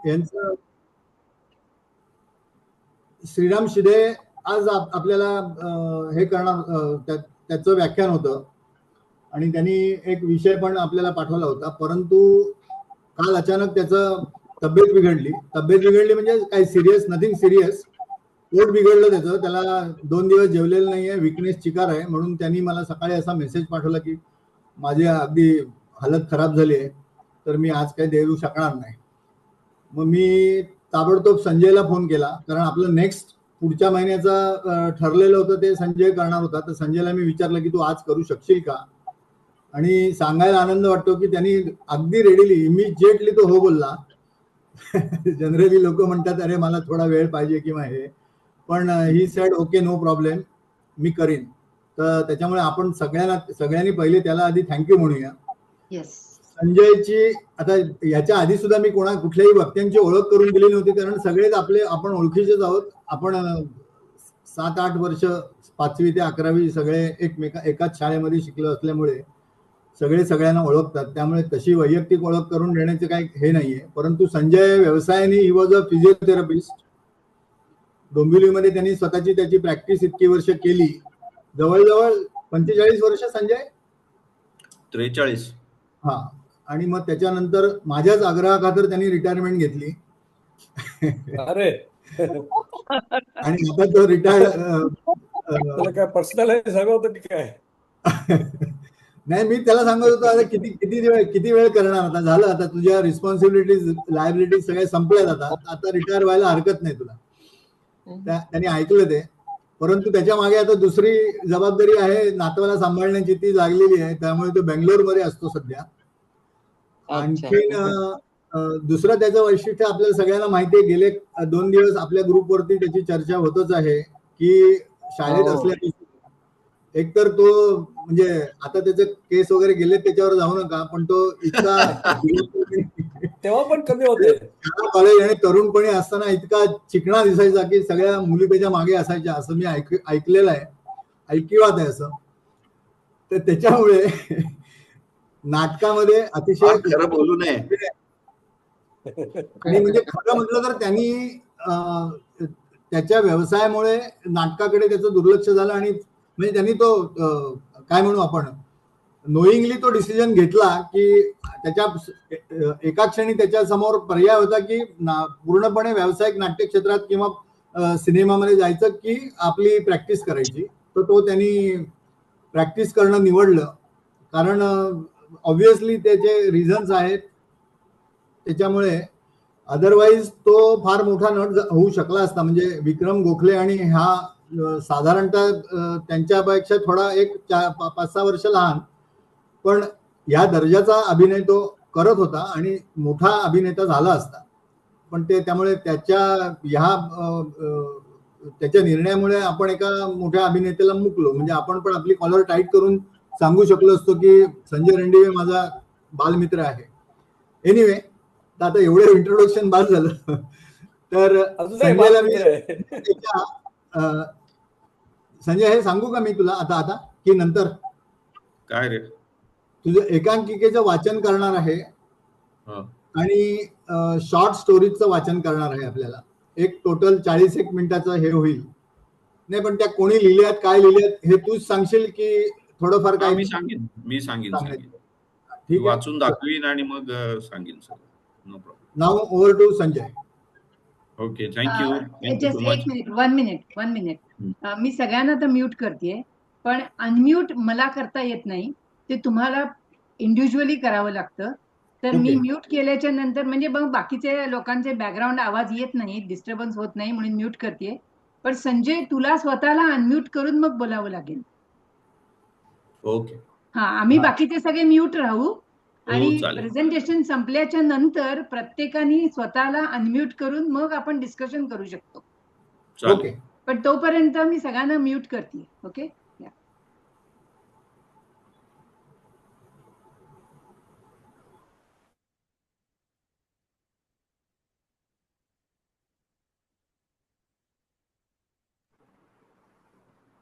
यांचं श्रीराम शिदे आज आपल्याला हे करणार, त्याचं व्याख्यान होतं आणि त्यांनी एक विषय पण आपल्याला पाठवला होता, परंतु काल अचानक त्याचं तब्येत बिघडली म्हणजे काही सिरियस, नथिंग सिरियस, पोट बिघडलं त्याचं, त्याला 2 दिवस जेवलेलं नाहीये, विकनेस चिकार आहे, म्हणून त्यांनी मला सकाळी असा मेसेज पाठवला की माझी अगदी हालत खराब झाली आहे, तर मी आज काही देऊ शकणार नाही. मग मी ताबडतोब संजयला फोन केला, कारण आपलं नेक्स्ट पुढच्या महिन्याचा ठरलेलं होतं ते संजय करणार होता. तर संजयला मी विचारलं की तू आज करू शकशील का, आणि सांगायला आनंद वाटतो की त्यांनी अगदी रेडीली इमिजिएटली तो हो बोलला. जनरली लोक म्हणतात अरे मला थोडा वेळ पाहिजे किंवा हे, पण he said okay no problem, मी करीन. तर त्याच्यामुळे आपण सगळ्यांनी पहिले त्याला आधी थँक्यू म्हणूया. संजयची आता याच्या आधी सुद्धा मी कुठल्याही वक्त्यांची ओळख करून दिली नव्हती, कारण सगळेच आपण ओळखीचेच आहोत. आपण 7-8 वर्ष 5वी ते 11वी सगळे एकाच शाळेमध्ये शिकलो असल्यामुळे सगळे सगळ्यांना ओळखतात, त्यामुळे तशी वैयक्तिक ओळख करून देण्याचे काही हे नाहीये. परंतु संजय व्यवसायाने ही वॉज अ फिजिओथेरपिस्ट. डोंबिवलीमध्ये त्यांनी स्वतःची त्याची प्रॅक्टिस इतकी वर्ष केली, जवळजवळ 45 वर्ष संजय, 43. हा. आणि मग त्याच्यानंतर माझ्याच आग्रहाखातर त्यांनी रिटायरमेंट घेतली. अरे आणि आता तो रिटायर्ड काय पर्सनल आहे सगळं होतं की काय? नाही, मी त्याला सांगत होतो आता किती वेळ करणार, आता झालं, आता तुझ्या रिस्पॉन्सिबिलिटीज लायबिलिटीज सगळ्या संपल्यात, आता रिटायर व्हायला हरकत नाही तुला. त्यांनी ऐकलं ते, परंतु त्याच्या मागे आता दुसरी जबाबदारी आहे नातवाला सांभाळण्याची, ती लागलेली आहे, त्यामुळे तो बेंगलोरमध्ये असतो सध्या. आणखीन दुसरं त्याचं वैशिष्ट्य आपल्याला सगळ्यांना माहिती आहे, गेले 2 दिवस आपल्या ग्रुपवरती त्याची चर्चा होतच आहे की शाळेत असल्यापासून एकतर तो म्हणजे आता त्याचे केस वगैरे गेले त्याच्यावर जाऊ नका, पण तो इतका तेव्हा पण कमी होते, कॉलेज आणि तरुणपणी असताना इतका चिकणा दिसायचा की सगळ्या मुली त्याच्या मागे असायच्या, असं मी ऐकलेलं आहे, ऐकिवात आहे असं. तर त्याच्यामुळे नाटकामध्ये अतिशय खरं बोलू नये, आणि म्हणजे खरं म्हटलं तर त्यांनी त्याच्या व्यवसायामुळे नाटकाकडे त्याचं दुर्लक्ष झालं, आणि म्हणजे त्यांनी तो काय म्हणू आपण, नोईंगली तो डिसिजन घेतला की त्याच्या एका क्षणी त्याच्या समोर पर्याय होता की पूर्णपणे व्यावसायिक नाट्य क्षेत्रात किंवा सिनेमामध्ये जायचं की आपली प्रॅक्टिस करायची. तर तो त्यांनी प्रॅक्टिस करणं निवडलं, कारण ऑब्व्हियसली त्याचे रिझन्स आहेत. त्याच्यामुळे अदरवाईज तो फार मोठा नट होऊ शकला असता, म्हणजे विक्रम गोखले आणि हा साधारणतः त्यांच्यापेक्षा थोडा 5-6 वर्ष लहान, पण या दर्जाचा अभिनय तो करत होता आणि मोठा अभिनेता झाला असता. पण त्यामुळे त्याच्या निर्णयामुळे आपण एका मोठ्या अभिनेत्याला मुकलो, म्हणजे आपण पण आपली कॉलर टाईट करून सांगू शकलो असतो की संजय रेंडिवे माझा बालमित्र आहे. एनिवे, आता एवढं इंट्रोडक्शन बाद झालं, तर संजयला मी संजय हे सांगू का मी तुला आता की नंतर? काय रे? तुझं एकांकिकेचं वाचन करणार आहे आणि शॉर्ट स्टोरीजचं वाचन करणार आहे. आपल्याला एक टोटल 41 मिनिटाचं हे होईल. नाही, पण त्या कोणी लिहिल्यात, काय लिहिल्यात हे तूच सांगशील की थोडंफार काय? मी सांगेन ठीक, वाचून दाखवीन आणि मग सांगेन sir. No problem. Now over to Sanjay. Okay, thank you. एक मिनिट, 1 मिनिट. मी सगळ्यांना तर म्यूट करते, पण अनम्यूट मला करता येत नाही, ते तुम्हाला इंडिव्हिज्युअली करावं लागतं. तर मी म्यूट केल्याच्या नंतर म्हणजे मग बाकीचे लोकांचे बॅकग्राऊंड आवाज येत नाही, डिस्टर्बन्स होत नाही, म्हणून म्यूट करते. पण संजय, तुला स्वतःला अनम्यूट करून मग बोलावं लागेल. ओके. हा, आम्ही बाकीचे सगळे म्यूट राहू आणि प्रेझेंटेशन संपल्याच्या नंतर प्रत्येकाने स्वतःला अनम्यूट करून मग आपण डिस्कशन करू शकतो. ओके, पण तोपर्यंत मी सगळ्यांना म्यूट करते. Okay.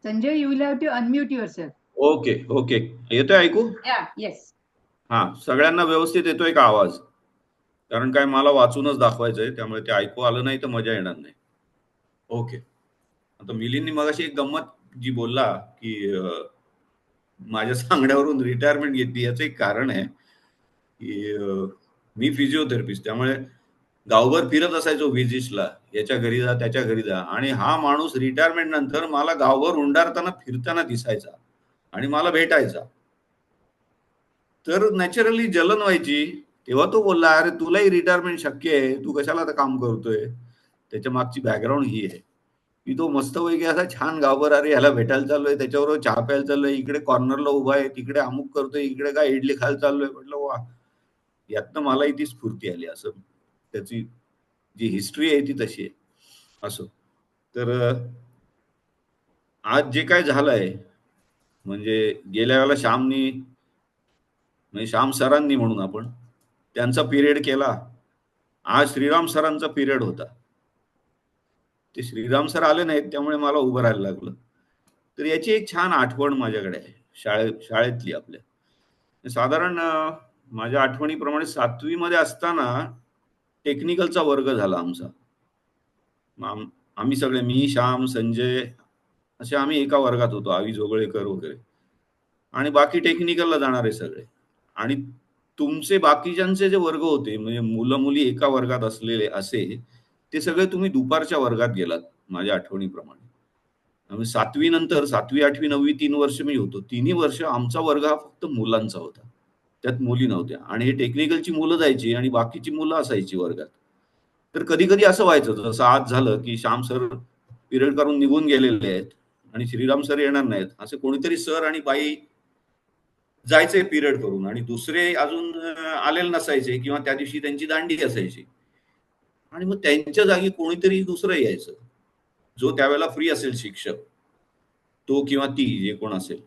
Sanjay, you will have to unmute yourself. Okay. येतोय ऐकू? Yes. हा, सगळ्यांना व्यवस्थित येतोय का आवाज? कारण काय मला वाचूनच दाखवायचंय, त्यामुळे ते ऐकू आलं नाही तर मजा येणार नाही. ओके. आता मिलिंदनी मगाशी एक गंमत जी बोलला की माझ्या सांगण्यावरून रिटायरमेंट घेतली, याचं एक कारण आहे की मी फिजिओथेरपिस्ट, त्यामुळे गावभर फिरत असायचो व्हिजिट्सला, याच्या घरी जा त्याच्या घरी जा, आणि हा माणूस रिटायरमेंट नंतर मला गावभर उंडारताना फिरताना दिसायचा आणि मला भेटायचा. तर नॅचरली जलन व्हायची. तेव्हा तो बोलला, अरे तुलाही रिटायरमेंट शक्य आहे, तू कशाला आता काम करतोय. त्याच्या मागची बॅकग्राऊंड ही आहे की तो मस्तपैकी असा छान गावभर, अरे ह्याला भेटायला चाललोय, त्याच्याबरोबर चहा प्यायला चाललोय, इकडे कॉर्नरला उभा आहे, तिकडे अमुक करतोय, इकडे काय इडली खायला चाललोय. म्हटलं वा, यातनं मलाही ती स्फूर्ती आली. असं त्याची जी हिस्ट्री आहे ती तशी आहे. असं तर आज जे काय झालंय, म्हणजे गेल्या वेळेला श्यामनी, म्हणजे श्याम सरांनी म्हणून आपण त्यांचा पिरियड केला, आज श्रीराम सरांचा पिरियड होता. ते श्रीराम सर आले नाहीत, त्यामुळे मला उभं राहायला लागलं. तर याची एक छान आठवण माझ्याकडे आहे, शाळेतली आपल्या. साधारण माझ्या आठवणीप्रमाणे 7वी मध्ये असताना टेक्निकलचा वर्ग झाला आमचा. आम्ही सगळे, मी, श्याम, संजय, असे आम्ही एका वर्गात होतो, आवी जोगळेकर वगैरे, आणि बाकी टेक्निकलला जाणारे सगळे. आणि तुमचे बाकीच्यांचे जे वर्ग होते, म्हणजे मुलं मुली एका वर्गात असलेले असे, ते सगळे तुम्ही दुपारच्या वर्गात गेलात माझ्या आठवणीप्रमाणे. 7वी नंतर 7वी 8वी 9वी 3 वर्ष मी होतो. 3 वर्ष आमचा वर्ग हा फक्त मुलांचा होता, त्यात मुली नव्हत्या. आणि हे टेक्निकलची मुलं जायची आणि बाकीची मुलं असायची वर्गात. तर कधी कधी असं व्हायचं, जसं आज झालं की श्याम सर पिरियड करून निघून गेलेले आहेत आणि श्रीराम सर येणार नाहीत, असे कोणीतरी सर आणि बाई जायचे पिरियड करून, आणि दुसरे अजून आलेले नसायचे, किंवा त्या दिवशी त्यांची दांडी असायची, आणि मग त्यांच्या जागी कोणीतरी दुसरं यायचं, जो त्यावेळेला फ्री असेल शिक्षक, तो किंवा ती, जे कोण असेल.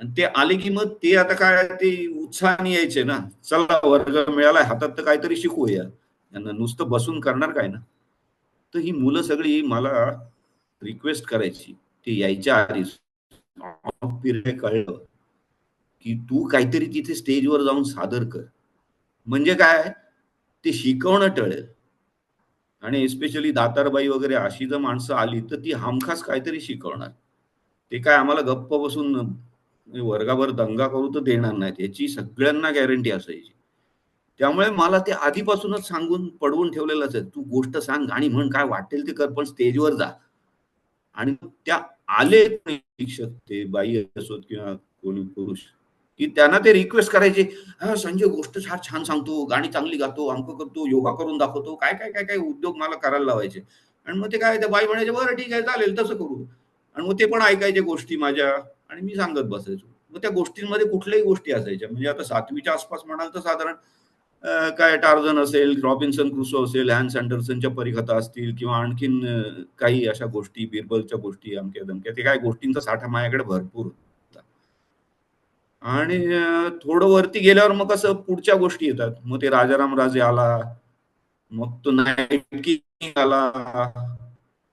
आणि ते आले की मग ते आता काय, ते उत्साहाने यायचे ना, चला वर्ग मिळालाय हातात तर काहीतरी शिकूया, यांना नुसतं बसून करणार काय ना. तर ही मुलं सगळी मला रिक्वेस्ट करायची, ते यायच्या आधीच, पिरियड कळलं की तू काहीतरी तिथे स्टेजवर जाऊन सादर कर. म्हणजे काय, ते शिकवणं टळेल. आणि एस्पेशली दातारबाई वगैरे अशी जर माणसं आली तर ती हमखास काहीतरी शिकवणार. ते काय आम्हाला गप्प बसून वर्गाभर दंगा करू तर देणार नाहीत, याची सगळ्यांना गॅरंटी असायची. त्यामुळे मला ते आधीपासूनच सांगून पडवून ठेवलेलं असेल, तू गोष्ट सांग आणि म्हण, काय वाटेल ते कर, पण स्टेजवर जा. आणि त्या आले शिक्षक, ते बाई असोत किंवा कोणी पुरुष, की त्यांना ते रिक्वेस्ट करायचे, हा संजय गोष्ट फार छान सांगतो, गाणी चांगली गातो, अंक करतो, योगा करून दाखवतो, काय काय काय काय उद्योग मला करायला लावायचे. आणि मग ते काय, त्या बाई म्हणायचे, बरं ठीक आहे चालेल तसं करू. आणि मग ते पण ऐकायचे गोष्टी माझ्या, आणि मी सांगत बसायचो. मग त्या गोष्टींमध्ये कुठल्याही गोष्टी असायच्या, म्हणजे आता 7वीच्या आसपास म्हणाल तर साधारण काय टार्झन असेल, रॉबिन्सन क्रुसो असेल, हॅन्स अँडरसनच्या परिकथा असतील, किंवा आणखीन काही अशा गोष्टी, बिरबलच्या गोष्टी, अमक्या दमक्या, ते काय गोष्टींचा साठा माझ्याकडे भरपूर होता. आणि थोडं वरती गेल्यावर मग कसं पुढच्या गोष्टी येतात. मग ते राजाराम राजे आला, मग तो नाईट किंग आला,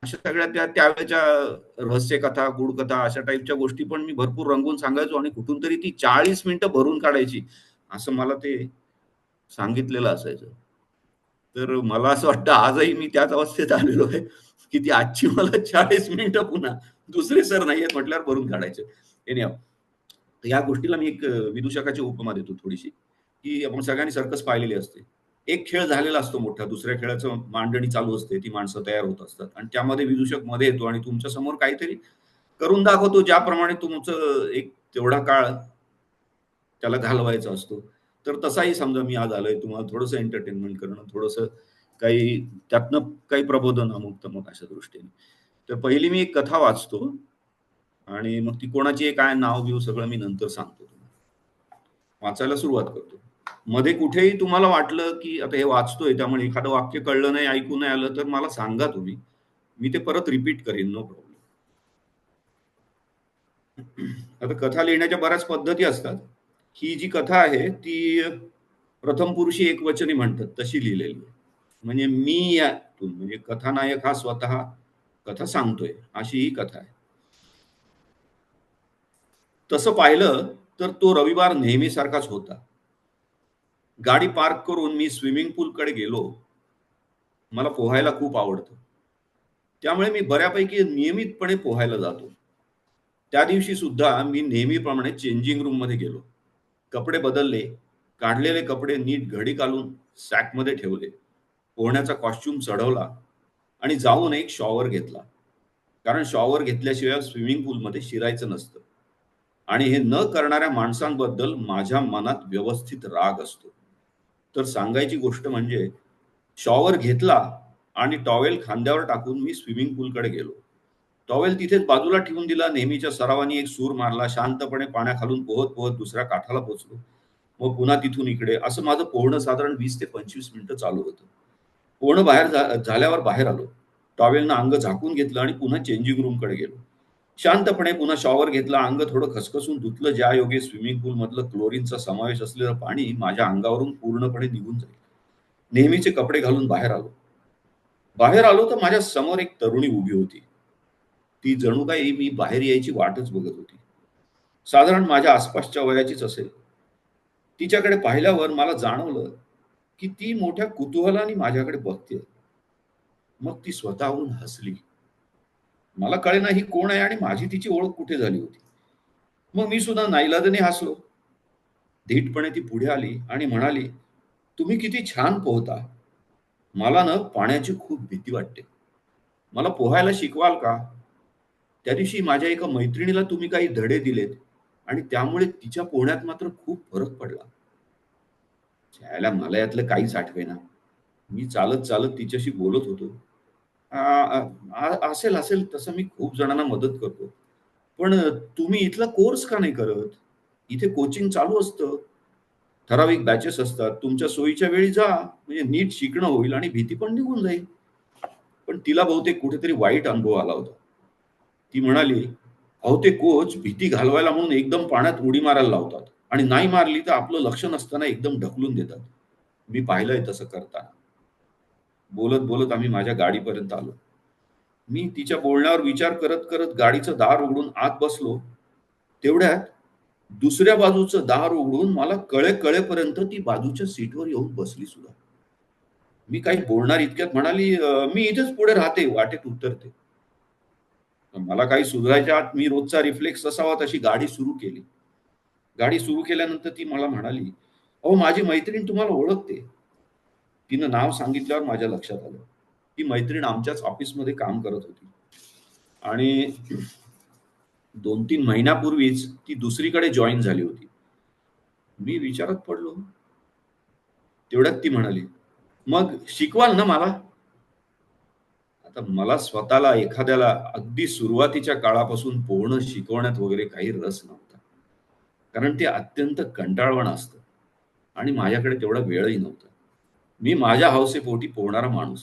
अशा सगळ्या त्यावेळेच्या रहस्यकथा, गूढकथा, अशा टाईपच्या गोष्टी पण मी भरपूर रंगवून सांगायचो, आणि कुठून तरी ती 40 मिनिटं भरून काढायची, असं मला ते सांगितलेलं असायचं. तर मला असं वाटतं आजही मी त्याच अवस्थेत आलेलो आहे की ती आजची मला 40 मिनिटं पुन्हा दुसरे सर नाहीयेत म्हटल्यावर भरून काढायचे. एनिहाव, तर या गोष्टीला मी एक विदूषकाची उपमा देतो थोडीशी, की आपण सगळ्यांनी सर्कस पाहिलेली असते. एक खेळ झालेला असतो मोठा, दुसऱ्या खेळाचं मांडणी चालू असते, ती माणसं तयार होत असतात, आणि त्यामध्ये विदूषक मध्ये येतो आणि तुमच्या समोर काहीतरी करून दाखवतो, ज्याप्रमाणे तुमचं एक तेवढा काळ त्याला घालवायचा असतो. तर तसाही समजा मी आज आलोय, तुम्हाला थोडंसं एंटरटेनमेंट करणं, थोडंसं काही त्यातनं काही प्रबोधन, अमुक तमुक अशा दृष्टीने. तर पहिली मी एक कथा वाचतो, आणि मग ती कोणाची आहे, काय नाव घेऊ, सगळं मी नंतर सांगतो. वाचायला सुरुवात करतो. मध्ये कुठेही तुम्हाला वाटलं की आता हे वाचतोय त्यामुळे एखादं वाक्य कळलं नाही, ऐकू नाही आलं, तर मला सांगा तुम्ही, मी ते परत रिपीट करीन, नो प्रॉब्लेम. आता कथा लिहिण्याच्या बऱ्याच पद्धती असतात. ही जी कथा आहे ती प्रथम पुरुषी एकवचनी म्हणतात तशी लिहिलेली आहे. म्हणजे मी यातून, म्हणजे कथानायक हा स्वतः कथा सांगतोय, अशी ही कथा आहे. तसं पाहिलं तर तो रविवार नेहमीसारखाच होता. गाडी पार्क करून मी स्विमिंग पूलकडे गेलो. मला पोहायला खूप आवडतं, त्यामुळे मी बऱ्यापैकी नियमितपणे पोहायला जातो. त्या दिवशी सुद्धा मी नेहमीप्रमाणे चेंजिंग रूम मध्ये गेलो. कपडे बदलले, काढलेले कपडे नीट घडी घालून सॅकमध्ये ठेवले, पोहण्याचा कॉस्ट्युम चढवला आणि जाऊन एक शॉवर घेतला. कारण शॉवर घेतल्याशिवाय स्विमिंग पूलमध्ये शिरायचं नसतं आणि हे न करणाऱ्या माणसांबद्दल माझ्या मनात व्यवस्थित राग असतो. तर सांगायची गोष्ट म्हणजे शॉवर घेतला आणि टॉवेल खांद्यावर टाकून मी स्विमिंग पूलकडे गेलो. टॉवेल तिथेच बाजूला ठेवून दिला. नेहमीच्या सरावानी एक सूर मारला. शांतपणे पाण्याखालून पोहत पोहत दुसऱ्या काठाला पोहोचलो. मग पुन्हा तिथून इकडे असं माझं पोहणं साधारण 20 ते 25 मिनिटं चालू होतं. पोहणं झाल्यावर बाहेर आलो. टॉवेलनं अंग झाकून घेतलं आणि पुन्हा चेंजिंग रूमकडे गेलो. शांतपणे पुन्हा शॉवर घेतला. अंग थोडं खसखसून धुतलं. ज्या योगे स्विमिंग पूल मधलं क्लोरीनचा समावेश असलेलं पाणी माझ्या अंगावरून पूर्णपणे निघून जाईल. नेहमीचे कपडे घालून बाहेर आलो तर माझ्या समोर एक तरुणी उभी होती. ती जणू काही मी बाहेर यायची वाटच बघत होती. साधारण माझ्या आसपासच्या वयाचीच असेल. तिच्याकडे पाहिल्यावर मला जाणवलं की ती मोठ्या कुतूहलाने माझ्याकडे बघते. मग ती स्वतःहून हसली. मला कळेना ही कोण आहे आणि माझी तिची ओळख कुठे झाली होती. मग मी सुद्धा नाईलाजाने हसलो. धीटपणे ती पुढे आली आणि म्हणाली, तुम्ही किती छान पोहता. मला ना पाण्याची खूप भीती वाटते. मला पोहायला शिकवाल का? त्या दिवशी माझ्या एका मैत्रिणीला तुम्ही काही धडे दिलेत आणि त्यामुळे तिच्या पोहण्यात मात्र खूप फरक पडला. त्याला मला यातलं काहीच आठवेना. मी चालत चालत तिच्याशी बोलत होतो. असेल तसं मी खूप जणांना मदत करतो, पण तुम्ही इथला कोर्स का नाही करत? इथे कोचिंग चालू असतं, ठराविक बॅचेस असतात. तुमच्या सोयीच्या वेळी जा, म्हणजे नीट शिकणं होईल आणि भीती पण निघून जाईल. पण तिला बहुतेक कुठेतरी वाईट अनुभव आला होता. ती म्हणाली, अहो ते कोच भीती घालवायला म्हणून एकदम पाण्यात उडी मारायला लावतात आणि नाही मारली तर आपलं लक्ष नसताना एकदम ढकलून देतात. मी पाहिलंय तसं करताना. बोलत बोलत आम्ही माझ्या गाडीपर्यंत आलो. मी तिच्या बोलण्यावर विचार करत करत गाडीचं दार उघडून आत बसलो. तेवढ्यात दुसऱ्या बाजूचं दार उघडून मला कळेपर्यंत ती बाजूच्या सीटवर येऊन बसली सुद्धा. मी काही बोलणार इतक्यात म्हणाली, मी इथेच पुढे राहते, वाटेत उतरते. मला काही सुधारायच्या आत मी रोजचा रिफ्लेक्स असावा तशी गाडी सुरू केली. गाडी सुरू केल्यानंतर ती मला म्हणाली, अहो माझी मैत्रीण तुम्हाला ओळखते. तिनं नाव सांगितल्यावर माझ्या लक्षात आलं. ती मैत्रीण आमच्याच ऑफिसमध्ये काम करत होती आणि 2-3 महिन्यापूर्वीच ती दुसरीकडे जॉईन झाली होती. मी विचारात पडलो. तेवढ्यात ती म्हणाली, मग शिकवाल ना मला? आता मला स्वतःला एखाद्याला अगदी सुरुवातीच्या काळापासून पोहणं शिकवण्यात वगैरे काही रस नव्हता, कारण ते अत्यंत कंटाळवाण असतं आणि माझ्याकडे तेवढा वेळही नव्हता. मी माझ्या हौसेपोटी पोहणारा माणूस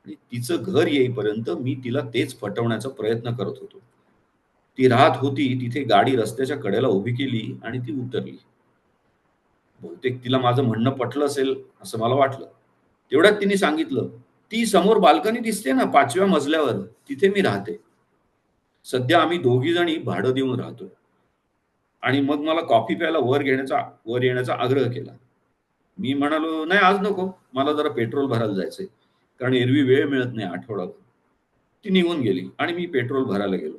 आणि तिचं घर येईपर्यंत मी तिला तेच पटवण्याचा प्रयत्न करत होतो. ती राहत होती तिथे गाडी रस्त्याच्या कडेला उभी केली आणि ती उतरली. बहुतेक तिला माझं म्हणणं पटलं असेल असं मला वाटलं. तेवढ्यात तिने सांगितलं, ती समोर बाल्कनी दिसते ना 5व्या मजल्यावर, तिथे मी राहते. सध्या आम्ही दोघी जणी भाडं देऊन राहतो. आणि मग मला कॉफी प्यायला वर येण्याचा आग्रह केला. मी म्हणालो, नाही आज नको, मला जरा पेट्रोल भरायला जायचंय, कारण एरवी वेळ मिळत नाही आठवडाभर. ती निघून गेली आणि मी पेट्रोल भरायला गेलो.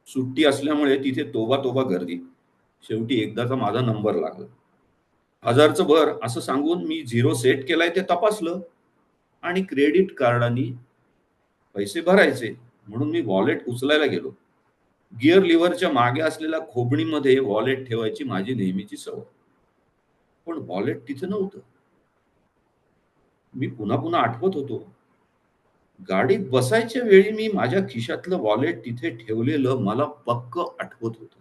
सुट्टी असल्यामुळे तिथे तोबा गर्दी. शेवटी एकदाचा माझा नंबर लागला. 1000चं भर असं सांगून मी 0 सेट केलाय ते तपासलं आणि क्रेडिट कार्डाने पैसे भरायचे म्हणून मी वॉलेट उचलायला गेलो. गिअर लिव्हरच्या मागे असलेल्या खोबणीमध्ये वॉलेट ठेवायची माझी नेहमीची सवय, पण वॉलेट तिथे नव्हतं. मी पुन्हा आठवत होतो. गाडीत बसायच्या वेळी मी माझ्या खिशातलं वॉलेट तिथे ठेवलेलं मला पक्क आठवत होतं.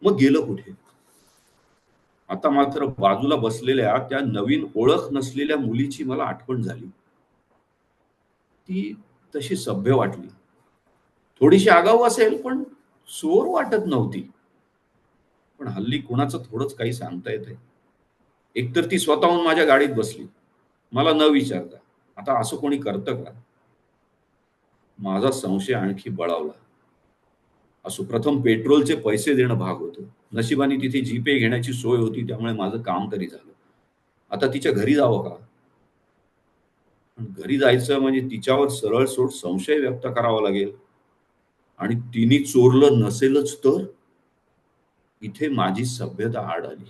मग गेलं कुठे? आता मात्र बाजूला बसलेल्या त्या नवीन ओळख नसलेल्या मुलीची मला आठवण झाली. ती तशी सभ्य वाटली. थोडीशी आगाऊ असेल पण चोर वाटत नव्हती. पण हल्ली कुणाचं थोडंच काही सांगता येतंय. एकतर ती स्वतःहून माझ्या गाडीत बसली, मला न विचारता. आता असं कोणी करतं का? माझा संशय आणखी बळावला. असो, प्रथम पेट्रोलचे पैसे देणं भाग होतं. नशिबाने तिथे जीपे घेण्याची सोय होती, त्यामुळे माझं काम तरी झालं. आता तिच्या घरी जावं का? पण घरी जायचं म्हणजे तिच्यावर सरळ सोड संशय व्यक्त करावा लागेल. आणि तिने चोरलं नसेलच तर? इथे माझी सभ्यता आड आली.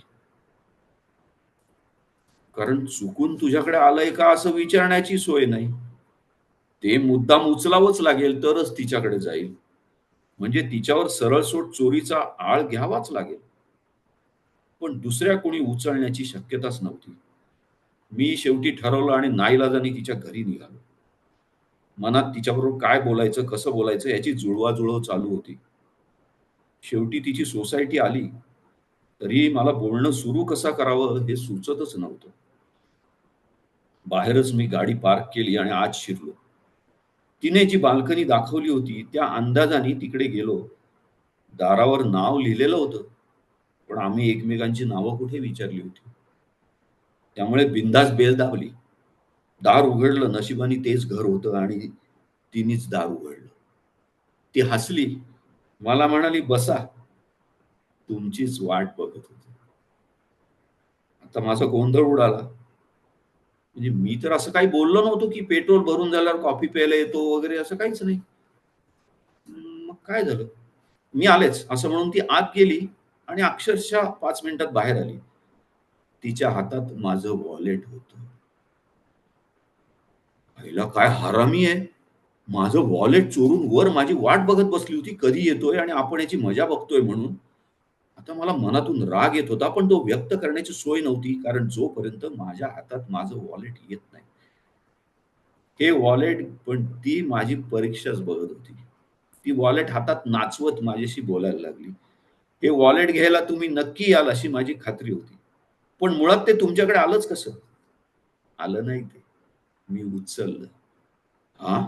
कारण चुकून तुझ्याकडे आलंय का असं विचारण्याची सोय नाही. ते मुद्दाम उचलावंच लागेल तरच तिच्याकडे जाईल. म्हणजे तिच्यावर सरळसोट चोरीचा आळ घ्यावाच लागेल. पण दुसऱ्या कोणी उचलण्याची शक्यताच नव्हती. मी शेवटी ठरवलं आणि नाईलाजाने तिच्या घरी निघालो. मनात तिच्याबरोबर काय बोलायचं, कसं बोलायचं याची जुळवाजुळव चालू होती. शेवटी तिची सोसायटी आली. तरी मला बोलणं सुरू कसं करावं हे सुचतच नव्हतं. बाहेरच मी गाडी पार्क केली आणि आत शिरलो. तिने जी बाल्कनी दाखवली होती त्या अंदाजाने तिकडे गेलो. दारावर नाव लिहिलेलं होतं, पण आम्ही एकमेकांची नावं कुठे विचारली होती. त्यामुळे बिंदास बेल दाबली. दार उघडलं. नशिबाने तेच घर होतं आणि तिनेच दार उघडलं. ती हसली. मला म्हणाली, "बसा, तुमचीच वाट बघत होते." आता माझा गोंधळ उडाला. म्हणजे मी तर असं काही बोललो नव्हतो की पेट्रोल भरून झाल्यावर कॉफी प्यायला येतो वगैरे, असं काहीच नाही. मग काय झालं? मी आलेच असं म्हणून ती आत गेली आणि अक्षरशः 5 मिनिटात बाहेर आली. तिच्या हातात माझं वॉलेट होतं. पहिला काय हरामी आहे. माझं वॉलेट चोरून वर माझी वाट बघत बसली होती, कधी येतोय आणि आपण याची मजा बघतोय म्हणून. आता मला मनातून राग येत होता, पण तो व्यक्त करण्याची सोय नव्हती, कारण जोपर्यंत माझ्या हातात माझं वॉलेट येत नाही. हे वॉलेट, पण ती माझी परीक्षाच बघत होती. ती वॉलेट हातात नाचवत माझ्याशी बोलायला लागली. "हे वॉलेट घ्यायला तुम्ही नक्की याल अशी माझी खात्री होती. पण मुळात ते तुमच्याकडे आलंच कसं?" "आलं नाही ते. मी उचललं." "हां?"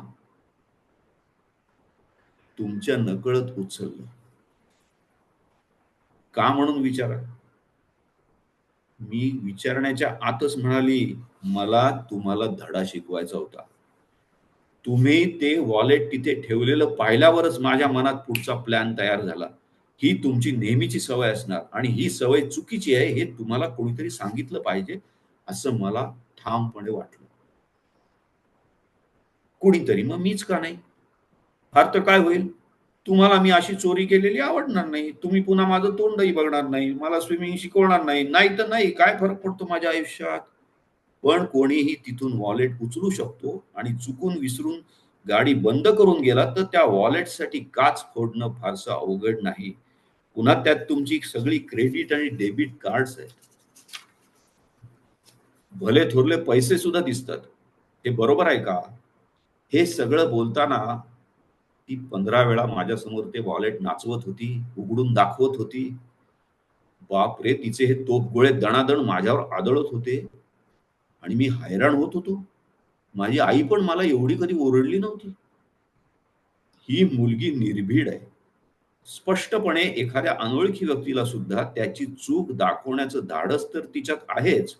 "तुमच्या नकळत उचललं." "का म्हणून विचारा." मी विचारण्याच्या आतच म्हणाली, "मला तुम्हाला धडा शिकवायचा होता. तुम्ही ते वॉलेट तिथे ठेवलेलं पाहिल्यावरच माझ्या मनात पुढचा प्लॅन तयार झाला. ही तुमची नेहमीची सवय असणार आणि ही सवय चुकीची आहे हे तुम्हाला कोणीतरी सांगितलं पाहिजे असं मला ठामपणे वाटलं. कोणीतरी, मग मीच का नाही? फार तर काय होईल? तुम्हाला मी अशी चोरी केलेली आवडणार नाही. तुम्ही पुन्हा माझं तोंडही बघणार नाही. मला स्विमिंग शिकवणार नाही. नाही तर नाही. काय फरक पडतो माझ्या आयुष्यात? पण कोणीही तिथून वॉलेट उचलू शकतो आणि चुकून विसरून गाडी बंद करून गेला तर त्या वॉलेटसाठी काच फोडणं फारसं अवघड नाही. पुन्हा त्यात तुमची सगळी क्रेडिट आणि डेबिट कार्ड्स आहेत. भले थोरले पैसे सुद्धा दिसतात. हे बरोबर आहे का? हे सगळं बोलताना ती 15 वेळा माझ्यासमोर ते वॉलेट नाचवत होती, उघडून दाखवत होती. बापरे! तिचे हे तोफगोळे दणादण माझ्यावर आदळत होते आणि मी हैराण होत होतो. माझी आई पण मला एवढी कधी ओरडली नव्हती. ही मुलगी निर्भीड आहे. स्पष्टपणे एखाद्या अनोळखी व्यक्तीला सुद्धा त्याची चूक दाखवण्याचं धाडस तर तिच्यात आहेच.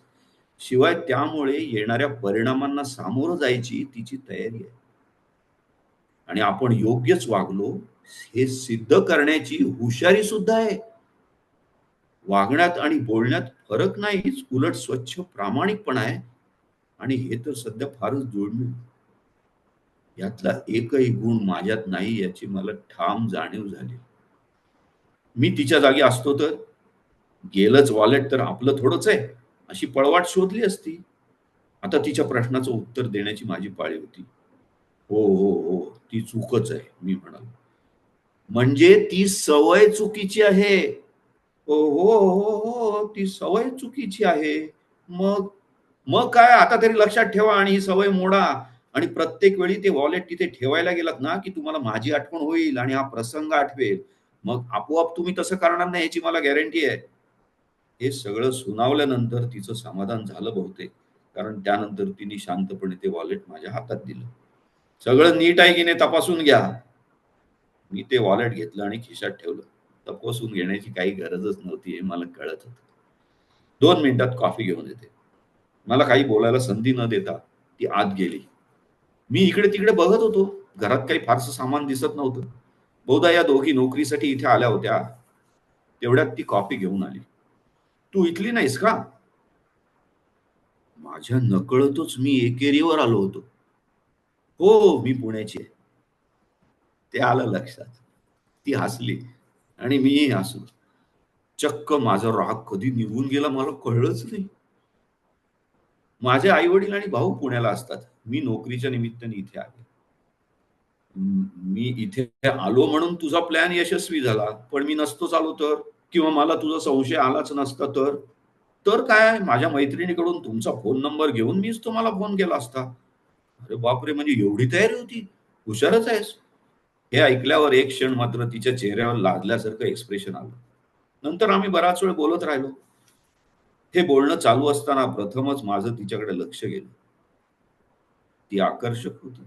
शिवाय त्यामुळे येणाऱ्या परिणामांना सामोरं जायची तिची तयारी आहे. आणि आपण योग्यच वागलो हे सिद्ध करण्याची हुशारी सुद्धा आहे. वागण्यात आणि बोलण्यात फरक नाहीच, उलट स्वच्छ प्रामाणिकपणा आहे. आणि हे तर सध्या फारच दुर्मिळ. यातला एकही गुण माझ्यात नाही याची मला ठाम जाणीव झाली. मी तिच्या जागी असतो तर गेलंच वॉलेट तर आपलं थोडंच आहे अशी पळवाट शोधली असती. आता तिच्या प्रश्नाचं उत्तर देण्याची माझी पाळी होती. "हो, हो, हो, ती चूकच आहे," मी म्हणालो. "म्हणजे ती सवय चुकीची आहे." "हो, हो, हो, हो, ती सवय चुकीची आहे." "मग?" "मग काय, आता तरी लक्षात ठेवा आणि ही सवय मोडा. आणि प्रत्येक वेळी ते वॉलेट तिथे ठेवायला गेलात ना, की तुम्हाला माझी आठवण होईल आणि हा प्रसंग आठवेल. मग आपोआप तुम्ही तसं करणार नाही याची मला गॅरंटी आहे." हे सगळं सुनावल्यानंतर तिचं समाधान झालं बहुतेक. कारण त्यानंतर तिने शांतपणे ते वॉलेट माझ्या हातात दिलं. "सगळं नीट आहे की नाही तपासून घ्या." मी ते वॉलेट घेतलं आणि खिशात ठेवलं. तपासून घेण्याची काही गरजच नव्हती हे मला कळत होतं. 2 मिनिटात कॉफी घेऊन येते. मला काही बोलायला संधी न देता ती आत गेली. मी इकडे-तिकडे बघत होतो. घरात काही फारसं सामान दिसत नव्हतं. बहुधा या दोघी नोकरीसाठी इथे आल्या होत्या. तेवढ्यात ती कॉफी घेऊन आली. "तू इथली नाहीस का?" माझ्या नकळतच मी एकेरीवर आलो होतो. हो, मी पुण्याची आहे. ते आलं लक्षात. ती हसली आणि मीही हसलो. चक्क माझा राग कधी निघून गेला मला कळलंच नाही. माझे आई वडील आणि भाऊ पुण्याला असतात. मी नोकरीच्या निमित्ताने इथे आले. मी इथे आलो म्हणून तुझा प्लॅन यशस्वी झाला, पण मी नसतोच आलो तर, किंवा मला तुझा संशय आलाच नसता तर काय, माझ्या मैत्रिणीकडून तुमचा फोन नंबर घेऊन मीच तुम्हाला फोन केला असता. अरे बापरे, म्हणजे एवढी तयारी होती, हुशारच आहेस. हे ऐकल्यावर एक क्षण मात्र तिच्या चेहऱ्यावर लादल्यासारखं एक्सप्रेशन आलं. नंतर आम्ही बराच वेळ बोलत राहिलो. हे बोलणं चालू असताना प्रथमच माझं तिच्याकडे लक्ष गेलं. ती आकर्षक होती,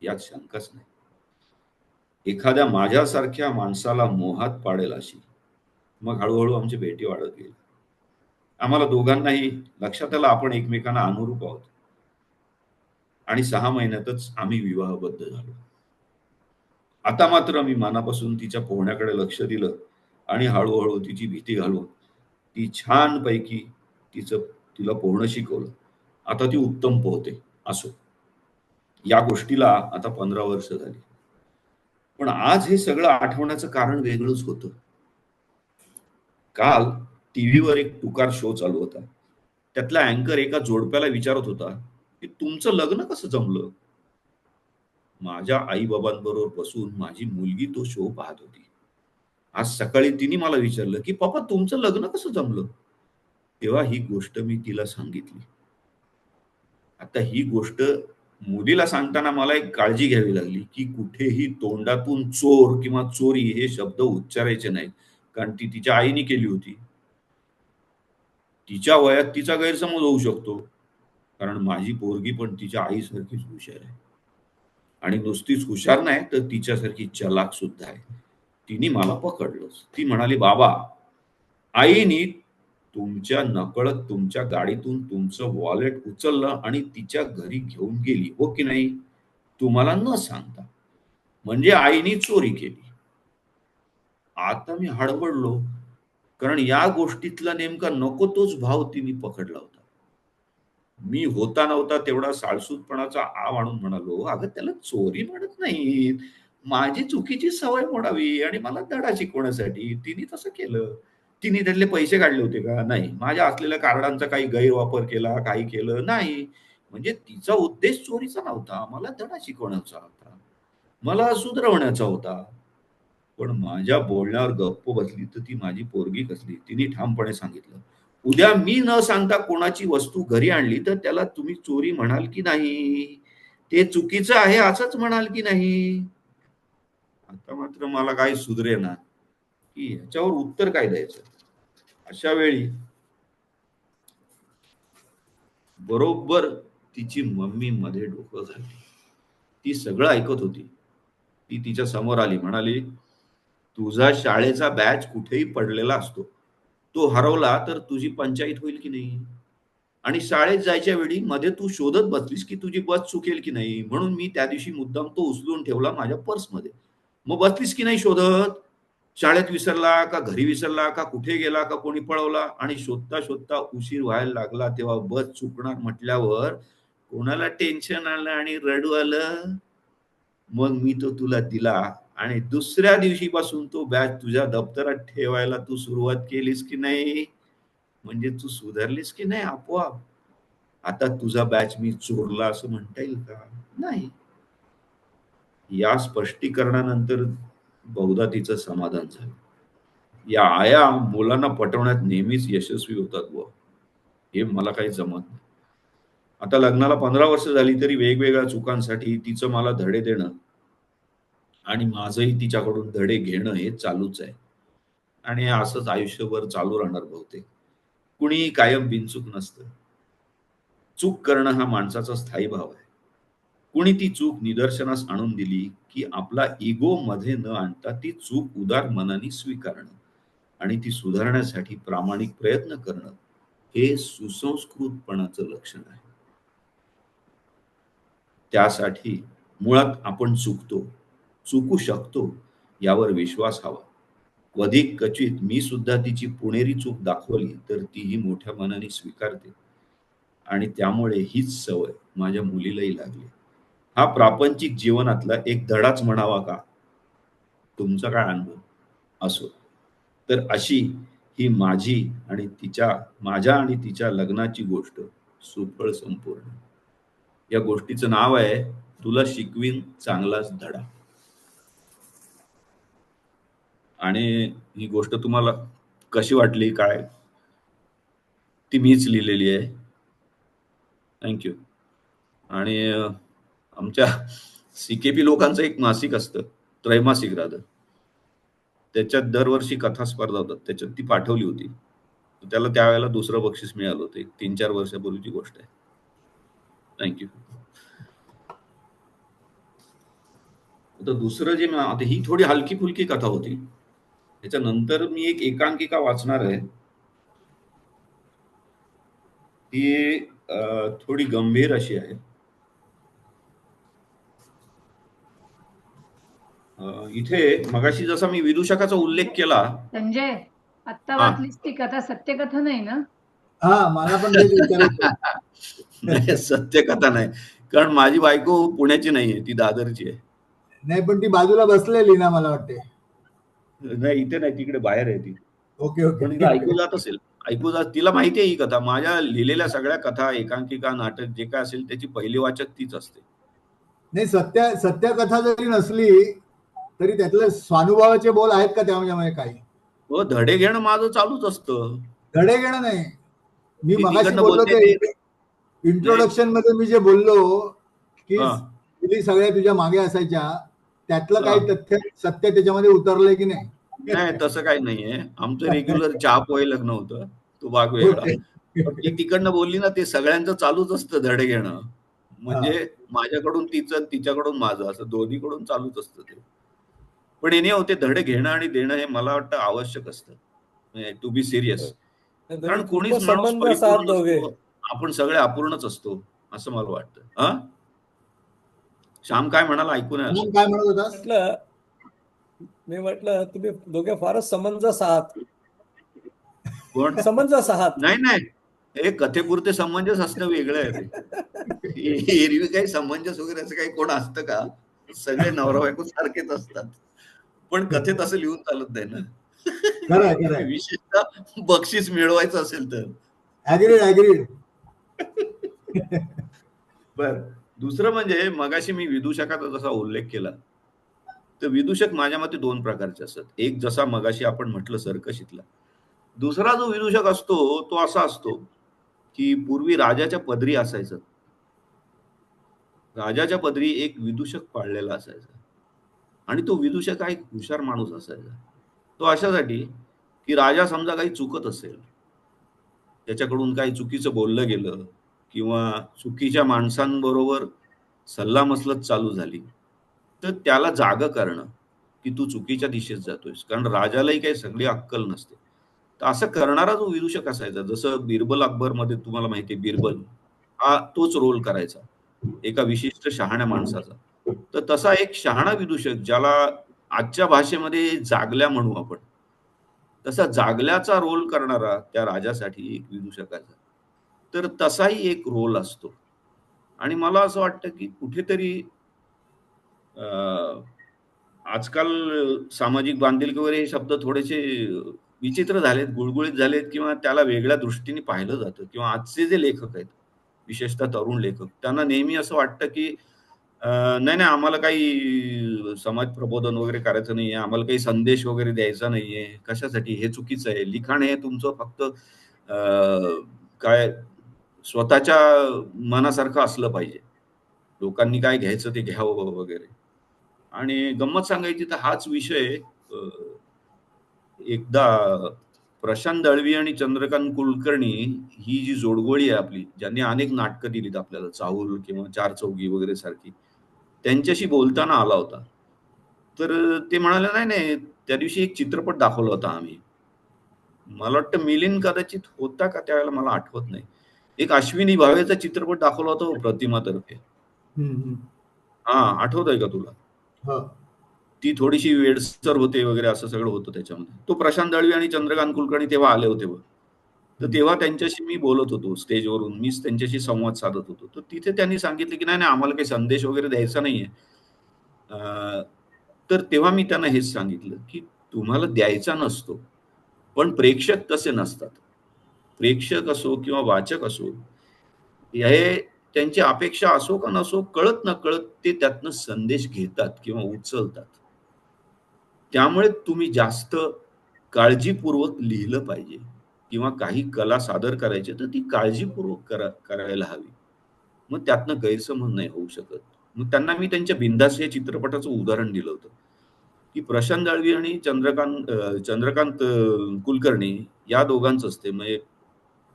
यात शंकाच नाही. एखाद्या माझ्यासारख्या माणसाला मोहात पाडेल अशी. मग हळूहळू आमची भेटी वाढत गेली. आम्हाला दोघांनाही लक्षात आलं आपण एकमेकांना अनुरूप आहोत. आणि 6 महिन्यातच आम्ही विवाहबद्ध झालो. आता मात्र मी मनापासून तिच्या पोहण्याकडे लक्ष दिलं आणि हळूहळू तिची भीती घालून ती छानपैकी तिला पोहणं शिकवलं. आता ती उत्तम पोहते. असो, या गोष्टीला आता 15 वर्ष झाली. पण आज हे सगळं आठवण्याचं कारण वेगळंच होतं. काल टीव्हीवर एक टुकार शो चालू होता. त्यातला अँकर एका जोडप्याला विचारत होता की तुमचं लग्न कसं जमलं. माझ्या आई बाबांबरोबर बसून माझी मुलगी तो शो पाहत होती. आज सकाळी तिने मला विचारलं की पप्पा तुमचं लग्न कसं जमलं. तेव्हा ही गोष्ट मी तिला सांगितली. आता ही गोष्ट मुलीला सांगताना मला एक काळजी घ्यावी लागली की कुठेही तोंडातून चोर किंवा चोरी हे शब्द उच्चारायचे नाहीत, कारण ती तिच्या आईने केली होती. तिच्या वयात तिचा गैरसमज होऊ शकतो, कारण माझी पोरगी पण तिच्या आईसारखीच हुशार आहे. आणि नुसतीच हुशार नाही तर तिच्यासारखी चलाक सुद्धा आहे. तिने मला पकडलंच. ती म्हणाली, बाबा, आईनी तुमच्या नकळत तुमच्या गाडीतून तुमचं वॉलेट उचललं आणि तिच्या घरी घेऊन गेली, हो की नाही, तुम्हाला न सांगता. म्हणजे आईनी चोरी केली. आता मी हडबडलो, कारण या गोष्टीतला नेमका नको तोच भाव तिने पकडला होता. मी होता नव्हता तेवढा साळसूदपणाचा आव आणून म्हणालो, अगं त्याला चोरी म्हणत नाहीत, माझी चुकीची सवय मोडावी आणि मला धडा शिकवण्यासाठी तिने तसं केलं. तिने त्यातले पैसे काढले होते का? नाही. माझ्या असलेल्या कार्डांचा काही गैरवापर केला, काही केलं नाही. म्हणजे तिचा उद्देश चोरीचा नव्हता, मला धडा शिकवण्याचा होता, मला सुधरवण्याचा होता. पण माझ्या बोलण्यावर गप्प बसली तर ती माझी पोरगी कसली. तिने ठामपणे सांगितलं, उद्या मी न सांगता कोणाची वस्तू घरी आणली तर त्याला तुम्ही चोरी म्हणाल की नाही, ते चुकीचं आहे असंच म्हणाल की नाही. आता मात्र मला काही सुधरेना की ह्याच्यावर उत्तर काय द्यायचं. अशा वेळी बरोबर तिची मम्मी मध्ये डोकं घालली. ती सगळं ऐकत होती. ती तिच्या समोर आली, म्हणाली, तुझा शाळेचा बॅच कुठेही पडलेला असतो, तो हरवला तर तुझी पंचायत होईल की नाही. आणि शाळेत जायच्या वेळी मध्ये तू शोधत बसलीस की तुझी बस चुकेल की नाही, म्हणून मी त्या दिवशी मुद्दाम तो उचलून ठेवला माझ्या पर्समध्ये. मग बसलीस की नाही शोधत, शाळेत विसरला का, घरी विसरला का, कुठे गेला का, कोणी पळवला, आणि शोधता शोधता उशीर व्हायला लागला तेव्हा बस चुकणार म्हटल्यावर कोणाला टेन्शन आलं आणि रडू आलं. मग मी तो तुला दिला आणि दुसऱ्या दिवशीपासून तो बॅच तुझ्या दप्तरात ठेवायला तू सुरुवात केलीस की नाही. म्हणजे तू सुधारलीस की नाही आपोआप. आता तुझा बॅच मी चोरला असं म्हणता येईल का? नाही. या स्पष्टीकरणानंतर बहुधा तिचं समाधान झालं. या आया मुलांना पटवण्यात नेहमीच यशस्वी होतात बुवा, हे मला काही जमत नाही. आता लग्नाला 15 वर्ष झाली तरी वेगवेगळ्या चुकांसाठी तिचं मला धडे देणं आणि माझंही तिच्याकडून धडे घेणं हे चालूच आहे. आणि हे असंच आयुष्यभर चालू राहणार बहुतेक. कुणीही कायम बिनचूक नसतं. चूक करणं हा माणसाचा स्थायी भाव आहे. कुणी ती चूक निदर्शनास आणून दिली की आपला इगो मध्ये न आणता ती चूक उदार मनाने स्वीकारणं आणि ती सुधारण्यासाठी प्रामाणिक प्रयत्न करणं हे सुसंस्कृतपणाचं लक्षण आहे. त्यासाठी मुळात आपण चुकू शकतो यावर विश्वास हवा. अधिक क्वचित मी सुद्धा तिची पुणेरी चूक दाखवली तर तीही मोठ्या मनाने स्वीकारते. आणि त्यामुळे हीच सवय माझ्या मुलीलाही लागली. हा प्रापंचिक जीवनातला एक धडाच म्हणावा का? तुमचा काय अनुभव असो. तर अशी ही माझ्या आणि तिच्या लग्नाची गोष्ट सुफळ संपूर्ण. या गोष्टीचं नाव आहे तुला शिकवीन चांगलाच धडा. आणि ही गोष्ट तुम्हाला कशी वाटली काय, ती मीच लिहिलेली आहे. थँक्यू. आणि आमच्या सीकेपी लोकांचं एक मासिक असतं, त्रैमासिक राहतं, त्याच्यात दरवर्षी कथा स्पर्धा होतात. त्याच्यात ती पाठवली होती. त्याला त्यावेळेला दुसरं बक्षीस मिळालं होतं. 3-4 वर्षापूर्वीची गोष्ट आहे. थँक्यू. आता दुसरं जे आता ही थोडी हलकी फुलकी कथा होती. त्याच्यानंतर मी एक एकांकिका वाचणार आहे. ती थोडी गंभीर अशी आहे. इथे मगाशी जसा मी विदूषकाचा उल्लेख केला. संजय, आता हा. वाचलीस ती कथा सत्यकथा नाही ना? हा, मला पण तेच विचारायचं. नाही, सत्यकथा नाही, कारण माझी बायको पुण्याची नाहीये, ती दादरची आहे. नाही, पण ती बाजूला बसलेली ना, मला वाटते. नाही, इथे नाही, तिकडे बाहेर आहे ती. Okay okay. पण तिला ऐकू जात असेल, तिला माहिती आहे ही कथा. माझ्या लिहिलेल्या सगळ्या कथा, एकांकिका, नाटक जे काय असेल त्याची पहिली वाचक तीच असते. नाही, सत्य कथा जरी नसली तरी त्यातले स्वानुभवाचे बोल आहेत का त्यामध्ये काही? हो, धडे घेणं माझं चालूच असतं. धडे घेणं नाही, मी मगाशी तिकडनं बोललो बोलते ते इंट्रोडक्शन मध्ये मी जे बोललो की मुली सगळ्या तुझ्या मागे असायच्या, त्यातलं काही तथ्य सत्य त्याच्यामध्ये उतरलंय की नाही? नाही, तसं काही नाहीये. आमचं रेग्युलर चहा पोहे लग्न होतं, तो भाग वेगळा. ती तिकडनं बोलली ना, ते सगळ्यांचं चालूच असतं धडे घेणं. म्हणजे माझ्याकडून तिचं, तिच्याकडून माझं, असं दोन्हीकडून चालूच असतं ते. पण हे होते धडे घेणं आणि देणं हे मला वाटतं आवश्यक असतं, टू बी सिरियस. कारण कोणीच माणूस परिपूर्ण नसतो, आपण सगळे अपूर्णच असतो असं मला वाटतं. हा, श्याम काय म्हणाला ऐकून आलं? काय म्हणत होता? मी म्हटलं तुम्ही दोघे फारच समंजस आहात. कोण समंजस आहात? नाही नाही, हे कथेपुरते समंजस असणं वेगळं आहे ते. एरवी काही समंजस वगैरे असं काही कोण असतं का? सगळे नवरा बायको सारखेच असतात. पण कथेत असं लिहून चालत नाही ना. विशेषतः बक्षीस मिळवायचं असेल तर. ऍग्रीड. बर, दुसरं म्हणजे मगाशी मी विदूषकाचा जसा उल्लेख केला, तर विदूषक माझ्या मते 2 प्रकारचे असतात. एक जसा मगाशी आपण म्हटलं सर्कशीतला. दुसरा जो विदूषक असतो तो असा असतो की पूर्वी राजाच्या पदरी असायचं. राजाच्या पदरी एक विदूषक पाळलेला असायचा आणि तो विदूषक हा एक हुशार माणूस असायचा. तो अशासाठी की राजा समजा काही चुकत असेल, त्याच्याकडून काही चुकीचं बोललं गेलं किंवा चुकीच्या माणसांबरोबर सल्लामसलत चालू झाली, तर त्याला जागं करणं की तू चुकीच्या दिशेत जातोयस. कारण राजालाही काही सगळी अक्कल नसते. तर असं करणारा जो विदूषक असायचा, जसं बिरबल अकबर मध्ये तुम्हाला माहिती आहे, बिरबल हा तोच रोल करायचा एका विशिष्ट शहाण्या माणसाचा. तर तसा एक शहाणा विदूषक, ज्याला आजच्या भाषेमध्ये जागल्या म्हणू आपण, तसा जागल्याचा रोल करणारा त्या राजासाठी एक विदूषकाचा, तर तसाही एक रोल असतो. आणि मला असं वाटतं की कुठेतरी आजकाल सामाजिक बांधिलकी वगैरे हे शब्द थोडेसे विचित्र झालेत, गुळगुळीत झालेत, किंवा त्याला वेगळ्या दृष्टीने पाहिलं जातं. किंवा आजचे जे लेखक आहेत, विशेषतः तरुण लेखक, त्यांना नेहमी असं वाटतं की नाही नाही, आम्हाला काही समाज प्रबोधन वगैरे करायचं नाहीये, आम्हाला काही संदेश वगैरे द्यायचा नाहीये. कशासाठी? हे चुकीचं आहे. लिखाण हे तुमचं फक्त काय स्वतःच्या मनासारखं असलं पाहिजे, लोकांनी काय घ्यायचं ते घ्यावं वगैरे. आणि गंमत सांगायची तर हाच विषय एकदा प्रशांत दळवी आणि चंद्रकांत कुलकर्णी ही जी जोडगोळी आहे आपली, ज्यांनी अनेक नाटकं दिलीत आपल्याला, चाहूल किंवा चार चौघी वगैरे सारखी, त्यांच्याशी बोलताना आला होता. तर ते म्हणाले, नाही नाही, त्या दिवशी एक चित्रपट दाखवला होता आम्ही. मला वाटतं मिलिंद कदाचित होता का त्यावेळेला, मला आठवत नाही. एक अश्विनी भावेचा चित्रपट दाखवला होता प्रतिमातर्फे. हा, आठवत आहे का तुला? ती थोडीशी वेडसर होते वगैरे, असं सगळं होतं त्याच्यामध्ये. तो प्रशांत दळवी आणि चंद्रकांत कुलकर्णी तेव्हा आले होते. तर तेव्हा त्यांच्याशी मी बोलत होतो स्टेजवरून, मीच त्यांच्याशी संवाद साधत होतो. तर तिथे त्यांनी सांगितलं की नाही नाही, आम्हाला काही संदेश वगैरे द्यायचा नाहीये. तर तेव्हा मी त्यांना हेच सांगितलं की तुम्हाला द्यायचा नसतो, पण प्रेक्षक तसे नसतात. प्रेक्षक असो किंवा वाचक असो, हे त्यांची अपेक्षा असो का नसो, कळत नकळत ते त्यातनं संदेश घेतात किंवा उचलतात. त्यामुळे तुम्ही जास्त काळजीपूर्वक लिहिलं पाहिजे किंवा काही कला सादर करायची तर ती काळजीपूर्वक करायला हवी. मग त्यातनं गैरसमज नाही होऊ शकत. मग त्यांना मी त्यांच्या बिनधास्त या चित्रपटाचं उदाहरण दिलं होतं, की प्रशांत दळवी आणि चंद्रकांत कुलकर्णी या दोघांचंच ते म्हणजे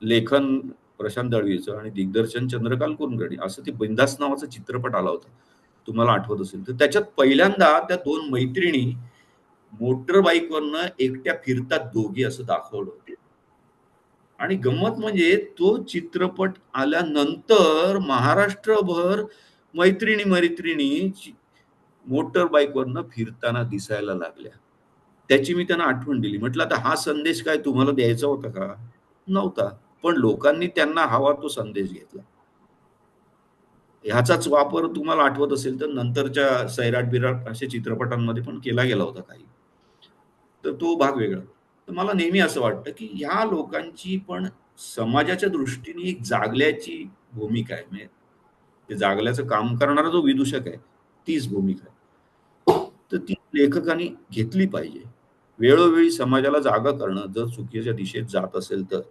लेखन प्रशांत दळवीचं आणि दिग्दर्शन चंद्रकांत कुलकर्णी असं ते बिनधास्त नावाचा चित्रपट आला होता. तुम्हाला आठवत असेल तर त्याच्यात पहिल्यांदा त्या 2 मैत्रिणी मोटर बाईकवरनं एकट्या फिरतात दोघी असं दाखवलं होतं. आणि गंमत म्हणजे तो चित्रपट आल्यानंतर महाराष्ट्रभर मैत्रिणी मोटर बाईकवरनं फिरताना दिसायला लागल्या. त्याची मी त्यांना आठवण दिली. म्हटलं आता हा संदेश काय तुम्हाला द्यायचा होता का? नव्हता. पण लोकांनी त्यांना हवा तो संदेश घेतला. ह्याचाच वापर तुम्हाला आठवत असेल तर नंतरच्या सैराट-बिराट अशा चित्रपटांमध्ये पण केला गेला होता काही. तर तो भाग वेगळा. तर मला नेहमी असं वाटतं, की ह्या लोकांची पण समाजाच्या दृष्टीने एक जागल्याची भूमिका आहे. म्हणजे ते जागल्याचं काम करणारा जो विदूषक आहे, तीच भूमिका आहे. तर ती लेखकांनी घेतली पाहिजे. वेळोवेळी समाजाला जागा करणं जर चुकीच्या दिशेत जात असेल तर.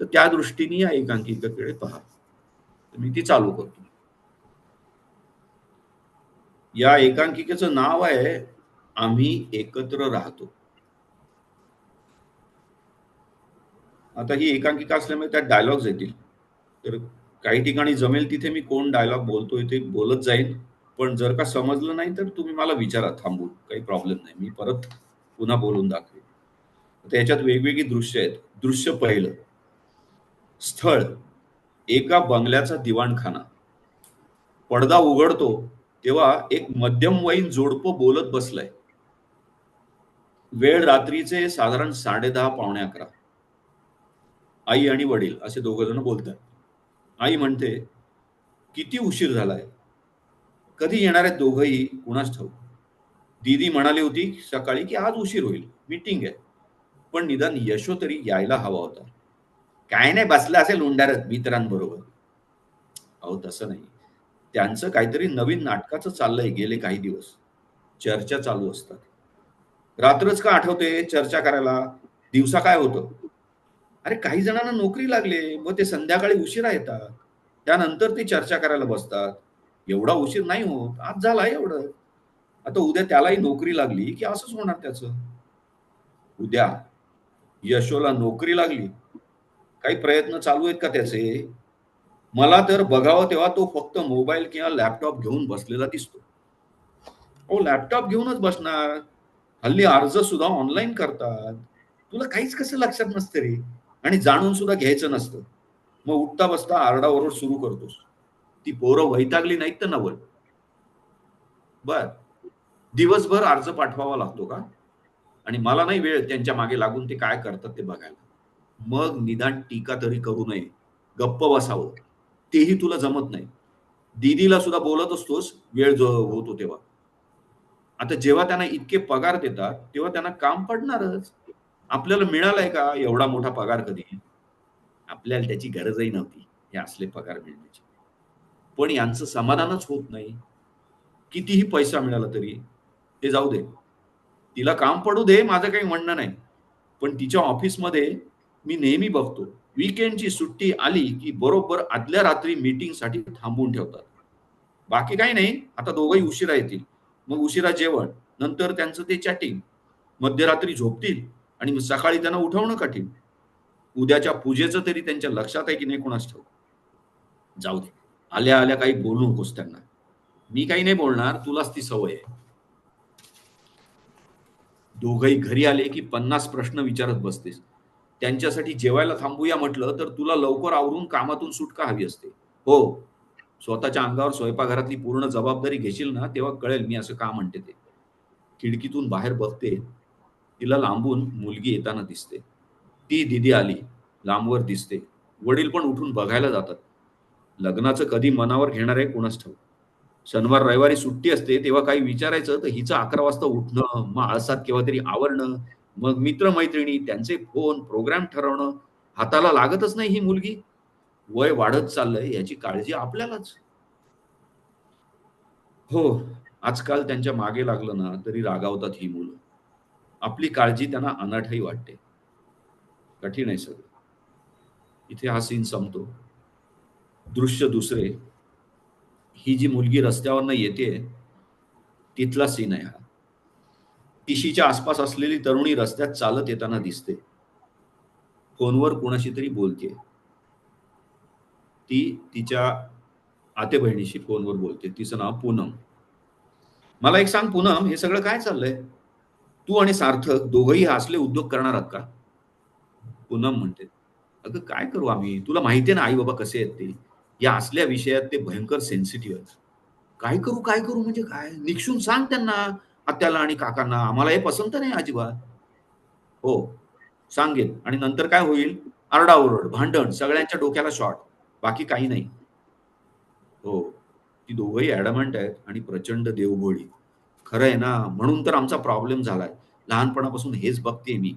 तर त्या दृष्टीने या एकांकिकेकडे पहा. तर मी ती चालू करतो. या एकांकिकेचं नाव आहे, आम्ही एकत्र राहतो. आता ही एकांकिका असल्यामुळे त्यात डायलॉग्स येतील. तर काही ठिकाणी जमेल तिथे मी कोण डायलॉग बोलतोय ते बोलत जाईन. पण जर का समजलं नाही तर तुम्ही मला विचारा थांबून. काही प्रॉब्लेम नाही. मी परत पुन्हा बोलून दाखवेन. आता याच्यात वेगवेगळी दृश्य आहेत. दृश्य पहिलं. स्थळ एका बंगल्याचा दिवाणखाना. पडदा उघडतो तेव्हा एक मध्यमवयीन जोडपं बोलत बसलंय. वेळ रात्रीचे साधारण 10:30 पावणे 11. आई आणि वडील असे दोघं जण बोलतात. आई म्हणते, किती उशीर झालाय? कधी येणार आहेत दोघंही कुणास ठाऊक. दीदी म्हणाली होती सकाळी की आज उशीर होईल, मीटिंग आहे. पण निदान यशो तरी यायला हवा होता. काय नाही बसला असेल उंडारत मित्रांबरोबर. अहो तसं नाही. त्यांचं काहीतरी नवीन नाटकाचं चाललंय गेले काही दिवस. चर्चा चालू असतात. रात्रच का आठवते चर्चा करायला? दिवसा काय होतं? अरे काही जणांना नोकरी लागली, मग ते संध्याकाळी उशिरा येतात. त्यानंतर ते चर्चा करायला बसतात. एवढा उशीर नाही होत. आज झाला एवढं. आता उद्या त्यालाही नोकरी लागली की असंच होणार त्याचं. उद्या यशोला नोकरी लागली. काही प्रयत्न चालू आहेत का त्याचे? मला तर बघावं तेव्हा तो फक्त मोबाईल किंवा लॅपटॉप घेऊन बसलेला दिसतो. अहो लॅपटॉप घेऊनच बसणार. हल्ली अर्ज सुद्धा ऑनलाईन करतात. तुला काहीच कसं लक्षात नसतं रे? आणि जाणून सुद्धा घ्यायचं नसतं. मग उठता बसता आरडाओरड सुरू करतोस. ती पोरं वैतागली नाहीत तर नवल. बर दिवसभर अर्ज पाठवावा लागतो का? आणि मला नाही वेळ त्यांच्या मागे लागून ते काय करतात ते बघायला. मग निदान टीका तरी करू नये. गप्प बसावं. तेही तुला जमत नाही. दीदीला सुद्धा बोलत असतोस वेळ जो होतो तेव्हा. आता जेव्हा त्यांना इतके पगार देतात, तेव्हा त्यांना काम पडणारच. आपल्याला मिळालाय का एवढा मोठा पगार कधी? आपल्याला त्याची गरजही नव्हती, हे असले पगार मिळण्याची. पण यांचं समाधानच होत नाही. कितीही पैसा मिळाला तरी. ते जाऊ दे. तिला काम पडू दे, माझं काही म्हणणं नाही. पण तिच्या ऑफिसमध्ये मी नेहमी बघतो, वीकेंडची सुट्टी आली, की बरोबर आदल्या रात्री मीटिंगसाठी थांबवून ठेवतात. बाकी काही नाही, आता दोघंही उशिरा येतील. मग उशिरा जेवण, नंतर त्यांचं ते चॅटिंग. मध्यरात्री झोपतील आणि मग सकाळी त्यांना उठवणं कठीण. उद्याच्या पूजेचं तरी त्यांच्या लक्षात आहे की नाही कोणास ठाऊक. जाऊ दे. आल्या आल्या काही बोलू नकोस त्यांना. मी काही नाही बोलणार, तुलाच ती सवय आहे. दोघंही घरी आले की 50 प्रश्न विचारत बसतेस. त्यांच्यासाठी जेवायला थांबूया म्हटलं तर तुला लवकर आवरून कामातून सुटका हवी असते. हो, स्वतःच्या अंगावर स्वयंपाकघरातली पूर्ण जबाबदारी घेशील ना तेव्हा कळेल मी असं का म्हणते ते. खिडकीतून बाहेर बघते. तिला लांबून मुलगी येताना दिसते. ती दीदी आली. लांबवर दिसते. वडील पण उठून बघायला जातात. लग्नाचं कधी मनावर घेणार आहे कुणास ठाऊक. शनिवार रविवारी सुट्टी असते तेव्हा काही विचारायचं तर हिचं 11 वाजता उठणं, मग आळसात केव्हा तरी आवरणं, मग मित्रमैत्रिणी, त्यांचे फोन, प्रोग्राम ठरवणं. हाताला लागतच नाही ही मुलगी. वय वाढत चाललंय याची काळजी आपल्यालाच. हो, आजकाल त्यांच्या मागे लागलं ना तरी रागावतात ही मुलं. आपली काळजी त्यांना अनाठाई वाटते. कठीण आहे सगळं. इथे हा सीन संपतो. दृश्य दुसरे, ही जी मुलगी रस्त्यावरनं येतेय तिथला सीन आहे हा. 30च्या आसपास असलेली तरुणी रस्त्यात चालत येताना दिसते. फोनवर कोणाशी तरी बोलतेय. ती तिच्या आते बहिणीशी फोनवर बोलते. तिचं नाव पूनम. मला एक सांग पूनम, हे सगळं काय चाललंय? तू आणि सार्थक दोघंही असले उद्योग करणार आहात का? पूनम म्हणते, अगं काय करू आम्ही? तुला माहितीये ना आई बाबा कसे आहेत ते. या असल्या विषयात ते भयंकर सेन्सिटिव्ह आहेत. काय करू म्हणजे काय? निक्षून सांग त्यांना, आत्याला आणि काकांना, आम्हाला हे पसंत नाही अजिबात. हो, सांगेन. आणि नंतर काय होईल? आरडाओरड, भांडण, सगळ्यांच्या डोक्याला शॉट. बाकी काही नाही. हो, ती दोघंही ॲडमंट आहेत आणि प्रचंड देवभोळी. खरं आहे ना, म्हणून तर आमचा प्रॉब्लेम झालाय. लहानपणापासून हेच बघतेय मी.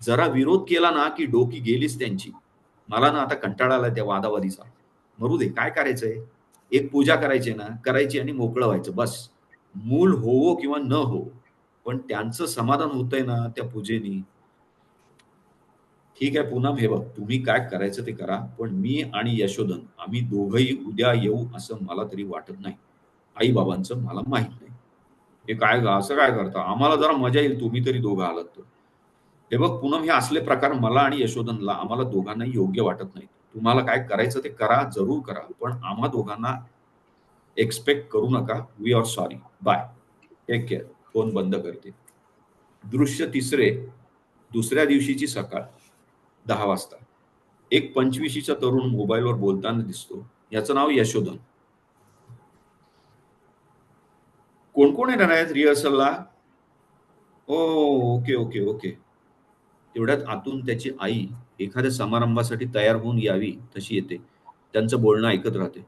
जरा विरोध केला ना की डोकी गेलीच त्यांची. मला ना आता कंटाळा आलाय त्या वादावादीचा. मरू दे, काय करायचंय? एक पूजा करायची ना, करायची आणि मोकळं व्हायचं बस. मूल होवो किंवा न होवो, पण त्यांचं समाधान होतंय ना त्या पूजेनी. ठीक आहे पूनम, हे बघ तुम्ही काय करायचं ते करा, पण मी आणि यशोधन आम्ही दोघंही उद्या येऊ असं मला तरी वाटत नाही. आई बाबांचं मला माहित नाही. हे काय असं काय करता? आम्हाला जरा मजा येईल तुम्ही तरी दोघं आलात तर. हे बघ पूनम, हे असले प्रकार मला आणि यशोधनला, आम्हाला दोघांनाही योग्य वाटत नाही. तुम्हाला काय करायचं ते करा, जरूर करा, पण आम्हा दोघांना एक्सपेक्ट करू नका. We are sorry. Bye. Take care. Phone बंद करते. दृश्य तिसरे, दुसऱ्या दिवशीची सकाळ, 10 वाजता. एक 25शीचा तरुण मोबाईलवर बोलताना दिसतो. याचं नाव यशोधन. कोण कोण येणार आहेत रिहर्सलला? ओ, ओके ओके ओके. तेवढ्यात आतून त्याची आई एखाद्या समारंभासाठी तयार होऊन यावी तशी येते. त्यांचं बोलणं ऐकत राहते.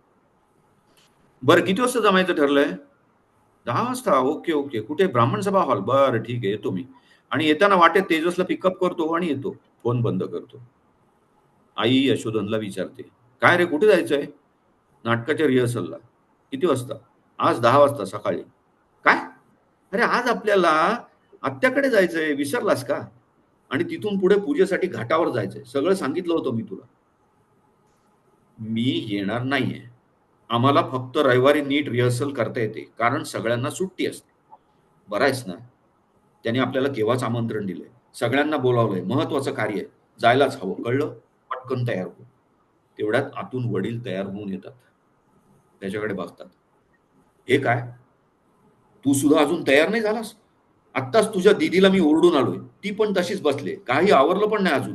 बरं, किती वाजता जमायचं ठरलंय? 10 वाजता. Okay okay. कुठे? ब्राह्मण सभा हॉल. बरं ठीक आहे, येतो मी. आणि येताना वाटेत तेजसला पिकअप करतो आणि येतो. फोन बंद करतो. आई यशोधनला विचारते, काय रे, कुठे जायचंय? नाटकाच्या रिहर्सलला. किती वाजता? आज 10 वाजता सकाळी. काय? अरे आज आपल्याला आत्याकडे जायचंय, विसरलास का? आणि तिथून पुढे पूजेसाठी घाटावर जायचंय. सगळं सांगितलं होतं मी तुला. मी येणार नाहीये. आम्हाला फक्त रविवारी नीट रिहर्सल करता येते, कारण सगळ्यांना सुट्टी असते. बरं आहेस ना? त्याने आपल्याला केव्हाच आमंत्रण दिलंय. सगळ्यांना बोलावलंय. महत्वाचं कार्य आहे. जायलाच हवं. कळलं? पटकन तयार हो. तेवढ्यात आतून वडील तयार होऊन येतात. त्याच्याकडे बघतात. हे काय? तू सुद्धा अजून तयार नाही झालास? आत्ताच तुझ्या दीदीला मी ओरडून आलोय. ती पण तशीच बसले. काही आवरलं पण नाही अजून.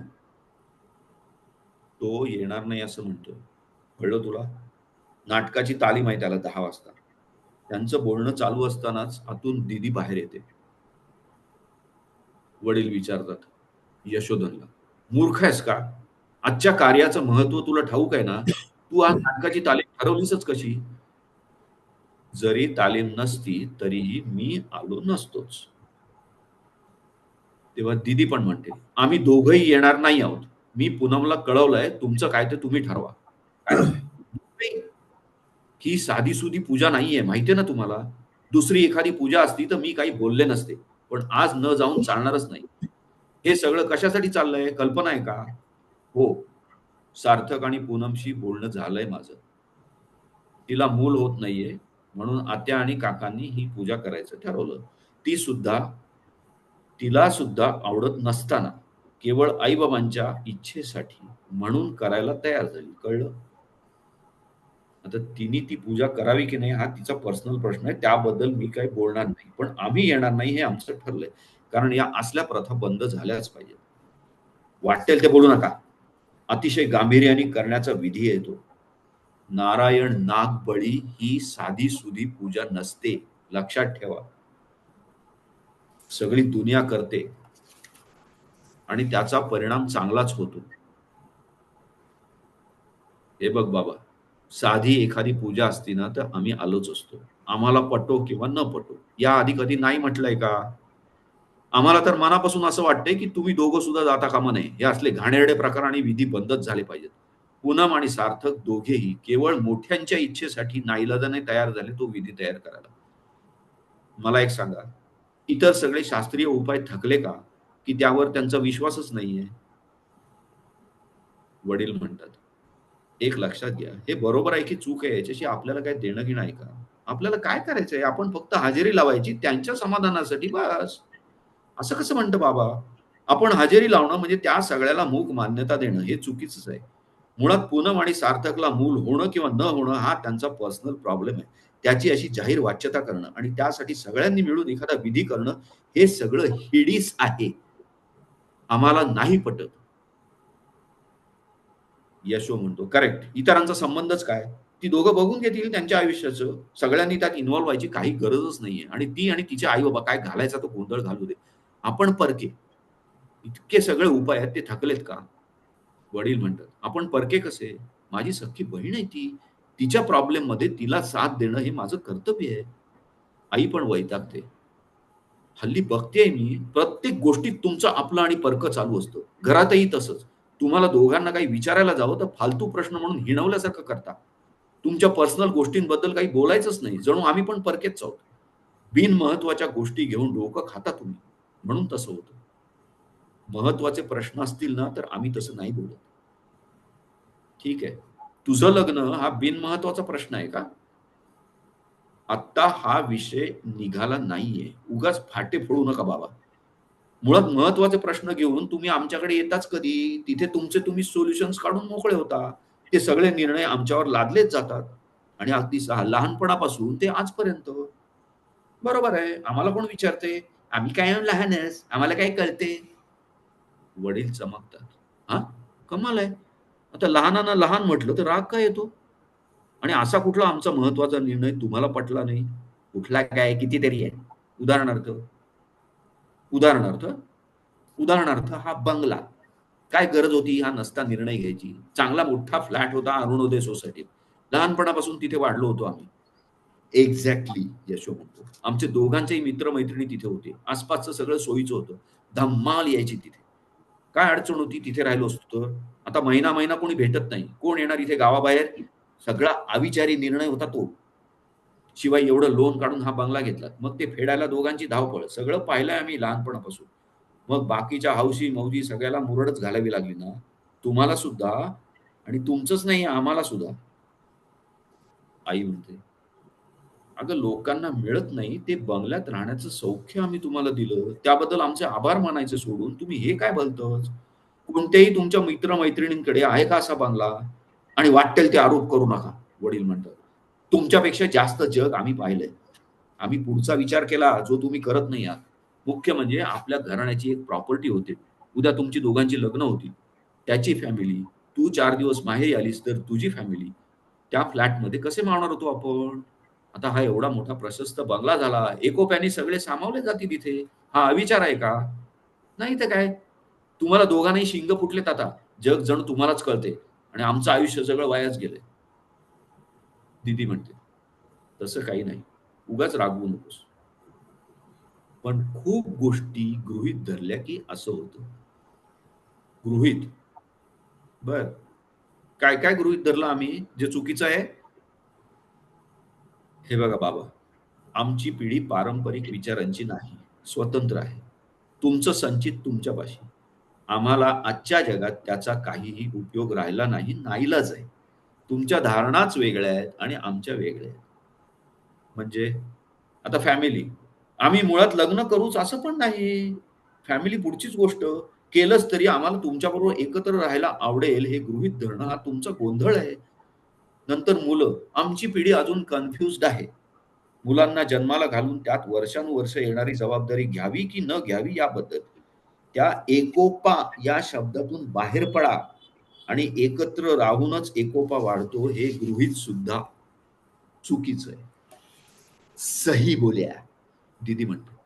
तो येणार नाही असं म्हणतोय. कळलं तुला? नाटकाची तालीम आहे त्याला 10 वाजता. त्यांचं बोलणं चालू असतानाच आतून दीदी बाहेर येते. वडील विचारतात यशोधनला, मूर्ख आहेस का? आजच्या कार्याचं महत्व तुला ठाऊक आहे ना? तू आज नाटकाची तालीम ठरवलीसच कशी? जरी तालीम नसती तरीही मी आलो नसतोच. तेव्हा दीदी पण म्हणते, आम्ही दोघंही येणार नाही आहोत. मी पूनमला कळवलंय, तुमचं काय ते तुम्ही ठरवा. काय? ही साधीसुधी पूजा नाहीये, माहितीये ना तुम्हाला? दुसरी एखादी पूजा असती तर मी काही बोलले नसते, पण आज न जाऊन चालणारच नाही. हे सगळं कशासाठी चाललंय? कल्पना आहे का? हो, सार्थक आणि पूनमशी बोलणं झालंय माझं. तिला मूल होत नाहीये, म्हणून आत्या आणि काकांनी ही पूजा करायचं ठरवलं. तिला सुद्धा आवडत नसताना केवळ आईबाबांच्या इच्छेसाठी म्हणून करायला तयार झाली. कळलं? आता तिने ती पूजा करावी की नाही हा तिचा पर्सनल प्रश्न आहे. त्याबद्दल मी काही बोलणार नाही. पण आम्ही येणार नाही हे आमचं ठरलंय. कारण या असल्या प्रथा बंद झाल्याच पाहिजेत. वाटेल ते बोलू नका. अतिशय गांभीर्याने करण्याचा विधी आहे तो. नारायण नागबळी ही साधी-सुधी पूजा नसते. लक्षात ठेवा. सगळी दुनिया करते आणि त्याचा परिणाम चांगलाच होतो. हे बघ बाबा, साधी एखादी पूजा असती ना तर आम्ही आलोच असतो, आम्हाला पटो किंवा न पटो. या आधी कधी नाही म्हटलंय का? आम्हाला तर मनापासून असं वाटतंय की तुम्ही दोघं सुद्धा जाता कामा नये. हे असले घाणेरडे प्रकार आणि विधी बंदच झाले पाहिजेत. पूनम आणि सार्थक दोघेही केवळ मोठ्यांच्या इच्छेसाठी नाईलाजाने तयार झाले तो विधी तयार करायला. मला एक सांगा, इतर सगळे शास्त्रीय उपाय थकले का, की त्यावर त्यांचा विश्वासच नाहीये? वडील म्हणतात, एक लक्षात घ्या, हे बरोबर आहे की चूक आहे याच्याशी आपल्याला काय देणं घेणं आहे का? आपल्याला काय करायचंय? आपण फक्त हजेरी लावायची त्यांच्या समाधानासाठी, बस. असं कसं म्हणतं बाबा? आपण हजेरी लावणं म्हणजे त्या सगळ्याला मूक मान्यता देणं हे चुकीचंच आहे. मुळात पूनम आणि सार्थकला मूल होणं किंवा न होणं हा त्यांचा पर्सनल प्रॉब्लेम आहे. त्याची अशी जाहीर वाच्यता करणं आणि त्यासाठी सगळ्यांनी मिळून एखादा विधी करणं हे सगळं हिडीस आहे. आम्हाला नाही पटत. यशो म्हणतो, करेक्ट. इतरांचा संबंधच काय? ती दोघं बघून घेतील त्यांच्या आयुष्याचं. सगळ्यांनी त्यात इन्व्हॉल्व व्हायची काही गरजच नाहीये. आणि ती आणि तिचे आई-बाबा काय घालायचा तो गोंधळ घालू दे. आपण परके. इतके सगळे उपाय आहेत ते थकलेत का? वडील म्हणतात, आपण परके कसे? माझी सख्खी बहीण आहे ती. तिच्या प्रॉब्लेममध्ये तिला साथ देणं हे माझं कर्तव्य आहे. आई पण वैतागते. हल्ली बघतेय मी, प्रत्येक गोष्टीत तुमचं आपलं आणि परकं चालू असतं. घरातही तसंच. तुम्हाला दोघांना काही विचारायला जावं तर फालतू प्रश्न म्हणून हिणवल्यासारखं करता. तुमच्या पर्सनल गोष्टींबद्दल काही बोलायचंच नाही. जणू आम्ही पण परकेच आहोत. बिनमहत्त्वाच्या गोष्टी घेऊन डोकं खाता तुम्ही. म्हणून तसं होतं. महत्त्वाचे प्रश्न असतील ना, तर आम्ही तसं नाही बोलत. ठीक आहे. तुझं लग्न हा बिनमहत्त्वाचा प्रश्न आहे का? आत्ता हा विषय निघाला नाहीये. उगाच फाटे फोडू नका बाबा. मुळात महत्त्वाचे प्रश्न घेऊन तुम्ही आमच्याकडे येताच कधी? तिथे तुमचे तुम्ही सोल्युशन्स काढून मोकळे होता. ते सगळे निर्णय आमच्यावर लादलेच जातात आणि अगदी लहानपणापासून ते आजपर्यंत. बरोबर आहे. आम्हाला कोण विचारते? आम्ही काय लहानच, आम्हाला काय कळते? वडील चमकतात. हां? कमाल आहे. आता लहानांना लहान म्हटलं तर राग का येतो? आणि असा कुठला आमचा महत्त्वाचा निर्णय तुम्हाला पटला नाही? कुठला काय? कितीतरी आहे. उदाहरणार्थ उदाहरणार्थ उदाहरणार्थ हा बंगला. काय गरज होती हा नसता निर्णय घ्यायची? चांगला मोठा फ्लॅट होता अरुणोदय सोसायटीत. लहानपणापासून तिथे वाढलो होतो आम्ही. एक्झॅक्टली यशो म्हणतो. आमचे दोघांचेही मित्र-मैत्रिणी तिथे होते. आसपासचं सगळं सोयीचं होतं. धम्माल यायची तिथे. काय अडचण होती तिथे राहिलो असतो तर? आता महिना-महिना कोणी भेटत नाही. कोण येणार इथे गावाबाहेर? सगळा अविचारी निर्णय होता तो. शिवाय एवढं लोन काढून हा बंगला घेतला. मग ते फेडायला दोघांची धावपळ. सगळं पाहिलंय आम्ही लहानपणापासून. मग बाकीच्या हौशी-मौजी सगळ्याला मुरडच घालावी लागली ना, तुम्हाला सुद्धा आणि तुमचंच नाही आम्हाला सुद्धा. आई म्हणते, "अगं लोकांना मिळत नाही ते बंगल्यात राहण्याचं सौख्य आम्ही तुम्हाला दिलं. त्याबद्दल आमचे आभार मानायचे सोडून तुम्ही हे काय भलतंच? कोणत्याही तुमच्या मित्र-मैत्रिणींकडे आहे का असा बंगला? आणि वाट्टेल ते आरोप करू नका." वडील म्हणतात. "तुमच्यापेक्षा जास्त जग आम्ही पाहिलंय. आम्ही पुढचा विचार केला जो तुम्ही करत नाही आहात. मुख्य म्हणजे आपल्या घराण्याची एक प्रॉपर्टी होते. उद्या तुमची दोघांची लग्न होतील. त्याची फॅमिली, तू 4 दिवस माहेरी आलीस तर तुझी फॅमिली. त्या फ्लॅटमध्ये कसे मावणार होतो आपण? आता हा एवढा मोठा प्रशस्त बंगला झाला. एकोप्याने सगळे सामावले जातील इथे. हा अविचार आहे का? नाही तर काय? तुम्हाला दोघांनाही शिंग फुटलेत आता. जग जण तुम्हालाच कळते आणि आमचं आयुष्य सगळं वायाच गेलंय." दीदी म्हणते, "तसं काही नाही. उगाच रागवू नकोस. पण खूप गोष्टी गृहीत धरल्या की असं होतं." गृहीत. बरं. काय-काय गृहीत धरलं आम्ही जे चुकीचं आहे? हे बघा बाबा, आमची पिढी पारंपरिक विचारांची नाही, स्वतंत्र आहे. तुमचं संचित तुमच्यापाशी. आम्हाला आजच्या जगात त्याचा काहीही उपयोग राहिला नाही, नाईलाज आहे. तुमच्या धारणाच वेगळ्या आहेत आणि आमच्या वेगळ्या आहेत. म्हणजे आता फॅमिली. आम्ही मुळात लग्न करूच असं पण नाही. फॅमिली पुढचीच गोष्ट. केलंच तरी आम्हाला तुमच्याबरोबर एकत्र राहायला आवडेल हे गृहीत धरणं हा तुमचा गोंधळ आहे. नंतर मुलं. आमची पिढी अजून कन्फ्युज्ड आहे. मुलांना जन्माला घालून त्यात वर्षानुवर्ष येणारी जबाबदारी घ्यावी की न घ्यावी याबद्दल. त्या एकोपा या शब्दातून बाहेर पडा आणि एकत्र राहूनच एकोपा वाढतो हे गृहीत सुद्धा चुकीचं आहे. सही बोल्या, दीदी म्हणते.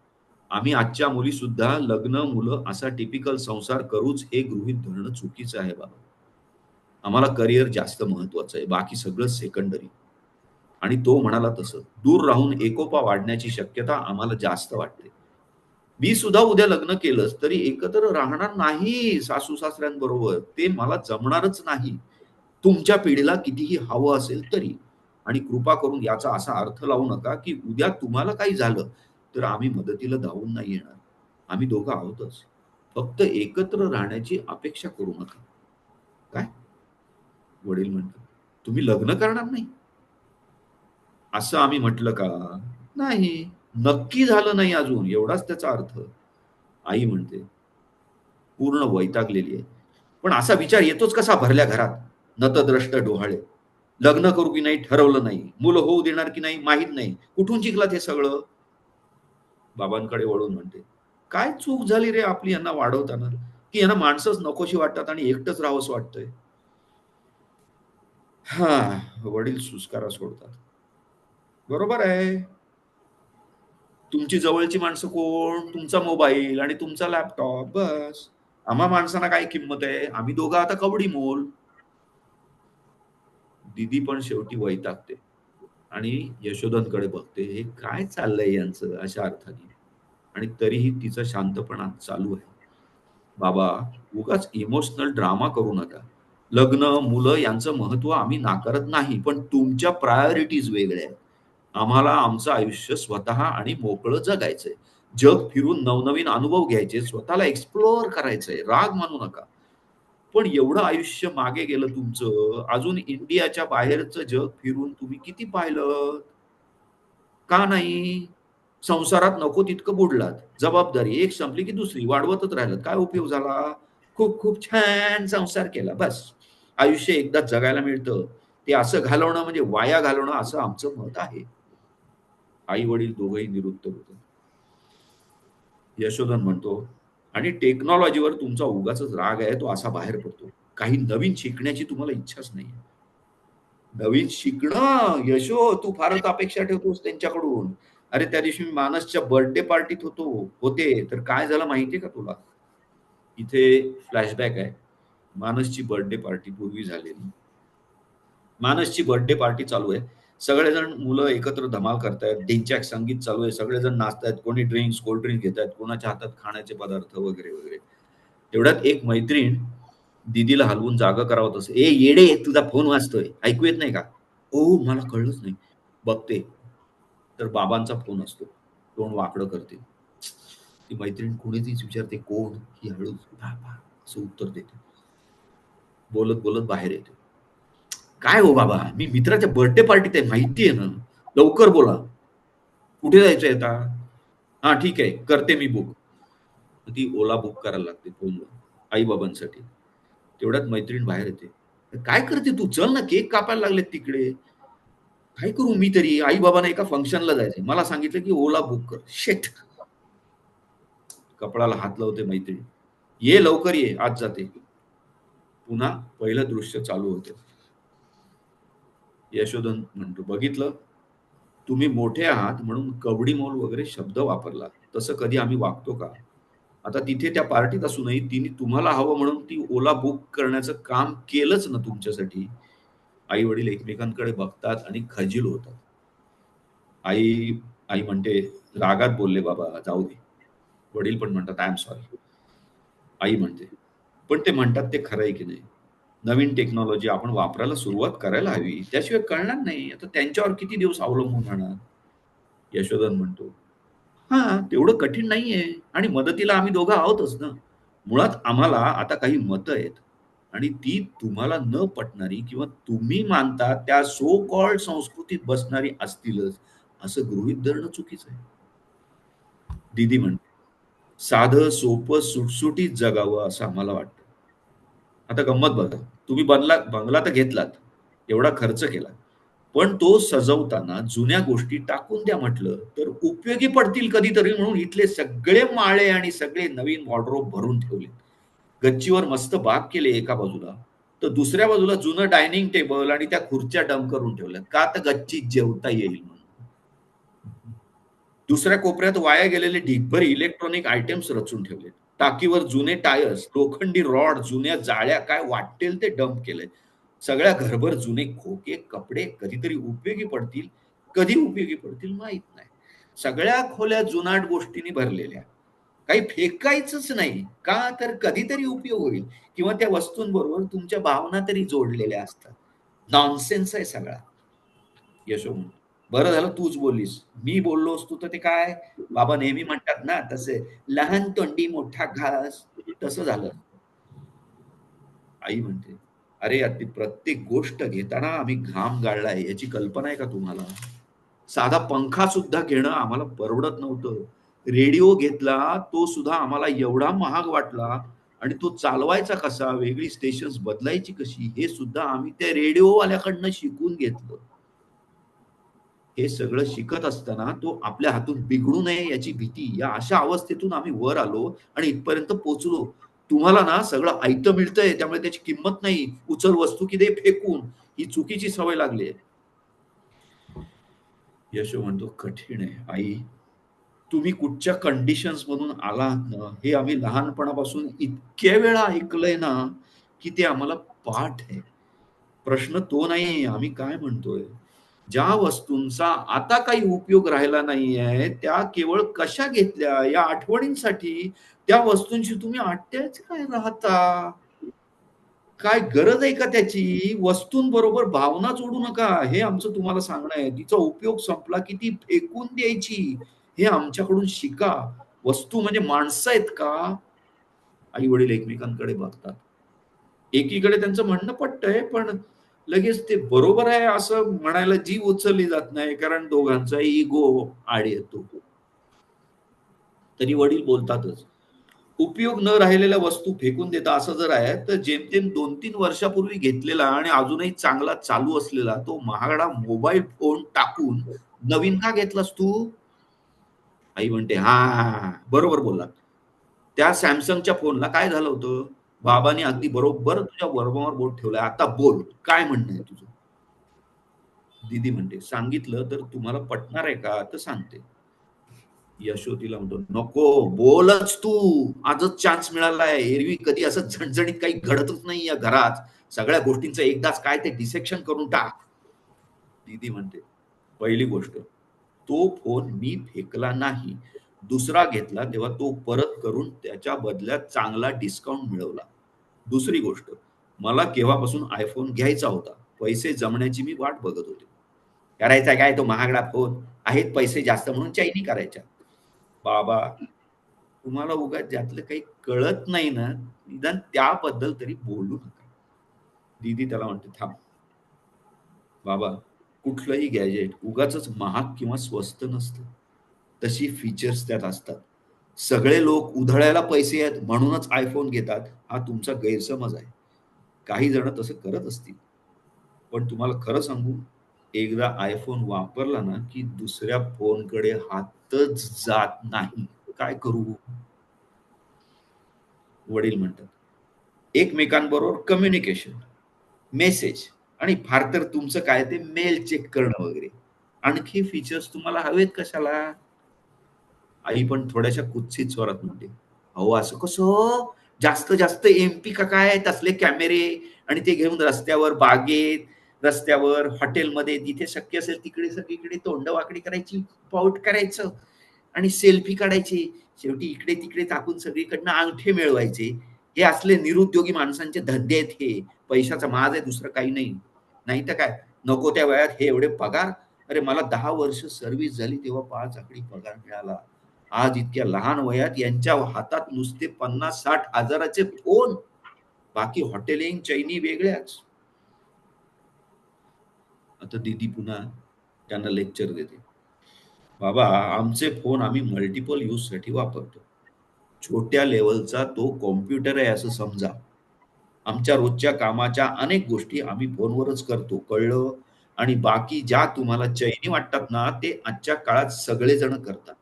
आम्ही आजच्या मुली सुद्धा लग्न, मुलं असा टिपिकल संसार करूच हे गृहीत धरणं चुकीचं आहे बाबा. आम्हाला करिअर जास्त महत्वाचं आहे, बाकी सगळं सेकंडरी. आणि तो म्हणाला तसं दूर राहून एकोपा वाढण्याची शक्यता आम्हाला जास्त वाटते. मी सुद्धा उद्या लग्न केलंच तरी एकत्र राहणार नाही सासू सासऱ्यांबरोबर, ते मला जमणारच नाही, तुमच्या पिढीला कितीही हवं असेल तरी. आणि कृपा करून याचा असा अर्थ लावू नका की उद्या तुम्हाला काही झालं तर आम्ही मदतीला धावून नाही येणार. आम्ही दोघं आहोतच. फक्त एकत्र राहण्याची अपेक्षा करू नका. काय? वडील म्हणतात, तुम्ही लग्न करणार नाही? असं आम्ही म्हटलं का? नाही. नक्की झालं नाही अजून, एवढाच त्याचा अर्थ. आई म्हणते, पूर्ण वैतागलेली आहे. पण असा विचार येतोच कसा भरल्या घरात? नतद्रष्ट डोहाळे. लग्न करू की नाही ठरवलं नाही, मुलं होऊ देणार की नाही माहित नाही, कुठून शिकलात हे सगळं? बाबांकडे वळून म्हणते, काय चूक झाली रे आपली यांना वाढवताना, की यांना माणसंच नकोशी वाटतात आणि एकटंच राहावंसं वाटतंय. हा, वडील सुस्कारा सोडतात. बरोबर आहे. तुमची जवळची माणसं कोण? तुमचा मोबाईल आणि तुमचा लॅपटॉप, बस. आम्हा माणसांना काय किंमत आहे? आम्ही दोघं आता कवडी मोल. दीदी पण शेवटी वैतागते आणि यशोधनकडे बघते, हे काय चाललंय यांचं, अशा अर्थाने. आणि तरीही तिचा शांतपणा चालू आहे. बाबा, उगाच इमोशनल ड्रामा करू नका. लग्न, मुलं यांचं महत्व आम्ही नाकारत नाही, पण तुमच्या प्रायोरिटीज वेगळ्या आहेत. आम्हाला आमचं आयुष्य स्वतः आणि मोकळं जगायचंय. जग फिरून नवनवीन अनुभव घ्यायचे, स्वतःला एक्सप्लोअर करायचंय. राग मानू नका. पण एवढं आयुष्य मागे गेलं तुमचं, अजून इंडियाच्या बाहेरचं जग फिरून तुम्ही किती पाहिलं? का नाही? संसारात नको तितकं बुडलात. जबाबदारी एक संपली की दुसरी वाढवतच राहिलं. काय उपयोग झाला? खूप खूप छान संसार केला, बस. आयुष्य एकदाच जगायला मिळतं, ते असं घालवणं म्हणजे वाया घालवणं, असं आमचं मत आहे. आई वडील दोघंही निरुत्तर होतात. यशोधन म्हणतो, आणि टेक्नॉलॉजीवर तुमचा उगाच राग आहे, तो असा बाहेर पडतो. काही नवीन शिकण्याची तुम्हाला इच्छाच नाही. नवीन शिकणं, यशो, तू फारच अपेक्षा ठेवतोस त्यांच्याकडून. अरे, त्या दिवशी मी मानसच्या बर्थडे पार्टीत होते, तर काय झालं माहितीये का तुला? इथे फ्लॅशबॅक आहे. मानसची बर्थडे पार्टी पूर्वी झालेली. मानसची बर्थडे पार्टी चालू आहे. सगळेजण मुलं एकत्र धमाल करतायत. ढिंच्याक संगीत चालू आहे. सगळेजण नाचतायत. कोणी ड्रिंक्स, कोल्ड ड्रिंक घेतायत. कोणाच्या हातात खाण्याचे पदार्थ वगैरे वगैरे. तेवढ्यात एक मैत्रीण दीदीला हलवून जागा करावत असते. ए येडे, तुझा फोन वाजतोय, ऐकू येत नाही का? ओ, मला कळलंच नाही. बघते तर बाबांचा फोन असतो. तोंड वाकडं करते. ती मैत्रीण कोणीच विचारते, कोण? ही हळूच बाबा असं उत्तर देते. बोलत बोलत बाहेर येते. काय हो बाबा, मी मित्राच्या बर्थडे पार्टीत आहे, माहितीये ना, लवकर बोला. कुठे जायचंय आता? हा ठीक आहे, करते मी बुक. ती ओला बुक करायला लागते फोनवर आई बाबांसाठी. तेवढ्यात मैत्रीण बाहेर येते. काय करते तू? चल ना, केक कापायला लागलेत तिकडे. काय करू मी तरी? आई बाबांना एका फंक्शनला जायचंय, मला सांगितलं की ओला बुक कर. शेट. कपडाला हात लावते मैत्रीण. ये लवकर ये, आज जाते. पुन्हा पहिलं दृश्य चालू होते. यशोधन म्हणतो, बघितलं, तुम्ही मोठे आहात म्हणून कवडी मोल वगैरे शब्द वापरला, तसं कधी आम्ही वागतो का? आता तिथे त्या पार्टीत असूनही तिने तुम्हाला हवं म्हणून ती ओला बुक करण्याचं काम केलंच ना तुमच्यासाठी. आई वडील एकमेकांकडे बघतात आणि खजील होतात. आई आई म्हणते, रागात बोलले बाबा, जाऊ दे. वडील पण म्हणतात, आय एम सॉरी. आई म्हणते, पण ते म्हणतात ते खरं आहे की नाही? नवीन टेक्नॉलॉजी आपण वापरायला सुरुवात करायला हवी, त्याशिवाय कळणार नाही. आता त्यांच्यावर किती दिवस अवलंबून राहणार? यशोधन म्हणतो, हा, तेवढं कठीण नाहीये, आणि मदतीला आम्ही दोघं आहोतच ना. मुळात आम्हाला आता काही मतं आहेत, आणि ती तुम्हाला न पटणारी किंवा तुम्ही मानता त्या सो कॉल्ड संस्कृतीत बसणारी असतीलच, असं गृहीत धरणं चुकीचं आहे. दीदी म्हणते, साधं सोपं सुटसुटीत जगावं असं आम्हाला वाटतं. आता गंमत बघा, तुम्ही बंगला तर घेतलात, एवढा खर्च केला, पण तो सजवताना जुन्या गोष्टी टाकून द्या म्हटलं तर उपयोगी पडतील कधीतरी म्हणून इथले सगळे माळे आणि सगळे नवीन वॉर्डरोब भरून ठेवले. गच्चीवर मस्त बाग केले एका बाजूला, तर दुसऱ्या बाजूला जुनं डायनिंग टेबल आणि त्या खुर्च्या डंप करून ठेवल्या, का तर गच्चीत जेवता येईल म्हणून. दुसऱ्या कोपऱ्यात वाया गेलेले ढीगभर इलेक्ट्रॉनिक आयटेम्स रचून ठेवलेत. टाकीवर जुने टायर्स, लोखंडी रॉड, जुन्या जाळ्या, काय वाटेल ते डंप केलंय. सगळ्या घरभर जुने खोके कपडे कधीतरी उपयोगी पडतील, कधी उपयोगी पडतील माहित नाही. सगळ्या खोल्या जुनाट गोष्टींनी भरलेल्या. काही फेकायचंच नाही. का तर कधीतरी उपयोग होईल किंवा त्या वस्तूंबरोबर तुमच्या भावना तरी जोडलेल्या असतात. नॉनसेन्स आहे सगळा. यशो म्हणतो, बरं झालं तूच बोललीस. मी बोललो असतो तर ते काय बाबा नेहमी म्हणतात ना तसे, लहान तोंडी मोठा घास, तसं झालं. आई म्हणते, अरे यार ती प्रत्येक गोष्ट घेताना आम्ही घाम गाळलाय याची कल्पना आहे का तुम्हाला? साधा पंखा सुद्धा घेणं आम्हाला परवडत नव्हतं. रेडिओ घेतला तो सुद्धा आम्हाला एवढा महाग वाटला आणि तो चालवायचा कसा, वेगळी स्टेशन्स बदलायची कशी, हे सुद्धा आम्ही त्या रेडिओवाल्याकडनं शिकून घेतलं. हे सगळं शिकत असताना तो आपल्या हातून बिघडू नये याची भीती, या अशा अवस्थेतून आम्ही वर आलो आणि इथपर्यंत पोहोचलो. तुम्हाला ना सगळं आयतं मिळतंय त्यामुळे त्याची किंमत नाही. उचल वस्तू की दे फेकून, ही चुकीची सवय लागली आहे. यशो म्हणतो, कठीण आहे आई. तुम्ही कुठच्या कंडिशन्स मधून आलात ना, हे आम्ही लहानपणापासून इतक्या वेळा ऐकलंय ना, की ते आम्हाला पाठ आहे. प्रश्न तो नाहीये, आम्ही काय म्हणतोय. ज्या वस्तूंचा आता काही उपयोग राहिला नाहीये, त्या केवळ कशा घेतल्या या आठवणींसाठी त्या वस्तूंशी तुम्ही अटॅच काय राहता? काय गरज आहे का त्याची? वस्तूंबरोबर भावना जोडू नका, हे आमचं तुम्हाला सांगणं आहे. तिचा उपयोग संपला की ती फेकून द्यायची, हे आमच्याकडून शिका. वस्तू म्हणजे माणसं आहेत का? आई-वडील एकमेकांकडे बघतात. एकीकडे त्यांचं म्हणणं पटतंय, पण लगेच ते बरोबर आहे असं म्हणायला जीभ उचलली जात नाही, कारण दोघांचा इगो आड येतो. तरी वडील बोलतातच. उपयोग न राहिलेल्या वस्तू फेकून देता असं जर आहे, तर जेमतेम 2-3 वर्षापूर्वी घेतलेला आणि अजूनही चांगला चालू असलेला तो महागडा मोबाईल फोन टाकून नवीन का घेतलास तू? आई म्हणते, "हां, बरोबर बोललात. त्या Samsungच्या फोनला काय झालं होतं? बाबांनी अगदी बरोबर तुझ्या वर्मावर बोट ठेवलंय. आता बोल, काय म्हणणं आहे तुझं?" दीदी म्हणते, "सांगितलं तर तुम्हाला पटणार आहे का? तर सांगते." यशोतीला म्हणतो, "नको, बोलच तू. आजच चान्स मिळालाय. एरवी कधी असं झणझणीत काही घडतच नाही या घरात. सगळ्या गोष्टींचं एकदाच काय ते डिसेक्शन करून टाक." दीदी म्हणते, "पहिली गोष्ट, तो फोन मी फेकला नाही. दुसरा घेतला तेव्हा तो परत करून त्याच्या बदल्यात चांगला डिस्काउंट मिळवला. दुसरी गोष्ट, मला केव्हापासून iPhone घ्यायचा होता. पैसे जमण्याची मी वाट बघत होते. करायचा काय तो महागडा फोन? आहेत पैसे जास्त म्हणून चैनी करायच्या. बाबा, तुम्हाला उगाच ज्यातलं काही कळत नाही ना, निदान त्याबद्दल तरी बोलू नका." दीदी त्याला म्हणते, "थांब. बाबा, कुठलंही गॅजेट उगाचच महाग किंवा स्वस्त नसतं. तशी फीचर्स त्यात असतात. सगळे लोक उधळायला पैसे आहेत म्हणूनच iPhone घेतात, हा तुमचा गैरसमज आहे. काही जण तसं करत असतील. पण तुम्हाला खरं सांगू, एकदा iPhone वापरला ना, की दुसऱ्या फोनकडे हातच जात नाही. काय करू?" वडील म्हणतात, "एकमेकांबरोबर कम्युनिकेशन, मेसेज आणि फार तर तुमचं काय ते मेल चेक करणं वगैरे. आणखी फीचर्स तुम्हाला हवेत कशाला?" आई पण थोड्याशा कुत्सित स्वरात म्हणते, "अहो असं कसं? जास्त जास्त MP का काय तसले कॅमेरे आणि ते घेऊन रस्त्यावर, बागेत, रस्त्यावर, हॉटेलमध्ये जिथे शक्य असेल तिकडे सगळीकडे तोंड वाकडी करायची, पाऊट करायचं आणि सेल्फी काढायची. शेवटी इकडे-तिकडे टाकून सगळीकडनं अंगठे मिळवायचे. हे असले निरुद्योगी माणसांचे धंदे आहेत हे. पैशाचा माज आहे दुसरं काही नाही. नाहीतर काय, नको त्या वयात हे एवढे पगार. अरे मला 10 वर्ष सर्व्हिस झाली तेव्हा 5 आकडी पगार मिळाला. आज इतक्या लहान वयात यांच्या हातात नुसते 50-60 हजाराचे फोन. बाकी हॉटेलिंग, चैनी वेगळ्याच." आता दीदी पुन्हा त्यांना लेक्चर देते. "बाबा, आमचे फोन आम्ही मल्टिपल यूजसाठी वापरतो. छोट्या लेव्हलचा तो कॉम्प्युटर आहे असं समजा. आमच्या रोजच्या कामाच्या अनेक गोष्टी आम्ही फोनवरच करतो, कळलं? आणि बाकी ज्या तुम्हाला चैनी वाटतात ना, ते आजच्या काळात सगळेजण करतात.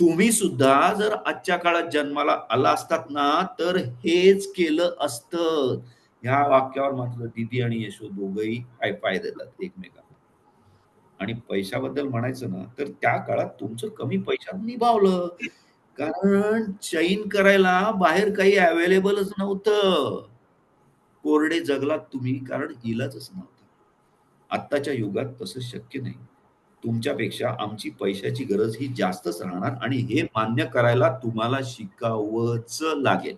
तुम्ही सुद्धा जर आजच्या काळात जन्माला आला असतात ना, तर हेच केलं असतं." ह्या वाक्यावर मात्र दीदी आणि यशो दोघंही हाय-फाय देतात एकमेकांना. आणि पैशाबद्दल म्हणायचं ना, तर त्या काळात तुमचं कमी पैशात निभावलं. कारण चैन करायला बाहेर काही अवेलेबलच नव्हतं. कोरडे जगलात तुम्ही, कारण इलाजच नव्हता. आत्ताच्या युगात तसं शक्य नाही. तुमच्यापेक्षा आमची पैशाची गरज ही जास्तच राहणार आणि हे मान्य करायला तुम्हाला शिकावंच लागेल.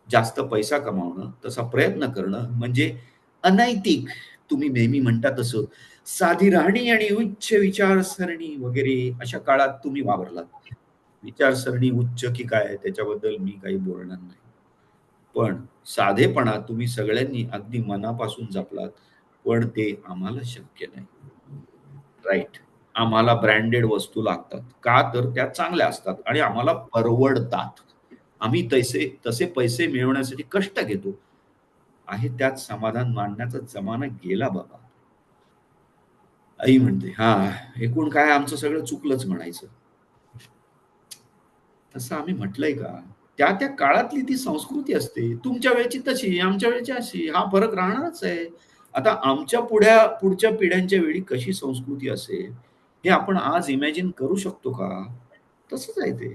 जास्त पैसा कमावणं, तसा प्रयत्न करणं म्हणजे अनैतिक. तुम्ही नेहमी म्हणता तसं साधी राहणी आणि उच्च विचारसरणी वगैरे अशा काळात तुम्ही वावरलात. विचारसरणी उच्च की काय त्याच्याबद्दल मी काही बोलणार नाही. पण साधेपणा तुम्ही सगळ्यांनी अगदी मनापासून जपलात, पण ते आम्हाला शक्य नाही. राईट. आम्हाला ब्रँडेड वस्तू लागतात. का तर त्या चांगल्या असतात आणि आम्हाला परवडतात. आम्ही तसे पैसे मिळवण्यासाठी कष्ट घेतो. आहे त्यात समाधान मानण्याचा जमाना गेला बाबा. आई म्हणते, "हां, एकूण काय आमचं सगळं चुकलंच म्हणायचं." तसं आम्ही म्हटलंय का? त्या त्या काळातली ती संस्कृती असते. तुमच्या वेळची तशी, आमच्या वेळची अशी. हा फरक राहणारच आहे. आता आमच्या पुढच्या पिढ्यांच्या वेळी कशी संस्कृती असेल, हे आपण आज इमॅजिन करू शकतो का? तसंच आहे ते.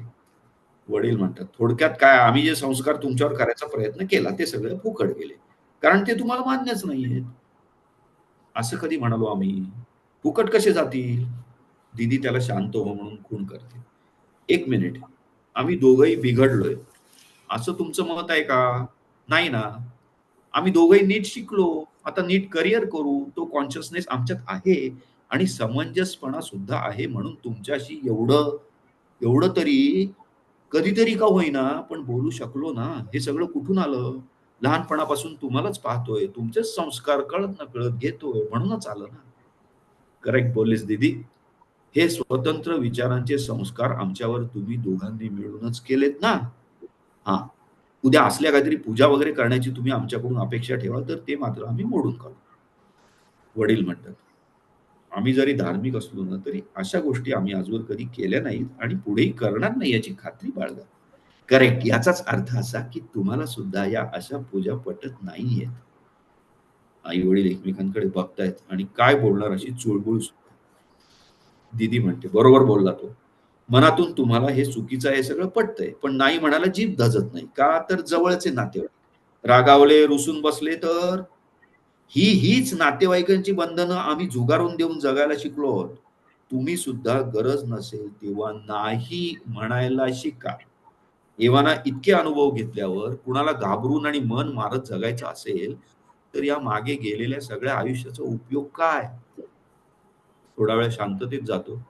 वडील म्हणतात, "थोडक्यात काय आम्ही जे संस्कार तुमच्यावर करायचा प्रयत्न केला, ते सगळे फुकट गेले. कारण ते तुम्हाला मान्यच नाहीयेत." असं कधी म्हणालो आम्ही? फुकट कसे जातील? दीदी त्याला शांत हो म्हणून खूण करते. 1 मिनिट. आम्ही दोघंही बिघडलोय, असं तुमचं मत आहे का? नाही ना. आम्ही दोघंही नीट शिकलो. आता नीट करिअर करू. तो कॉन्शियसनेस आमच्यात आहे आणि समंजसपणा सुद्धा आहे म्हणून तुमच्याशी एवढं तरी कधीतरी का होईना पण बोलू शकलो ना. हे सगळं कुठून आलं? लहानपणापासून तुम्हालाच पाहतोय. तुमचेच संस्कार कळत-नकळत घेतोय म्हणूनच आलं ना. करेक्ट बोललीस दीदी. हे स्वतंत्र विचारांचे संस्कार आमच्यावर तुम्ही दोघांनी मिळूनच केलेत ना. हां. उद्या असल्या काहीतरी पूजा वगैरे करण्याची तुम्ही आमच्याकडून अपेक्षा ठेवाल तर ते मात्र आम्ही मोडून काढू. वडील म्हणतात, "आम्ही जरी धार्मिक असलो ना तरी अशा गोष्टी आम्ही आजवर कधी केल्या नाहीत आणि पुढेही करणार नाही याची खात्री बाळगा." करेक्ट. याचाच अर्थ असा की तुम्हाला सुद्धा या अशा पूजा पटत नाहीयेत. आई-वडील एकमेकांकडे बघतायत आणि काय बोलणार अशी चुळबुळ सुरू आहे. दीदी म्हणते, "बरोबर बोलला तो. मनातून तुम्हाला हे चुकीचं आहे हे सगळं पटतंय, पण नाही म्हणायला जीभ धजत नाही. का तर जवळचे नातेवाईक. रागावले, रुसून बसले तर हीच नातेवाईकांची बंधनं आम्ही झुगारून देऊन जगायला शिकलो आहोत. तुम्ही सुद्धा गरज नसेल तेव्हा नाही म्हणायला शिका. एव्हाना इतके अनुभव घेतल्यावर कुणाला घाबरून आणि मन मारत जगायचं असेल, तर या मागे गेलेल्या सगळ्या आयुष्याचा उपयोग काय?" थोडा वेळ शांततेत जातो.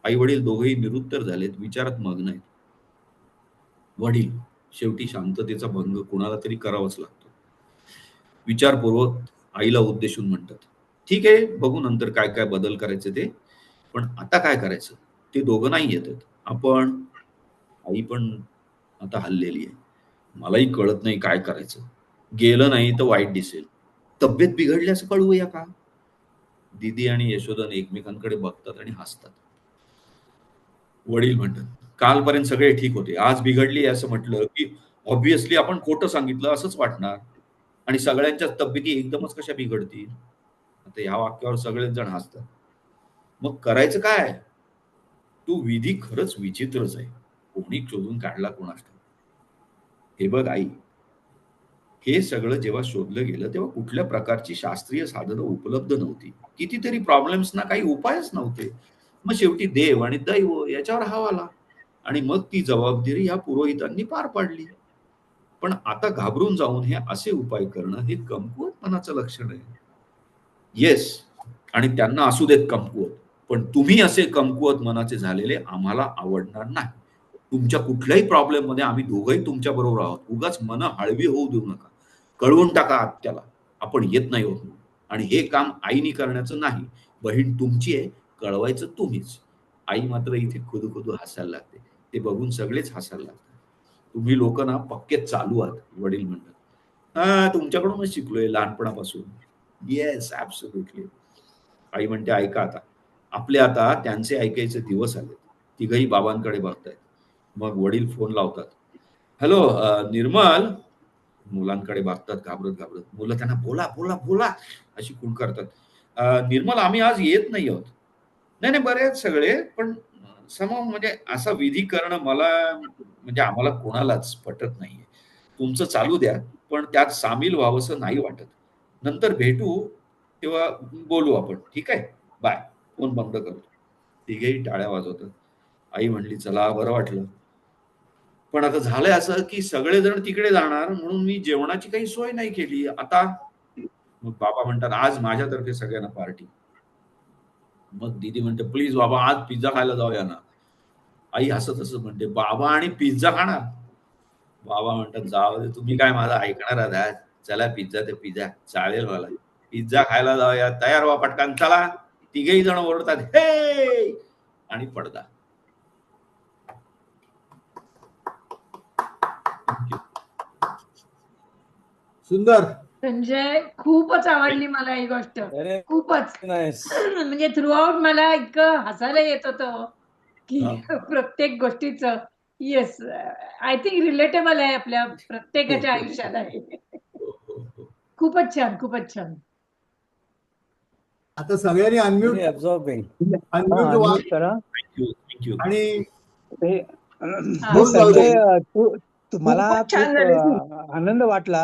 आई-वडील दोघेही निरुत्तर झालेत, विचारात मग्न आहेत. वडील, शेवटी शांततेचा भंग कुणाला तरी करावाच लागतो. विचारपूर्वक आईला उद्देशून म्हणतात, "ठीक आहे, बघू नंतर काय काय बदल करायचे ते. पण आता काय करायचं? ते दोघं नाही येत आहेत. आपण." आई पण आता हललेली आहे. "मलाही कळत नाही काय करायचं. गेलं नाही तर वाईट दिसेल. तब्येत बिघडली असं कळवूया का?" दीदी आणि यशोधन एकमेकांकडे बघतात आणि हसतात. वडील म्हणतात, "कालपर्यंत सगळे ठीक होते. आज बिघडली असं म्हटलं, की ऑब्व्हियसली आपण खोटं सांगितलं असंच वाटणार आणि सगळ्यांच्याच तब्येती एकदमच कशा बिघडतील?" आता ह्या वाक्यावर सगळेच जण हसतात. "मग करायचं काय?" "तो विधी खरंच विचित्रच आहे. कोणी शोधून काढला कोणास ठाऊक. हे बघ आई, हे सगळं जेव्हा शोधलं गेलं तेव्हा कुठल्या प्रकारची शास्त्रीय साधनं उपलब्ध नव्हती. कितीतरी प्रॉब्लेम्सना काही उपायच नव्हते. मग शेवटी देव आणि दैव याच्यावर हाव आला आणि मग ती जबाबदारी या पुरोहितांनी पार पाडली. पण आता घाबरून जाऊन हे असे उपाय करणं हे कमकुवतपणाचं लक्षण आहे. येस, आणि त्यांना असू देत कमकुवत. पण तुम्ही असे कमकुवत मनाचे झालेले आम्हाला आवडणार नाही. तुमच्या कुठल्याही प्रॉब्लेममध्ये आम्ही दोघंही तुमच्या बरोबर आहोत. उगाच मनं हळवी होऊ देऊ नका. कळवून टाका आत्याला, आपण येत नाही आहोत म्हणून. आणि हे काम आईनी करण्याचं नाही. बहीण तुमची आहे, कळवायचं तुम्हीच. आई मात्र इथे खुदू हसायला लागते. ते बघून सगळेच हसायला लागतात. "तुम्ही लोकं ना पक्के चालू आहात," वडील म्हणतात. "हां, तुमच्याकडूनच शिकलोय लहानपणापासून." "Yes, absolutely." आई म्हणते, "ऐका आता. आपले आता त्यांचे ऐकायचे दिवस आलेत." तिघंही बाबांकडे बघतायत. मग वडील फोन लावतात. "हॅलो, निर्मल." मुलांकडे बघतात घाबरत. मुलं त्यांना "बोला, बोला, बोला," अशी खूण करतात. "निर्मल, आम्ही आज येत नाही आहोत." "नाही, बरे आहेत सगळे, पण म्हणजे असा विधी करणं मला म्हणजे आम्हाला कोणालाच पटत नाहीये. तुमचं चालू द्या, पण त्यात सामील व्हावंसं नाही वाटत. नंतर भेटू तेव्हा बोलू आपण, ठीक आहे, बाय. फोन बंद करतो. तिघेही टाळ्या वाजवतात. आई म्हणली चला बरं वाटलं. पण आता झालंय असं की सगळेजण तिकडे जाणार म्हणून मी जेवणाची काही सोय नाही केली. आता मग बाबा म्हणतात आज माझ्यातर्फे सगळ्यांना पार्टी. मग दीदी म्हणते प्लीज बाबा आज पिझ्झा खायला जाऊया ना. आई असं तसं म्हणते बाबा आणि पिझ्झा खाणार. बाबा म्हणतात जाऊ दे, तुम्ही काय माझा ऐकणार आहात, चला पिझ्झा ते पिझ्झा चालेल, मला पिझ्झा खायला जाऊया, तयार व्हा पटकन चला. तिघेही जण ओरडतात हे आणि पडदा. सुंदर. संजय, खूपच आवडली मला ही गोष्ट, अरे खूपच. नाईस. म्हणजे थ्रूआउट मला इतकं हसायला येत होतं की प्रत्येक गोष्टीचं. येस, आय थिंक रिलेटेबल आहे आपल्या प्रत्येकाच्या आयुष्यात आहे. खूपच छान, खूपच छान. आता सगळ्यांनी अनम्यूट अब्झॉर्बिंग अनम्यूट करा. थँक्यू. आणि हो, संजय, तुम्हाला खूप आनंद वाटला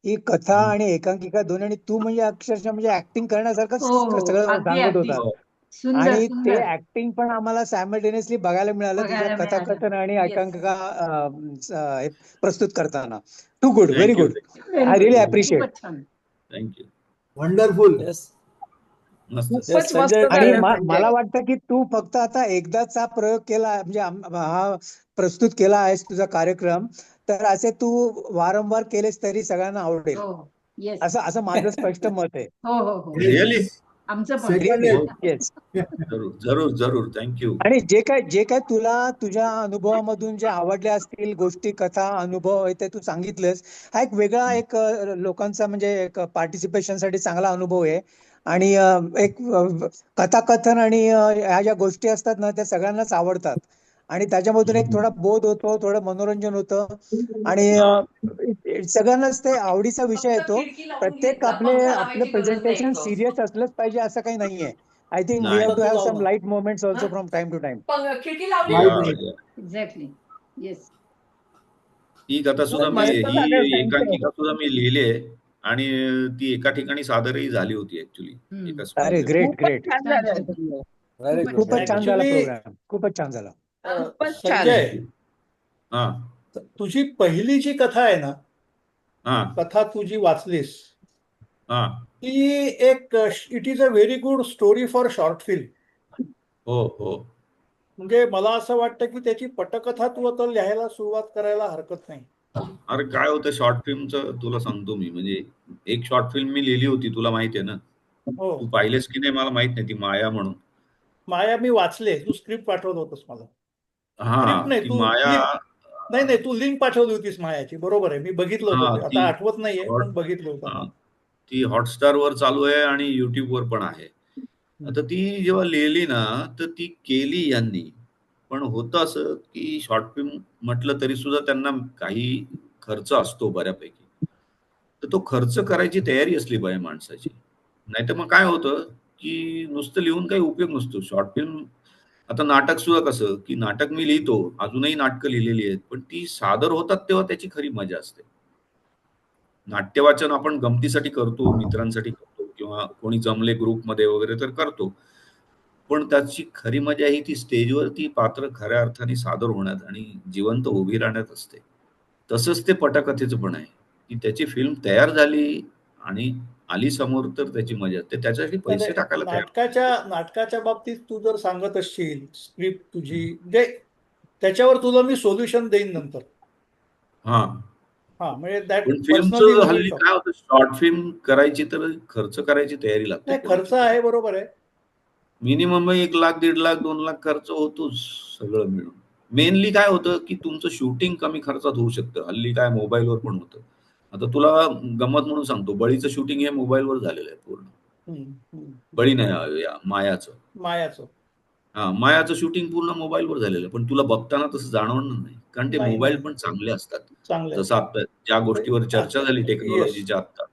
ही कथा आणि एकांकिका दोन्ही, आणि तू म्हणजे अक्षरशः म्हणजे ऍक्टिंग करण्यासारखं सगळं सांगत होता. सुंदर, आणि ते सुंदर. ऍक्टिंग पण आम्हाला सायमल्टेनियसली बघायला मिळालं तुझ्या बघायला मिळालं. कथाकथन आणि Yes. एकांकिका प्रस्तुत करताना. Too good, very good. Very I really good. Appreciate. खूपच छान. थँक्यू. वंडरफुल. येस मस्त. येस संजय. आणि मला वाटतं की तू फक्त आता एकदाच हा प्रयोग केला, म्हणजे हा प्रस्तुत केला आहेस तुझा कार्यक्रम, तर असे तू वारंवार केलेस तरी सगळ्यांना आवडेल, हो, येस. असं माझं स्पष्ट मत आहे. हो हो हो. रिअली आमचं पण. Second. येस. जरूर जरूर जरूर. थँक्यू. आणि जे काय तुला तुझ्या अनुभवामधून जे आवडल्या असतील गोष्टी, कथा, अनुभव आहे ते तू सांगितलंस. हा एक वेगळा लोकांचा म्हणजे एक पार्टिसिपेशनसाठी चांगला अनुभव आहे. आणि एक कथाकथन आणि ह्या ज्या गोष्टी असतात ना त्या सगळ्यांनाच आवडतात, आणि त्याच्यामधून एक थोडा बोध होतो, थोडं मनोरंजन होतं, आणि सगळ्यांनाच ते आवडीचा विषय येतो. प्रत्येक आपलं प्रेझेंटेशन सिरियस असलंच पाहिजे असं काही नाहीये. I think we have to have some light moments also from time to time. Exactly. Yes. ही कथा सुद्धा मला तर सांगायला ही सांगितलं. एकांकिका सुद्धा मी लिहिली आहे आणि ती एका ठिकाणी सादरही झाली होती ऍक्च्युली. अरे ग्रेट ग्रेट. Very good. खूपच छान झाला Actually, प्रोग्राम, खूपच छान झाला. संजय, हा तुझी पहिली जी कथा आहे ना, हा कथा तुझी वाचलीस हा. ती एक it is a very good story for short film. हो हो. म्हणजे मला असं वाटतं की त्याची पटकथा तू आता लिहायला सुरुवात करायला हरकत नाही. अरे काय होतं शॉर्ट फिल्मचं तुला सांगतो मी. म्हणजे एक शॉर्ट फिल्म मी लिहिली होती, तुला माहिती आहे ना. हो, तू पाहिलेस की नाही मला माहित नाही, ती माया म्हणून. माया मी वाचले, तू स्क्रिप्ट पाठवत होतस मला. हा स्क्रिप्ट नाही, ती तू माया. नाही तू लिंक पाठवली होतीस मायाची, बरोबर आहे, मी बघितलं हा, होतं ते. ती आता आठवत नाहीये हॉट- पण बघितलं होतं. हा, ती हॉटस्टार वर चालू आहे आणि युट्यूब वर पण आहे. आता ती जेव्हा लिहिली ना तर ती केली यांनी, पण होतं असं की शॉर्ट फिल्म म्हटलं तरी सुद्धा त्यांना काही खर्च असतो बऱ्यापैकी. तर तो खर्च करायची तयारी असली पाहिजे माणसाची. नाहीतर मग काय होतं की नुसतं लिहून काही उपयोग नसतो. शॉर्ट फिल्म आता नाटक सुद्धा कसं की नाटक मी लिहितो, अजूनही नाटकं लिहिलेली आहेत, पण ती सादर होतात तेव्हा त्याची खरी मजा असते. नाट्यवाचन आपण गमतीसाठी करतो, मित्रांसाठी करतो किंवा कोणी जमले ग्रुपमध्ये वगैरे तर करतो. पण त्याची खरी मजा ही ती स्टेजवरती पात्र खऱ्या अर्थाने सादर होण्यात आणि जिवंत उभी राहण्यात असते. तसंच ते पटकथेचं पण आहे की त्याची फिल्म तयार झाली आणि आली समोर तर त्याची मजा असते. त्याच्यासाठी पैसे टाकायला तयार. नाटकाच्या बाबतीत तू जर सांगत असशील स्क्रिप्ट तुझी, म्हणजे त्याच्यावर तुला मी सोल्युशन देईन नंतर. हा म्हणजे दॅट पण पर्सनली फिल्मचं हल्ली काय होतं, शॉर्ट फिल्म करायची तर खर्च करायची तयारी लागते. नाही, खर्च आहे, बरोबर आहे. मिनिमम 1 लाख 1.5 लाख 2 लाख खर्च होतोच सगळं मिळून. मेनली काय होतं की तुमचं शूटिंग कमी खर्चात होऊ शकतं. हल्ली काय मोबाईलवर पण होतं. आता तुला गंमत म्हणून सांगतो, बळीचं शूटिंग हे मोबाईलवर झालेलं आहे पूर्ण. बळी नाही, मायाचं. हा, मायाचं शूटिंग पूर्ण मोबाईलवर झालेलं आहे, पण तुला बघताना तसं जाणवणार नाही, कारण ते मोबाईल पण चांगले असतात. जसं आता ज्या गोष्टीवर चर्चा झाली टेक्नॉलॉजीच्या आता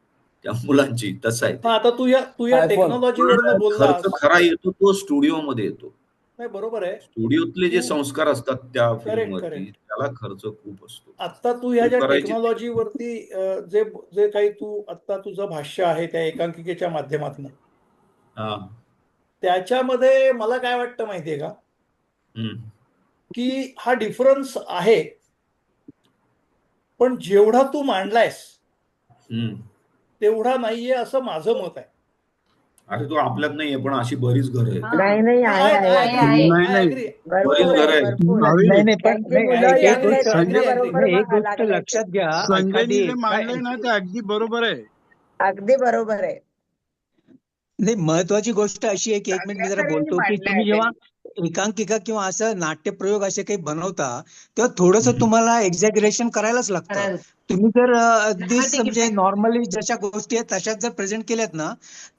त्या मुलांची, तसं आहे ते. आता तू या टेक्नॉलॉजीवर बोलला. खर्च खरा येतो तो स्टुडिओ मध्ये येतो. नाही बरोबर आहे. स्टुडिओतले जे संस्कार असतात त्या फिल्मवरती correct. त्याला खर्च खूप असतो. आता तू ह्या ज्या करायची- टेक्नॉलॉजीवरती जे जे काही तू आता तुझं भाष्य आहे त्या एकांकिकेच्या माध्यमातून, हा. त्याच्यामध्ये मला काय वाटतं माहितीये का, हम्म. की हा डिफरन्स आहे, पण जेवढा तू मांडलायस हम्म. तेवढा नाहीये असं माझं मत आहे. अरे तो आपल्यात नाहीये, पण अशी बरीच घरं आहेत. हा. नाही नाही आहे I आहे agree, आहे. I नाही. agree. भरपूर बरीच घरं आहे आहेत. भरपूर भावी- नाही नाही पण त्यांची नाही, मुलं एक young गोष्ट आहेत, agree, त्यांच्याबरोबर नाही, एक गोष्ट लागले. लक्षात घ्या. संजयनी एखादी जे मांडलंय ना ते अगदी बरोबर आहे. अगदी बरोबर आहे. नाही, महत्वाची गोष्ट अशी आहे की एक मिनिट मी जरा चांगल्या बोलतो की तऱ्हेने तुम्ही मांडलंय जेव्हा एकांकिका किंवा असं नाट्यप्रयोग असे काही बनवता तेव्हा थोडंसं हम्म. तुम्हाला एक्झॅगरेशन करायलाच लागतं. करायला. तुम्ही जर अगदीच ठीक आहे. म्हणजे नॉर्मली जशा गोष्टी आहेत तशाच जर प्रेझेंट केल्यात ना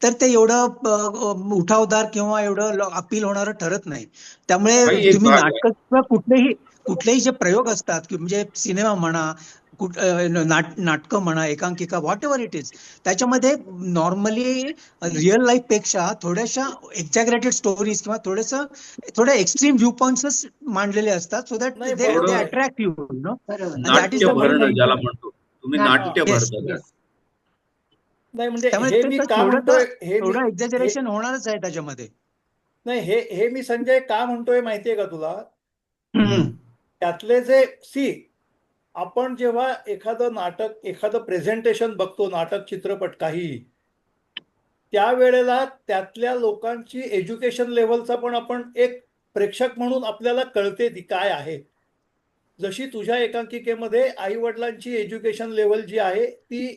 तर ते एवढं उठावदार किंवा एवढं अपील होणारं ठरत नाही. त्यामुळे काही एक तुम्ही भाग आहे. नाटक किंवा कुठलेही जे प्रयोग असतात की म्हणजे सिनेमा म्हणा, नाटकं म्हणा, एकांकिका, व्हॉट एव्हर इट इज, त्याच्यामध्ये नॉर्मली रिअल लाईफ पेक्षा थोड्याशा एक्झॅगरेटेड स्टोरीज किंवा थोडे एक्स्ट्रीम व्ह्यू पॉइंट्स मांडलेले असतात सो दॅट नाही, दे बरोबर आहे. Attract you know. बरोबर. that is नाट्य the भरणं main ज्याला idea. म्हणतो तुम्ही, हा. नाट्य Yes, भरता yes. नाही म्हणजे त्यामुळे हे ते मी तर का म्हणतोय, थोडं एक्झॅजरेशन होणारच आहे त्याच्यामध्ये. नाही हे मी संजय का म्हणतोय माहितीये का तुला, हम्म. त्यातले जे आपण जेव्हा एखादं नाटक, एखादं प्रेझेंटेशन बघतो, नाटक, चित्रपट, काही, त्यावेळेला त्यातल्या लोकांची एज्युकेशन लेव्हलचा पण आपण एक प्रेक्षक म्हणून आपल्याला कळते ती काय आहे. जशी तुझ्या एकांकिकेमध्ये आई वडिलांची एज्युकेशन लेव्हल जी आहे ती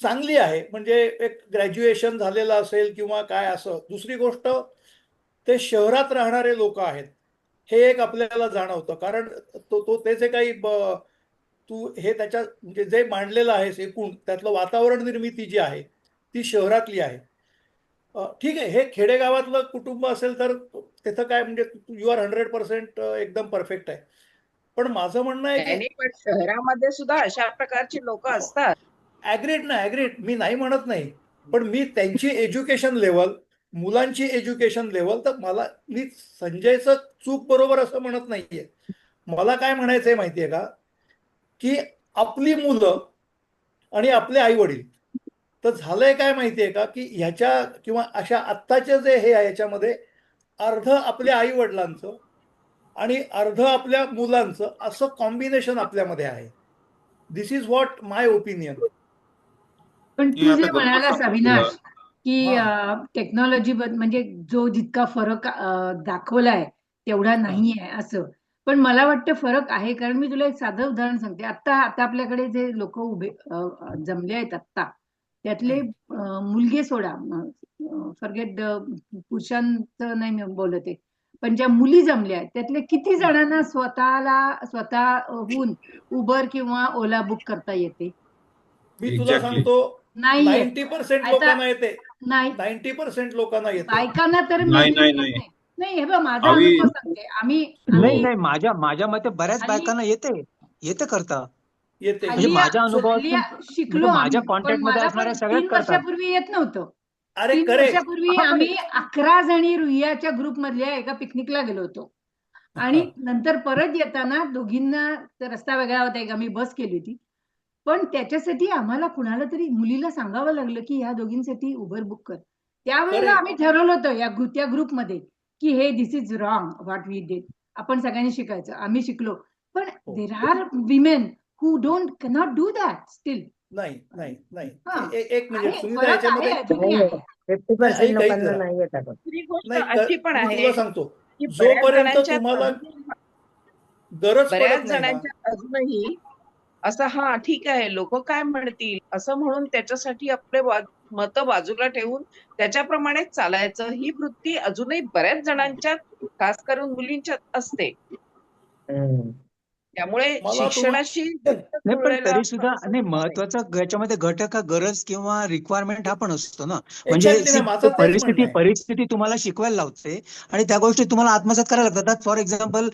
चांगली आहे, म्हणजे एक ग्रॅज्युएशन झालेलं असेल किंवा काय असं. दुसरी गोष्ट, ते शहरात राहणारे लोक आहेत हे एक आपल्याला जाणवतं, कारण ते जे काही तू हे त्याच्या म्हणजे जे मांडलेलं आहेस एकूण त्यातलं वातावरण निर्मिती जी आहे ती शहरातली आहे. ठीक आहे, हे खेडेगावातलं कुटुंब असेल तर तिथं काय म्हणजे यू आर 100% एकदम परफेक्ट आहे. पण माझं म्हणणं आहे की आणि पण शहरामध्ये सुद्धा अशा प्रकारची लोक असतात. ॲग्रीड मी नाही म्हणत नाही, पण मी त्यांची एज्युकेशन लेवल, मुलांची एज्युकेशन लेवल, तर मी संजयचं चूक बरोबर असं म्हणत नाहीये. मला काय म्हणायचंय माहितीये का, की आपली मुलं आणि आपले आई वडील, तर झालंय काय माहितीये का, की ह्याच्या किंवा अशा आत्ताचे जे हे आहे याच्यामध्ये अर्ध आपल्या आई वडिलांचं आणि अर्ध आपल्या मुलांचं असं कॉम्बिनेशन आपल्यामध्ये आहे. दिस इज व्हॉट माय ओपिनियन. पण मी तू आता जे गप्पा म्हणालास सांगतो अविनाश तुला. की टेक्नॉलॉजी म्हणजे जो जितका फरक दाखवलाय तेवढा नाहीये असं, पण मला वाटतं फरक आहे. कारण मी तुला एक साधं उदाहरण सांगते. आता आपल्याकडे जे लोक उभे जमले आहेत आता, त्यातले मुलगे सोडा, फॉरगेट पुरुषांचं नाही मी बोलत आहे, पण ज्या मुली जमल्या आहेत त्यातले किती जणांना स्वतःहून उबर किंवा ओला बुक करता येते? मी तुला Exactly. सांगतो, नाहीये. 90% आता- लोकांना येते. नाही, 90% लोकांना येते. बायकांना तर नाही, maybe नाही, येत नाही. हे बघ, माझा आम्ही- अनुभव सांगते. नाही माझ्या मते बऱ्याच हल्ली- बायकांना येते करता. येते. म्हणजे माझ्या हल्ली अनुभवातून शिकलो म्हणजे माझ्या आम्ही, पण कॉन्टॅक्टमध्ये मला असणाऱ्या पण सगळ्याच 3 करतात. वर्षापूर्वी येत नव्हतं. अरे 3 करेक्ट. वर्षापूर्वी आम्ही 11 जणी रुईयाच्या ग्रुप मधल्या एका पिकनिकला गेलो होतो. आणि नंतर परत येताना दोघींना रस्ता वेगळा होता, एक आम्ही बस केली होती. पण त्याच्यासाठी आम्हाला कुणाला तरी मुलीला सांगावं लागलं की ह्या दोघींसाठी उबर बुक कर. त्यावेळेला Correct. आम्ही ठरवलं होतं त्या ग्रुपमध्ये की हे this is wrong what we did. आपण सगळ्यांनी शिकायचं. आम्ही शिकलो. पण हो. There are women who cannot do that still. नाही. हा. एक मिनिट, आहे, सुनीता, फरक याच्यामध्ये आहे, अजूनही आहे. 50% ऐक लोकांना जरा. नाही येत अगं. दुसरी गोष्ट नाही, अशी पण मी आहे तुला सांगतो, की बऱ्याच जोपर्यंत जणांच्या तुम्हाला गरज बऱ्याच पडत नाही ना, जणांच्या अजूनही असं हा ठीक आहे लोक काय म्हणतील असं म्हणून त्याच्यासाठी आपले मतं बाजूला ठेवून त्याच्याप्रमाणेच चालायचं, ही वृत्ती अजूनही बऱ्याच जणांच्यात, खास करून मुलींच्यात असते. त्यामुळे मला शिक्षणाशी नाही पण तरी सुद्धा नाही, महत्वाचा याच्यामध्ये घटक हा गरज किंवा रिक्वायरमेंट हा पण असतो ना. म्हणजे Exactly ना, माझं तेच म्हणणं आहे. परिस्थिती तुम्हाला शिकवायला लावते आणि त्या गोष्टी तुम्हाला आत्मसात करायला लागतात. For example,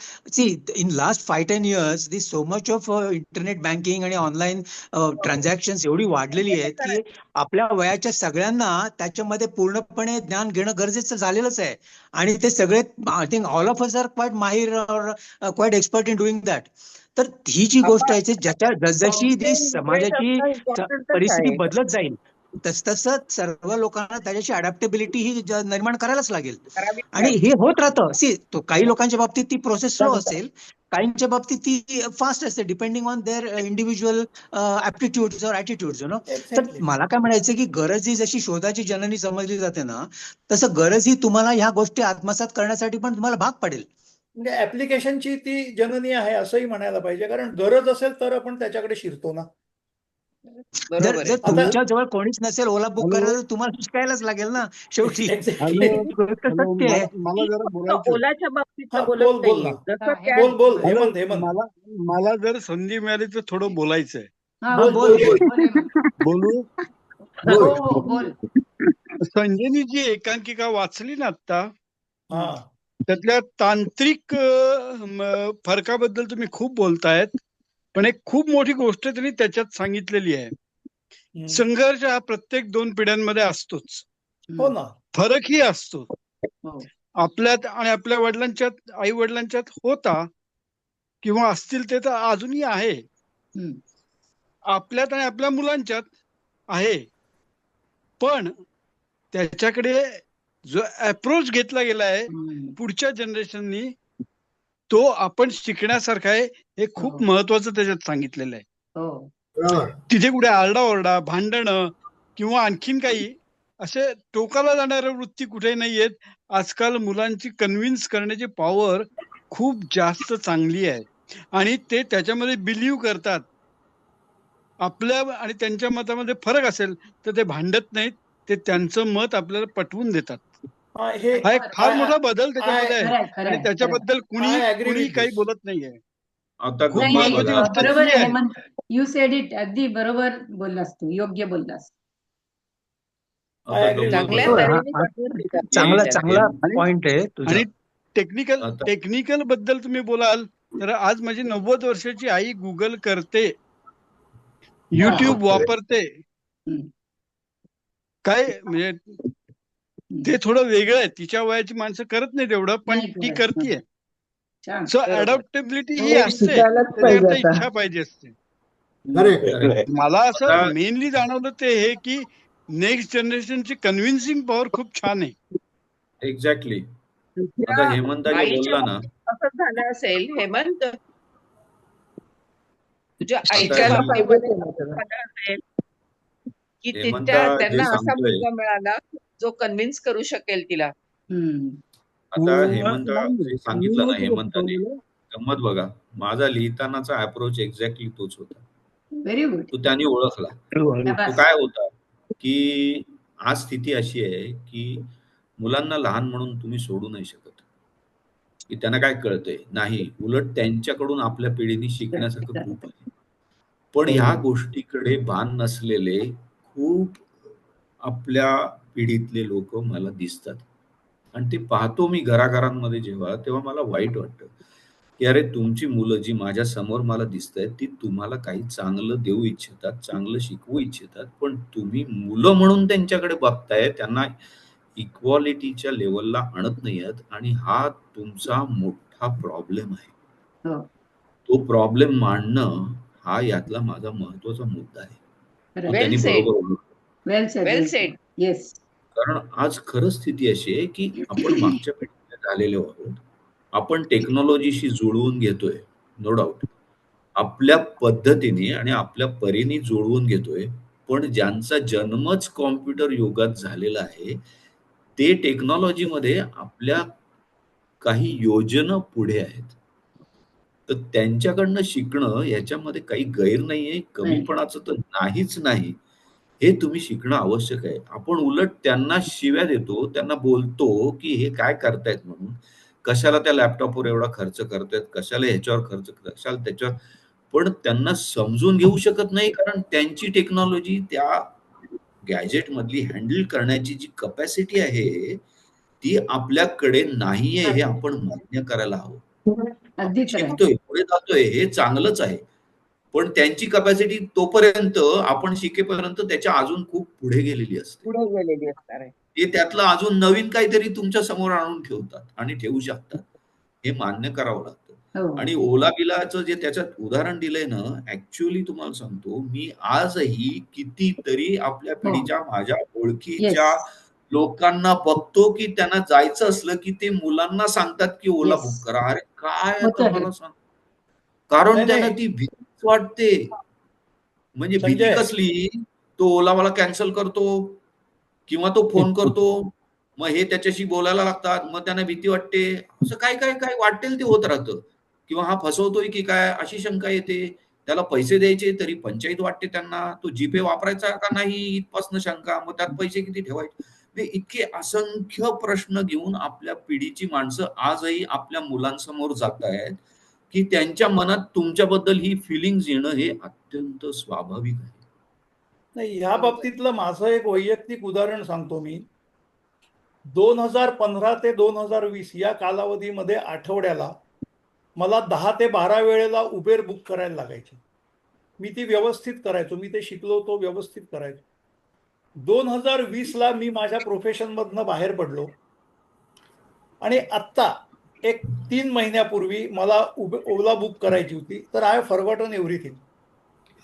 in last 5-10 years this so much of internet banking आणि ऑनलाईन ट्रान्झॅक्शन एवढी वाढलेली आहेत की आपल्या वयाच्या सगळ्यांना त्याच्यामध्ये पूर्णपणे ज्ञान घेणं गरजेचं झालेलंच आहे. आणि ते सगळे I think all of us are quite माहिर और quite expert in doing that. तर ही जी गोष्ट आहे ज्याच्या जसजशी ती समाजाची परिस्थिती बदलत जाईल तसतसं सर्व लोकांना त्याच्याशी अडॅप्टेबिलिटी ही निर्माण करायलाच लागेल. आणि हे होत राहतं. तो काही लोकांच्या बाबतीत ती प्रोसेस स्लो असेल, काहींच्या बाबतीत ती फास्ट असते, डिपेंडिंग ऑन देअर इंडिव्हिज्युअल ऍप्टिट्यूड्स और ऍटिट्यूड्स. तर मला काय म्हणायचं की गरज ही जशी शोधाची जननी समजली जाते ना, तसं गरज ही तुम्हाला ह्या गोष्टी आत्मसात करण्यासाठी पण तुम्हाला भाग पडेल. म्हणजे ऍप्लिकेशनची ती जननी आहे असंही म्हणायला पाहिजे, कारण गरज असेल तर आपण त्याच्याकडे शिरतो ना. जर तुमच्या जवळ कोणीच नसेल ओला बुक करायला, तर तुम्हाला शिकायलाच लागेल ना शेवटी. मला जरा बोलायचं. ओलाच्या बाबतीत मला जर संधी मिळाली तर थोडं बोलायचंय. बोलू. संजयनी जी एकांकिका वाचली ना आता, त्यातल्या तांत्रिक फरकाबद्दल तुम्ही खूप बोलतायत, पण एक खूप मोठी गोष्ट त्यांनी त्याच्यात सांगितलेली आहे. संघर्ष हा प्रत्येक 2 पिढ्यांमध्ये असतोच. हो ना. फरकही असतो. आपल्यात आणि आपल्या वडिलांच्यात, आई वडिलांच्यात होता किंवा असतील ते तर अजूनही आहे. आपल्यात आणि आपल्या मुलांच्यात आहे. पण त्याच्याकडे जो अप्रोच घेतला गेलाय पुढच्या जनरेशननी, तो आपण शिकण्यासारखा आहे. हे खूप महत्वाचं त्याच्यात सांगितलेलं आहे. तिथे कुठे आरडाओरडा, भांडणं किंवा आणखीन काही असे टोकाला जाणाऱ्या वृत्ती कुठेही नाहीयेत. आजकाल मुलांची कन्व्हिन्स करण्याची पॉवर खूप जास्त चांगली आहे आणि ते त्याच्यामध्ये बिलीव्ह करतात. आपल्या आणि त्यांच्या मतामध्ये फरक असेल तर ते भांडत नाहीत, ते त्यांचं मत आपल्याला पटवून देतात. हा एक फार मोठा बदल त्याच्यामध्ये आहे आणि त्याच्याबद्दल कुणी काही बोलत नाहीये. आता बरोबर आहे हेमंत, यू सेड इट. अगदी बरोबर बोललास तू, योग्य बोललास. चांगला पॉइंट आहे. आणि टेक्निकल बद्दल तुम्ही बोलाल तर आज माझी 90 वर्षाची आई गुगल करते, युट्यूब वापरते. काय म्हणजे ते थोडं वेगळं आहे. तिच्या वयाची माणसं करत नाही तेवढं, पण ती करतीये. सो अडॅप्टेबिलिटी ही असते, त्याच्याकरता इच्छा पाहिजे असते. मला असं मेनली जाणवलं ते हे की नेक्स्ट जनरेशनची कन्व्हिन्सिंग पॉवर खूप छान आहे. एक्झॅक्टली. आता हेमंत बोलला ना, असं झालं असेल हेमंत, तुझ्या आता आईच्या असेल की त्यांना असा मुलगा मिळाला जो कन्व्हिन्स करू शकेल तिला. आता हेमंत सांगितलं ना, हेमंताने गंमत बघा, माझा लिहितानाचा अप्रोच एक्झॅक्टली तोच होता. Very good. तो त्यांनी ओळखला. तो काय होता की आज स्थिती अशी आहे की मुलांना लहान म्हणून तुम्ही सोडू नाही शकत, की त्यांना काय कळतंय नाही. उलट त्यांच्याकडून आपल्या पिढीने शिकण्यासारखं खूप आहे. पण ह्या गोष्टीकडे भान नसलेले खूप आपल्या पिढीतले लोक मला दिसतात आणि ते पाहतो मी घराघरांमध्ये जेव्हा, तेव्हा मला वाईट वाटतं की अरे, तुमची मुलं जी माझ्या समोर मला दिसतायत ती तुम्हाला काही चांगलं देऊ इच्छितात, चांगलं शिकवू इच्छितात, पण तुम्ही मुलं म्हणून त्यांच्याकडे बघताय, त्यांना इक्वालिटीच्या लेवलला आणत नाही आहेत. आणि हा तुमचा मोठा प्रॉब्लेम आहे. तो प्रॉब्लेम मांडणं हा यातला माझा महत्वाचा मुद्दा आहे. त्यांनी वेल सेड. येस. कारण आज खरं स्थिती अशी आहे की आपण मागच्या पिढीत झालेलो आहोत. आपण टेक्नॉलॉजीशी जुळवून घेतोय, नो डाऊट, आपल्या पद्धतीने आणि आपल्या परीने जुळवून घेतोय. पण ज्यांचा जन्मच कॉम्प्युटर युगात झालेला आहे, ते टेक्नॉलॉजीमध्ये आपल्या काही योजना पुढे आहेत. तर त्यांच्याकडनं शिकणं याच्यामध्ये काही गैर नाहीये, कमीपणाचं तर नाहीच नाही. हे तुम्ही शिकणं आवश्यक आहे. आपण उलट त्यांना शिव्या देतो, त्यांना बोलतो की हे काय करतायत म्हणून, कशाला त्या लॅपटॉपवर एवढा खर्च करतायत, कशाला ह्याच्यावर खर्च, कशाला त्याच्यावर. पण त्यांना समजून घेऊ शकत नाही, कारण त्यांची टेक्नॉलॉजी त्या गॅजेट मधली हँडल करण्याची जी कपॅसिटी आहे ती आपल्याकडे नाहीये. हे आपण मान्य करायला हवं. आपण शिकतोय, पुढे जातोय, हे चांगलंच आहे, पण त्यांची कपॅसिटी तोपर्यंत आपण शिकेपर्यंत त्याच्या अजून खूप पुढे गेलेली असते. पुढे गेलेली असणार आहे. ते त्यातलं अजून नवीन काहीतरी तुमच्या समोर आणून ठेवतात आणि ठेवू शकतात. हे मान्य करावं लागतं. हो. आणि ओला बिलाचं जे त्याच्यात उदाहरण दिलंय ना, ऍक्च्युअली तुम्हाला सांगतो, मी आजही कितीतरी आपल्या पिढीच्या माझ्या ओळखीच्या येस लोकांना बघतो की त्यांना जायचं असलं की ते मुलांना सांगतात की ओला येस बुक करा. अरे काय होत आता आहे. मला सांग, कारण नाही, त्यांना नाही. ती भीतीच वाटते. म्हणजे भीती संजय. कसली, तो ओलावाला कॅन्सल करतो किंवा तो फोन करतो, मग हे त्याच्याशी बोलायला लागतात, मग त्यांना भीती वाटते. असं काय काय काय वाटेल ते होत राहतं. किंवा हा फसवतोय की काय अशी शंका येते. त्याला पैसे द्यायचे तरी पंचायत वाटते त्यांना. तो जीपे वापरायचा का नाही इथपासून शंका. मग त्यात पैसे किती ठेवायचे. म्हणजे इतके असंख्य प्रश्न घेऊन आपल्या पिढीची माणसं आजही आपल्या मुलांसमोर जात आहेत की त्यांच्या मनात तुमच्याबद्दल ही फिलिंग्स येणं हे अत्यंत स्वाभाविक आहे. नाही, ह्या बाबतीतलं माझं एक वैयक्तिक उदाहरण सांगतो मी. 2015 ते 2020 या कालावधीमध्ये आठवड्याला मला 10 ते 12 वेळेला उबेर बुक करायला लागायची. मी ती व्यवस्थित करायचो. मी ते शिकलो होतो, व्यवस्थित करायचो. 2020 ला मी माझ्या प्रोफेशनमधनं बाहेर पडलो आणि आत्ता एक 3 महिन्यापूर्वी मला ओला बुक करायची होती, तर आय हॅव फॉरगॉटन एव्हरीथिंग.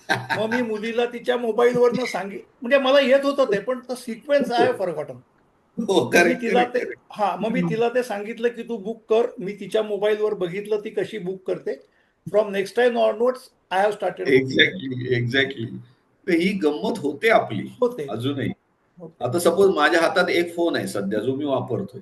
मग मी मुलीला तिच्या मोबाईलवरनं म्हणजे मला येत होतं ते, पण सिक्वेन्स आय हॅव फॉरगॉटन. हो, मी करेक्ट तिला करेक्ट ते करेक्ट. मग मी तिला ते सांगितलं की तू बुक कर. मी तिच्या मोबाईलवर बघितलं ती कशी बुक करते. From next time onwards I have started exactly exactly. तर ही गंमत होते आपली होते. अजूनही. आता सपोज माझ्या हातात एक फोन आहे सध्या जो मी वापरतोय,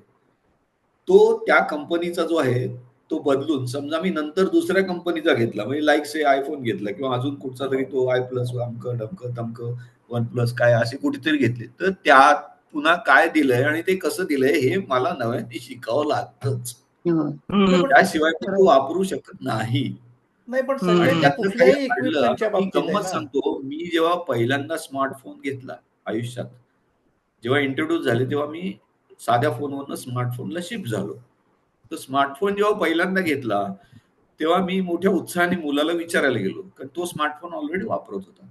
तो त्या कंपनीचा जो आहे तो बदलून समजा मी नंतर दुसऱ्या कंपनीचा घेतला, म्हणजे लाईक से आयफोन घेतला किंवा अजून कुठचा तरी तो आय प्लस अमकं डमकं तमकं वन प्लस काय असे कुठेतरी घेतले, तर त्यात पुन्हा काय दिलंय आणि ते कसं दिलंय हे मला नव्याने शिकावं लागतंच. हो. त्याशिवाय मी तो वापरू शकत नाही. नाही, पण आणि संजय ते त्यातलं काही कुठल्याही घडलं, इक्विपमेंटच्या मी बाबतीत आहे गंमत ना. सांगतो, मी जेव्हा पहिल्यांदा स्मार्टफोन घेतला आयुष्यात, जेव्हा इंट्रोड्यूस झाले तेव्हा मी साध्या फोनवरनं स्मार्टफोनला शिफ्ट झालो. तर स्मार्टफोन जेव्हा पहिल्यांदा घेतला तेव्हा मी मोठ्या उत्साहाने मुलाला विचारायला गेलो, कारण तो स्मार्टफोन ऑलरेडी वापरत होता.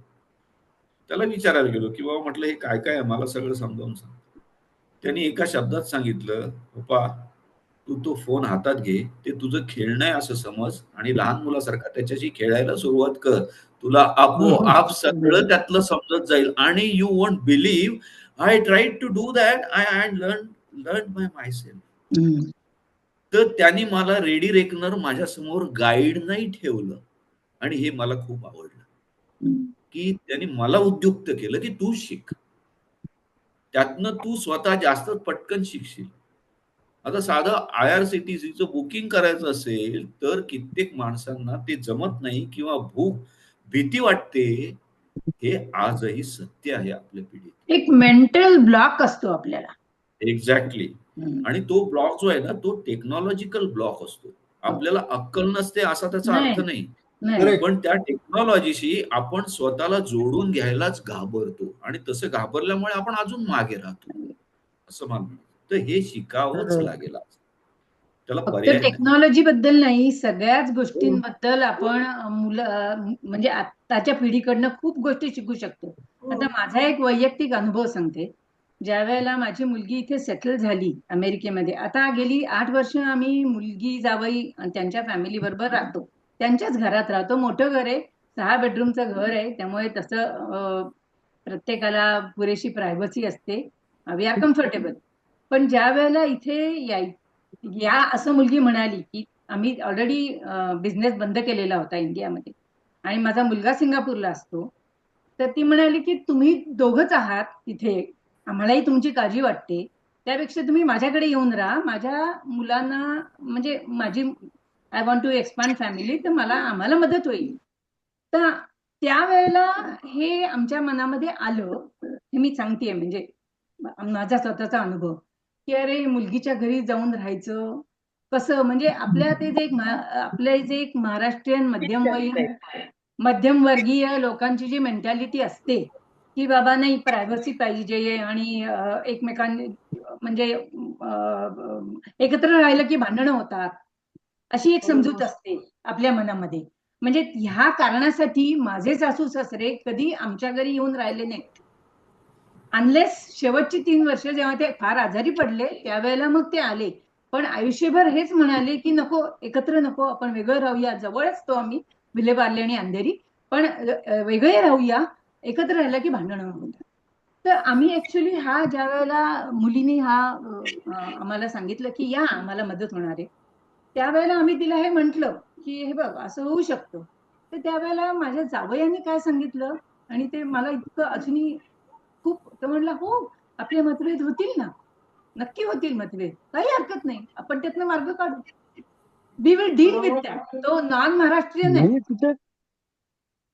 त्याला विचारायला गेलो की बाबा म्हटलं हे काय काय आहे मला सगळं समजावून सांग. त्यांनी एका शब्दात सांगितलं, पप्पा तू तो फोन हातात घे, ते तुझं खेळणं आहे असं समज आणि लहान मुलासारखा त्याच्याशी खेळायला सुरुवात कर. तुला आपोआप सगळं त्यातलं समजत जाईल आणि you won't believe I tried to do that I learn by myself. तर त्यांनी मला रेडी रेकनर माझ्या समोर गाईड नाही ठेवलं आणि हे मला खूप आवडलं की त्यांनी मला उद्युक्त केलं की तू शिक, त्यातनं तू स्वतः जास्त पटकन शिकशील. आता साधं IRCTCचं बुकिंग करायचं असेल तर कित्येक माणसांना ते जमत नाही किंवा भीती वाटते. हे आजही सत्य आहे आपल्या पिढीत. एक मेंटल ब्लॉक असतो आपल्याला. एक्झॅक्टली. आणि तो ब्लॉक जो आहे ना तो टेक्नॉलॉजिकल ब्लॉक असतो. आपल्याला अक्कल नसते असा त्याचा अर्थ नाही, पण त्या टेक्नॉलॉजीशी आपण स्वतःला जोडून घ्यायलाच घाबरतो आणि तसं घाबरल्यामुळे आपण अजून मागे राहतो असं मला म्हणतं. तर हे शिकावंच लागेल. त्याला फक्त पर्याय नाही. टेक्नॉलॉजी बद्दल नाही, सगळ्याच गोष्टींबद्दल आपण मुलं म्हणजे आताच्या पिढीकडनं खूप गोष्टी शिकू शकतो. आता माझा एक वैयक्तिक अनुभव सांगते. ज्या वेळेला माझी मुलगी इथे सेटल झाली अमेरिकेमध्ये, आता गेली 8 वर्ष आम्ही मुलगी जावई त्यांच्या फॅमिली बरोबर राहतो, त्यांच्याच घरात राहतो. मोठं घर आहे, 6 बेडरूमचं घर आहे, त्यामुळे तसं प्रत्येकाला पुरेशी प्रायव्हसी असते. We are comfortable. पण ज्या वेळेला इथे या असं मुलगी म्हणाली की आम्ही ऑलरेडी बिझनेस बंद केलेला होता इंडियामध्ये आणि माझा मुलगा सिंगापूरला असतो, तर ती म्हणाली की तुम्ही दोघंच आहात तिथे, आम्हालाही तुमची काळजी वाटते, त्यापेक्षा तुम्ही माझ्याकडे येऊन राहा, माझ्या मुलांना म्हणजे I want to expand family, तर आम्हाला मदत होईल. तर त्यावेळेला हे आमच्या मनामध्ये आलं, हे मी सांगतेय म्हणजे माझा स्वतःचा अनुभव, की अरे मुलगीच्या घरी जाऊन राहायचं कसं, म्हणजे आपले जे एक महाराष्ट्रीयन मध्यमवर्गीय लोकांची जी मेंटॅलिटी असते की बाबा नाही प्रायव्हसी पाहिजे आणि एकमेकांनी म्हणजे एकत्र राहिलं की भांडणं होतात, अशी एक समजूत असते आपल्या मनामध्ये. म्हणजे ह्या कारणासाठी माझे सासू सासरे कधी आमच्या घरी येऊन राहिले नाहीत, अनलेस शेवटची 3 वर्ष जेव्हा ते फार आजारी पडले त्यावेळेला मग ते आले. पण आयुष्यभर हेच म्हणाले की नको, एकत्र नको, आपण वेगळं राहूया. जवळच तो आम्ही, विलेपार्ले आणि अंधेरी, पण वेगळे राहूया, एकत्र राहिलं की भांडणं होणार. तर आम्ही ऍक्च्युली हा ज्या वेळेला मुलीने आम्हाला सांगितलं की या आम्हाला मदत होणार आहे, त्यावेळेला आम्ही तिला हे म्हटलं की हे बघ असं होऊ शकतं. तर त्यावेळेला माझ्या जावयाने काय सांगितलं, आणि ते मला इतकं अजूनही खूप, तर म्हणलं हो आपले मतभेद होतील ना, नक्की होतील मतभेद, काही हरकत नाही, आपण त्यातनं मार्ग काढू, we will deal with that. तो नॉन महाराष्ट्रीयन आहे,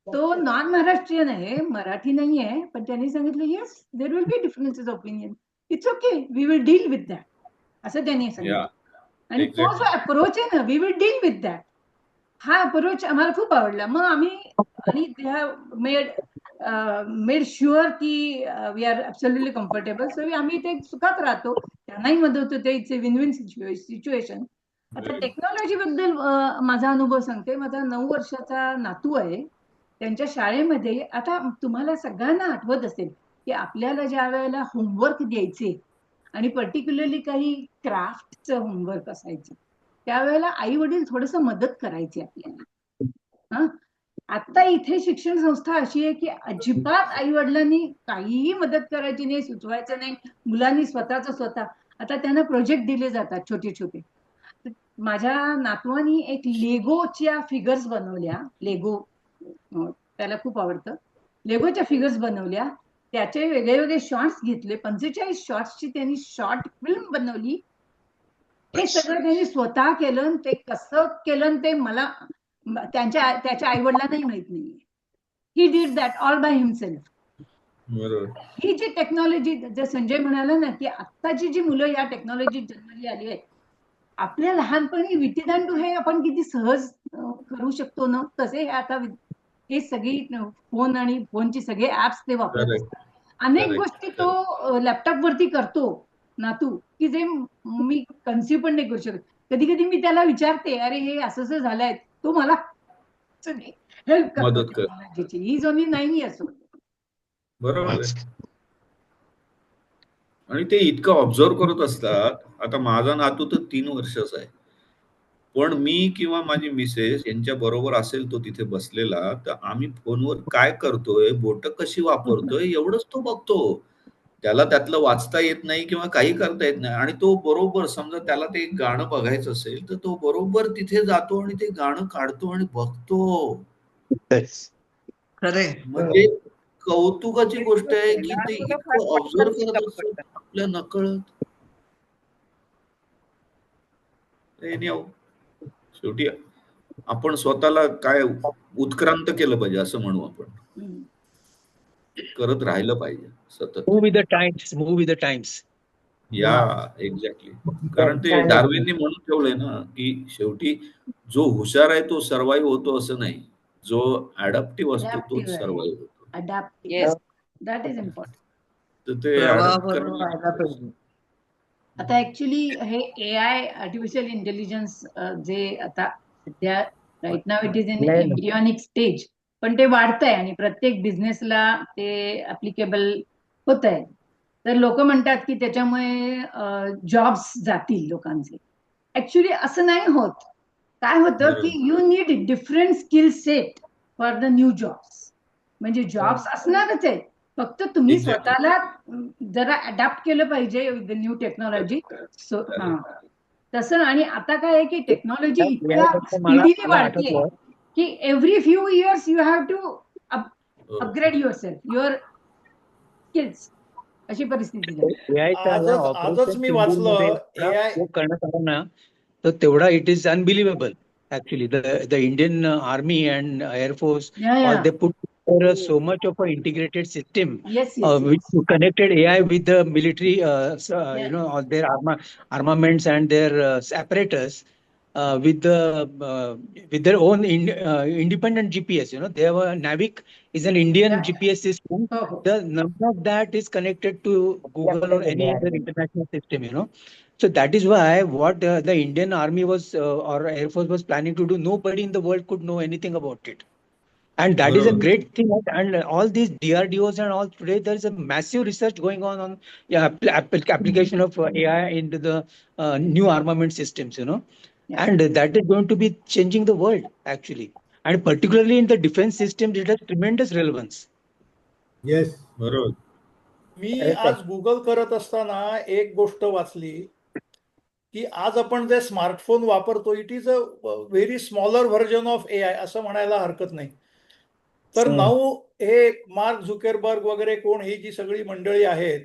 तो नॉन महाराष्ट्रीयन आहे, मराठी नाही आहे, पण त्यांनी सांगितलं yes there will be differences opinion, it's okay, we will deal with that, असं त्यांनी सांगितलं. आणि तो जो अप्रोच आहे ना, we will deal with that, हा अप्रोच आम्हाला खूप आवडला. मग आम्ही, आणि दे हॅव मेड शुअर की we are absolutely comfortable, so आम्ही ते सुखात राहतो, त्यांनाही मदत होते, it's a win win situation. आता टेक्नॉलॉजी बद्दल माझा अनुभव सांगते. माझा 9 वर्षाचा नातू आहे, त्यांच्या शाळेमध्ये आता तुम्हाला सगळ्यांना आठवत असेल की आपल्याला ज्या वेळेला होमवर्क द्यायचे आणि पर्टिक्युलरली काही क्राफ्टचं होमवर्क असायचं, त्यावेळेला आई वडील थोडस मदत करायचे आपल्याला. आता इथे शिक्षण संस्था अशी आहे की अजिबात आई वडिलांनी काहीही मदत करायची नाही, सुचवायचं नाही, मुलांनी स्वतः. आता त्यांना प्रोजेक्ट दिले जातात छोटे छोटे. माझ्या नातवानी एक लेगोच्या फिगर्स बनवल्या, लेगो त्याला खूप आवडतं, लेगोच्या फिगर्स बनवल्या, त्याचे वेगळे वेगळे शॉर्ट्स घेतले, 45 शॉर्ट्सची त्यांनी शॉर्ट फिल्म बनवली. हे सगळं त्यांनी स्वतः केलं. ते कसं केलं ते मला, त्याच्या आई वडिलांनाही माहित नाहीये. He did that all by himself. ही जी टेक्नॉलॉजी, जे संजय म्हणाला ना की आत्ताची जी मुलं या टेक्नॉलॉजी जन्मली आली आहे, आपल्या लहानपणी विटीदांडू हे आपण किती सहज करू शकतो ना, तसे हे आता हे सगळी फोन आणि फोनची सगळे ऍप्स ते वापरतात. अनेक गोष्टी तो लॅपटॉप वरती करतो नातू, की जे मी कन्सिव्ह पण नाही करू शकत. कधी कधी मी त्याला विचारते, अरे हे असं झालंय, तो मला हेल्प मदत कर. टेक्नॉलॉजीची. He is only 9 years old. बरोबर आहे. आणि ते इतकं ऑब्झर्व करत असतात. आता माझा नातू तर 3 वर्षाचा आहे, पण मी किंवा माझी मिसेस यांच्या बरोबर असेल तो तिथे बसलेला, तर आम्ही फोनवर काय करतोय, बोट कशी वापरतोय, एवढंच तो बघतो. त्याला त्यातलं वाचता येत नाही किंवा काही करता येत नाही, आणि तो बरोबर, समजा त्याला ते गाणं बघायचं असेल तर तो बरोबर तिथे जातो आणि ते गाणं काढतो आणि बघतो. खरे म्हणजे कौतुकाची गोष्ट आहे की ते इतकं ऑब्झर्व करत असतात आपल्या नकळत. शेवटी आपण स्वतःला काय उत्क्रांत केलं पाहिजे असं म्हणू आपण, करत राहिलं पाहिजे सतत. Move with the times. या एक्झॅक्टली. कारण ते डार्विनने म्हणून ठेवलंय ना की शेवटी जो हुशार आहे तो सर्वाईव्ह होतो असं नाही, जो अडॅप्टिव्ह असतो तोच सर्वाईव्ह होतो. Adaptive, that is important. तर ते अडॅप्ट करणं. आता ऍक्च्युली हे AI, आर्टिफिशियल इंटेलिजन्स, जे आता सध्या right now it is in embryonic stage, पण ते वाढतंय आणि प्रत्येक बिझनेसला ते ऍप्लिकेबल होत आहे. तर लोक म्हणतात की त्याच्यामुळे जॉब्स जातील लोकांचे. ऍक्च्युली असं नाही होत. काय होतं की you need different skill set for the new jobs. म्हणजे जॉब्स असणारच आहे, फक्त तुम्ही स्वतःला जरा अडॅप्ट केलं पाहिजे with the new technology. So तसं. आणि आता काय आहे की टेक्नॉलॉजी इतक्या स्पीडीने वाढते की every few years you have to upgrade yourself, your skills, अशी परिस्थिती आहे. आजच मी वाचलं करण्यात आलं ना, तर तेवढा it is unbelievable. Actually, the Indian Army and Air Force, they put together so much of an integrated system, which connected AI with the military, you know, their armaments and their apparatus, with their own independent GPS. You know, they have a NAVIC is an Indian GPS system. None of that is connected to Google or any other international system. You know. So that is why what the Indian Army was or Air Force was planning to do, nobody in the world could know anything about it. And that is a बरोबर. great thing. And all these DRDOs and all, today there is a massive research going on application of AI into the new armament systems, you know. Yeah. And that is going to be changing the world actually. And particularly in the defense systems, it has tremendous relevance. Yes. बरोबर. मी Correct. आज Google करत असताना एक गोष्ट वाचली की आज आपण जे स्मार्टफोन वापरतो, it is a very smaller version of AI असं म्हणायला हरकत नाही. तर हम्म. नाऊ हे मार्क झुकेरबर्ग वगैरे कोण ही जी सगळी मंडळी आहेत,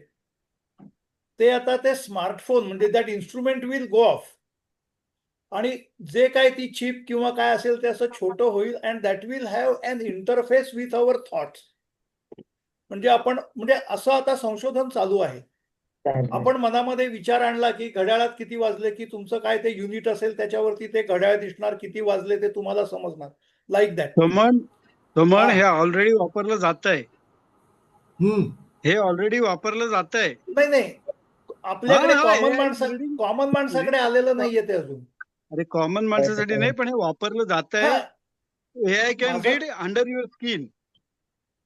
ते आता ते स्मार्टफोन म्हणजे that instrument will go of, आणि जे काय ती चिप किंवा काय असेल ते असं छोटं होईल, and that will have an interface with our thoughts. म्हणजे आपण म्हणजे असं आता संशोधन चालू आहे. आपण मनामध्ये विचार आणला की घड्याळात किती वाजले, की तुमचं काय ते युनिट असेल त्याच्यावरती ते घड्याळ दिसणार, किती वाजले ते तुम्हाला समजणार, लाईक दॅट. तो म्हण हे ऑलरेडी वापरलं जात आहे. हम्म. हे ऑलरेडी वापरलं जात आहे. नाही आपल्याकडे हा, कॉमन हे कॉमन माणसाकडे आलेलं नाहीये ते अजून. अरे कॉमन माणसासाठी नाही, पण हे वापरलं जात आहे. AI कॅन माझं- रीड अंडर युअर स्किन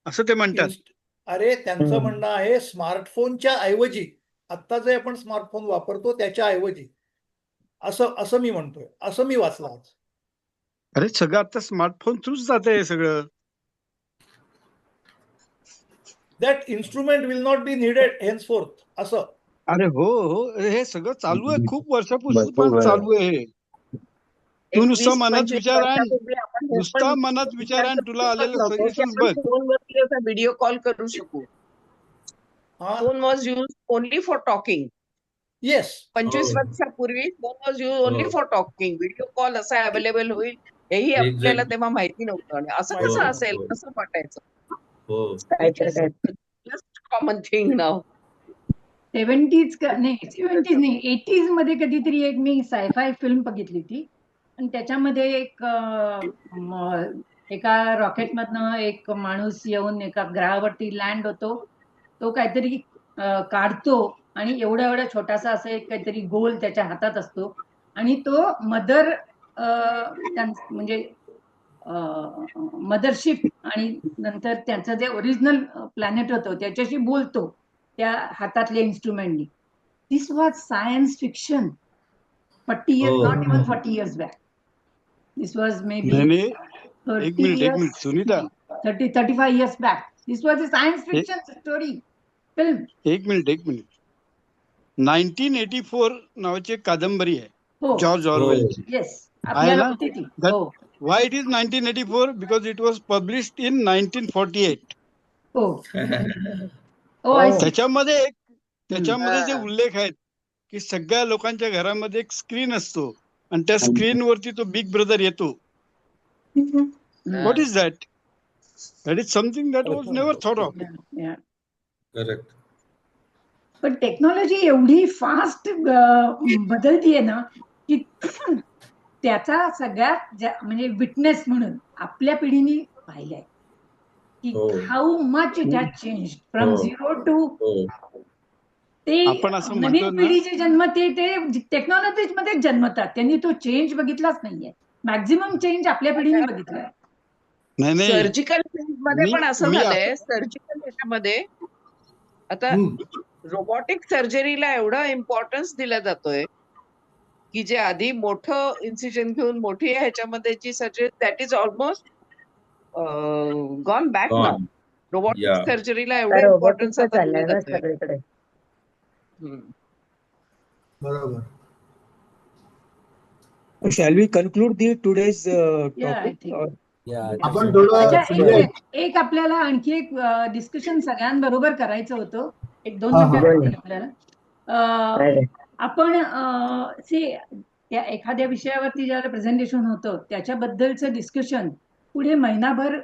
असं ते म्हणतात. अरे त्यांचं म्हणणं आहे स्मार्टफोनच्या ऐवजी, आता जे आपण स्मार्टफोन वापरतो त्याच्या ऐवजी, असं मी म्हणतोय, असं मी वाचलं आज. अरे सगळं आता स्मार्टफोन थ्रूच जात आहे सगळं. That instrument will not be needed henceforth असं. अरे हो, हे सगळं चालू आहे, खूप वर्षापूर्वी चालू आहे हे. तू नुसतं मनात विचार आण, नुसता मनात विचार आण, तुला आलेलं सजेशन्स बघ. फोनवरती असा व्हिडिओ कॉल करू शकू. Phone was use only for talking. Yes. 25 वर्षापूर्वी phone was use only for talking. Video call असा अवेलेबल होईल हेही आपल्याला तेव्हा माहिती नव्हतं. आणि असं कसं असेल, कसं वाटायचं. जस्ट कॉमन थिंग नाव. 70s नाही 70s नाही 80s मध्ये कधीतरी एक मी सायफाय फिल्म बघितली होती, आणि त्याच्यामध्ये एका रॉकेटमधनं एक माणूस येऊन एका ग्रहावरती लँड होतो. तो काहीतरी काढतो आणि एवढा छोटासा असं एक काहीतरी गोल त्याच्या हातात असतो, आणि तो म्हणजे मदरशिप आणि नंतर त्यांचं जे ओरिजिनल प्लॅनेट होतं त्याच्याशी बोलतो त्या हातातल्या इन्स्ट्रुमेंटनी. This was science fiction 40 years, not even 40 years back. This was maybe 30 minute Sunita, 35 years back. This was a science fiction story film. एक मिनिट 1984 नावाची एक कादंबरी आहे, हो. जॉर्ज ऑरवेलची. Yes, आपल्याला होती ती. हो. Why it is 1984? Because it was published in 1948. हो. Oh, I see. त्याच्यामध्ये जे उल्लेख आहेत की सगळ्या लोकांच्या घरामध्ये एक स्क्रीन असतो आणि त्या स्क्रीनवरती तो बिग ब्रदर येतो. What is that? That is something that was never thought of. Correct. पण टेक्नॉलॉजी एवढी फास्ट बदलतीये ना की त्याचा सगळ्यात म्हणजे विटनेस म्हणून आपल्या पिढीने पाहिलंय की how much it has change from 0 to ते नवीन पिढीचे जन्म ते टेक्नॉलॉजी मध्ये जन्मतात. त्यांनी तो चेंज बघितलाच नाहीये. मॅक्झिमम चेंज आपल्या पिढीने बघितलाय. नाही सर्जिकल फील्ड मध्ये पण असं झालंय. सर्जिकल ह्याच्यामध्ये आता रोबोटिक सर्जरीला एवढा इम्पॉर्टन्स दिला जातोय की जे आधी मोठं इन्सिजन घेऊन मोठी ह्याच्यामध्ये जी surgery, that is almost gone back now. Robotic सर्जरीला एवढा इम्पॉर्टन्स आता दिला जातोय. बरोबर. Shall we conclude today's topic? आपण थोडं एक आपल्याला आणखी एक डिस्कशन सगळ्यांबरोबर करायचं होतं. 1-2 मिनिटं आपल्याला. आपण एखाद्या विषयावरती ज्यावेळेला प्रेझेंटेशन होतं त्याच्याबद्दलचं डिस्कशन पुढे महिनाभर